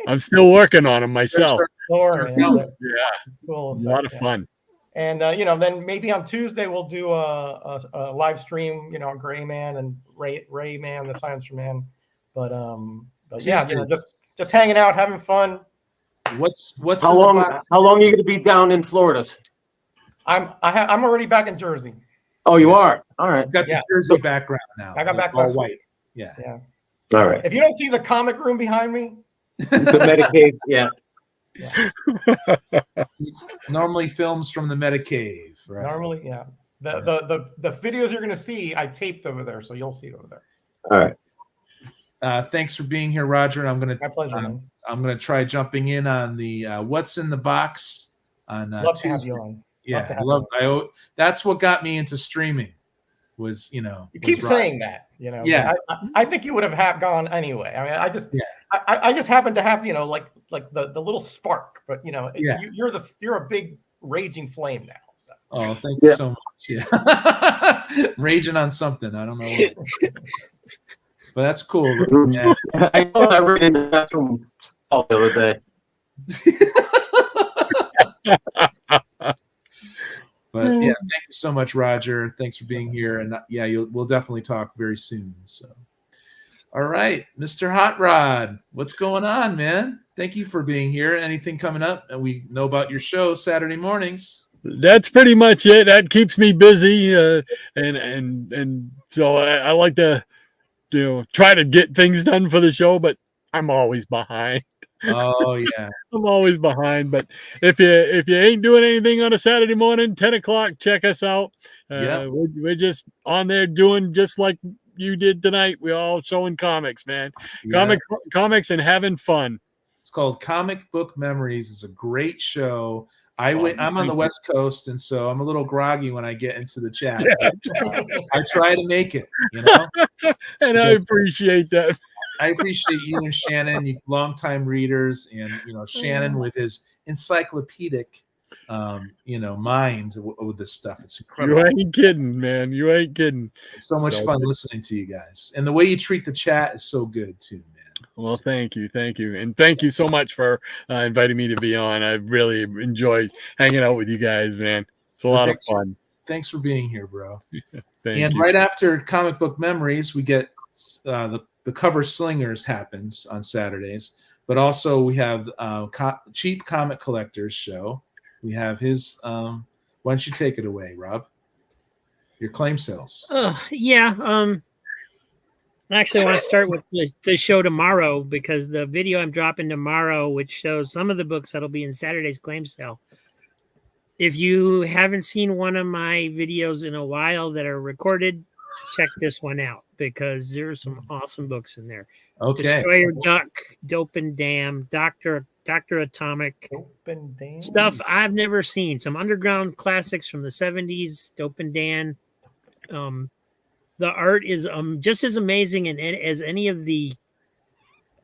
I'm still working on them myself. Cool. A lot of fun. And then maybe on Tuesday we'll do a live stream, Gray Man and Ray Man, the Silencer Man. But yeah, just hanging out, having fun. What's How long are you going to be down in Florida? I'm already back in Jersey. Oh, you are. All right. I've got the Jersey background now. I got back all last white. week. Yeah. All right. If you don't see the comic room behind me, The Medicaid. Yeah. Normally films from the Meta Cave, right? Normally, yeah. The videos you're going to see, I taped over there, so you'll see it over there. All right. Thanks for being here, Roger. And My pleasure, man. I'm gonna try jumping in on the what's in the box on Love to have Tuesday. you on. Yeah, that's what got me into streaming. Was You keep saying that, Yeah. I think you would have gone anyway. I mean, I just happen to have, like the little spark, but you're a big raging flame now. So. Oh, thank you so much. Yeah. Raging on something. I don't know what. But that's cool. Yeah. I thought I read in the bathroom stall the other day. But yeah, thank you so much, Roger. Thanks for being here. And yeah, we'll definitely talk very soon. So, all right, Mr. Hot Rod, what's going on, man? Thank you for being here. Anything coming up? And we know about your show Saturday mornings. That's pretty much it. That keeps me busy, and so I like to, try to get things done for the show, but I'm always behind. Oh yeah, I'm always behind. But if you ain't doing anything on a Saturday morning, 10 o'clock, check us out. We're just on there doing just like you did tonight. We're all showing comics, man. Yeah. Comics and having fun. It's called Comic Book Memories. It's a great show. I'm on the West Coast, and so I'm a little groggy when I get into the chat. Yeah. I try to make it, And I appreciate that. I appreciate you and Shannon, you longtime readers, and Shannon with his encyclopedic, mind with this stuff. It's incredible. You ain't kidding, man. You ain't kidding. It's so much fun listening to you guys, and the way you treat the chat is so good too, man. Well, thank you, and thank you so much for inviting me to be on. I really enjoyed hanging out with you guys, man. It's a lot of fun. Thanks for being here, bro. Thank you. Right after Comic Book Memories, we get the Cover Slingers happens on Saturdays, but also we have Cheap Comic Collectors show. We have his. Why don't you take it away, Rob? Your claim sales. Actually, I want to start with the show tomorrow, because the video I'm dropping tomorrow, which shows some of the books that'll be in Saturday's claim sale. If you haven't seen one of my videos in a while that are recorded, check this one out, because there's some awesome books in there. Okay. Destroyer Duck, Dope and Damn, Dr. Atomic, stuff I've never seen. Some underground classics from the 70s, Dope and Dan. The art is just as amazing as any of the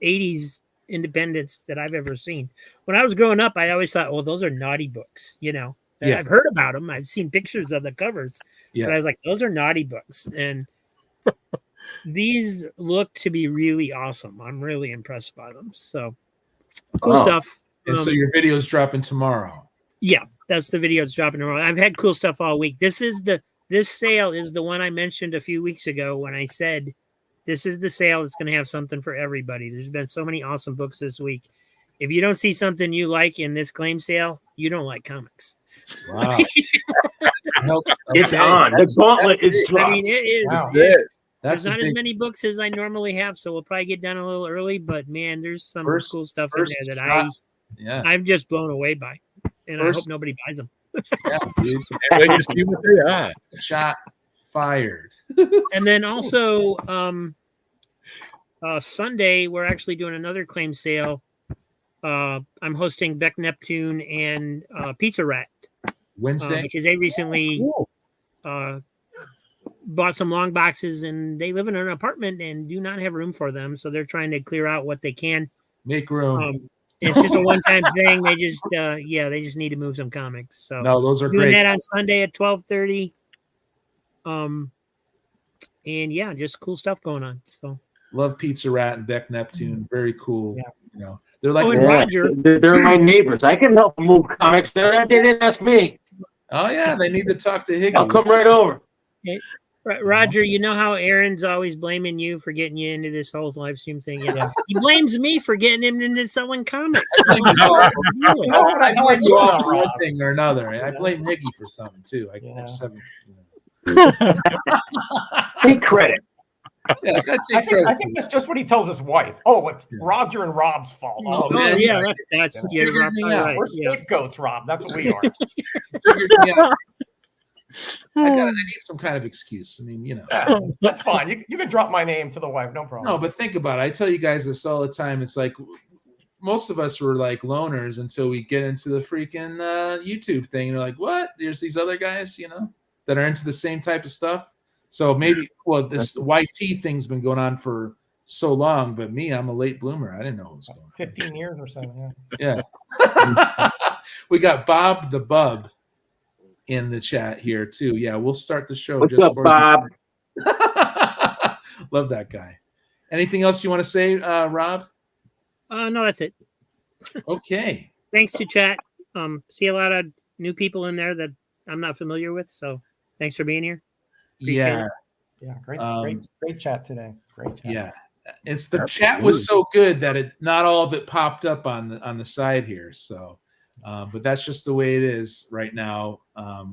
80s independents that I've ever seen. When I was growing up, I always thought, those are naughty books, Yeah. I've heard about them. I've seen pictures of the covers. Yeah. But I was like, those are naughty books. And these look to be really awesome. I'm really impressed by them. So cool stuff. And so your video is dropping tomorrow. Yeah, that's the video. It's dropping tomorrow. I've had cool stuff all week. This sale is the one I mentioned a few weeks ago when I said this is the sale that's going to have something for everybody. There's been so many awesome books this week. If you don't see something you like in this claim sale, you don't like comics. Wow. It's on. The gauntlet is dropped. I mean, it is. Wow. There's not as many books as I normally have, so we'll probably get done a little early. But man, there's some cool stuff in there that I'm just blown away by, and I hope nobody buys them. Yeah, dude. You see what they are. Shot fired. And then also Sunday, we're actually doing another claim sale. I'm hosting Beck Neptune and Pizza Rat Wednesday, because they recently bought some long boxes, and they live in an apartment and do not have room for them, so they're trying to clear out what they can. Make room. It's just a one-time thing. They just they just need to move some comics. So no, those are doing great. that on Sunday at 12:30. And yeah, just cool stuff going on. So love Pizza Rat and Beck Neptune. Very cool. Yeah. They're like Roger. They're my neighbors. I can help them move comics. They didn't ask me. Oh yeah, they need to talk to Higgy. I'll come right over. Okay. Roger, you know how Aaron's always blaming you for getting you into this whole live stream thing? Yeah. He blames me for getting him into selling comics. I blame you all for one thing or another. I blame Higgy for something too. I just haven't. Take credit. Yeah, gotta I take think, credit. that's just what he tells his wife. Oh, it's Yeah. Roger and Rob's fault. Oh, Oh, man. yeah, that's You you're figured me probably out. right. we're Yeah. scapegoats, Rob. That's what we are. Figured me out. I need some kind of excuse. I mean, Yeah, that's fine. You can drop my name to the wife, no problem. No, but think about it. I tell you guys this all the time. It's like most of us were like loners until we get into the freaking YouTube thing. You're like, what? There's these other guys, that are into the same type of stuff. So maybe, well, this YT thing's been going on for so long, but me, I'm a late bloomer. I didn't know what was going on. 15 years or so. Yeah. We got Bob the Bub in the chat here too. Yeah, we'll start the show. What's just up, for Bob? you. Love that guy. Anything else you want to say, Rob? No, that's it. Okay. Thanks to chat. See a lot of new people in there that I'm not familiar with. So thanks for being here. Appreciate Yeah. it. Yeah, great chat today. Great chat. Yeah. It's the chat was so good that not all of it popped up on the side here. So but that's just the way it is right now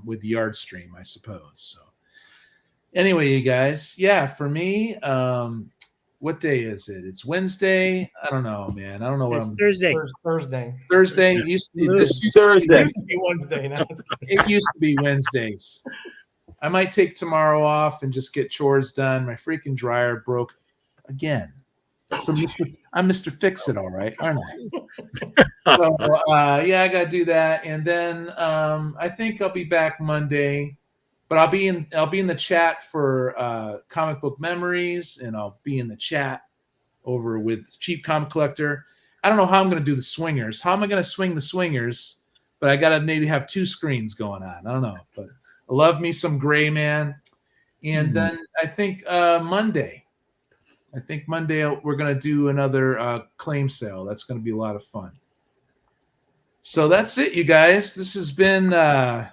with the Yard Stream, I suppose. So anyway, you guys, yeah, for me, what day is it? It's Wednesday. I don't know, man. I don't know what It's I'm Thursday. Thursday. Thursday. Yeah. This Thursday. It used to be Wednesday. Now It used to be Wednesdays. I might take tomorrow off and just get chores done. My freaking dryer broke again. So I'm Mr. Fix It, all right, aren't I? So yeah, I gotta do that, and then I think I'll be back Monday, but I'll be in the chat for Comic Book Memories, and I'll be in the chat over with Cheap Comic Collector. I don't know how I'm gonna do the swingers. How am I gonna swing the swingers? But I gotta maybe have two screens going on. I don't know, but I love me some Gray Man, and then I think Monday we're going to do another claim sale. That's going to be a lot of fun. So that's it, you guys. This has been, a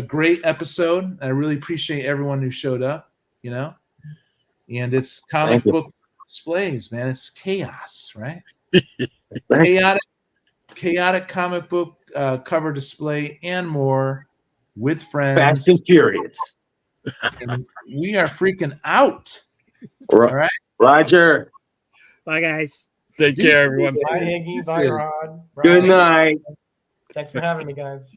great episode. I really appreciate everyone who showed up, and it's Comic Book Displays, man. It's chaos, right? chaotic comic book cover display and more with friends. Fast and Furious. And we are freaking out. All right. Roger. Bye, guys. Take care, everyone. Bye, Iggy. Bye, Rod. Good night. Thanks for having me, guys.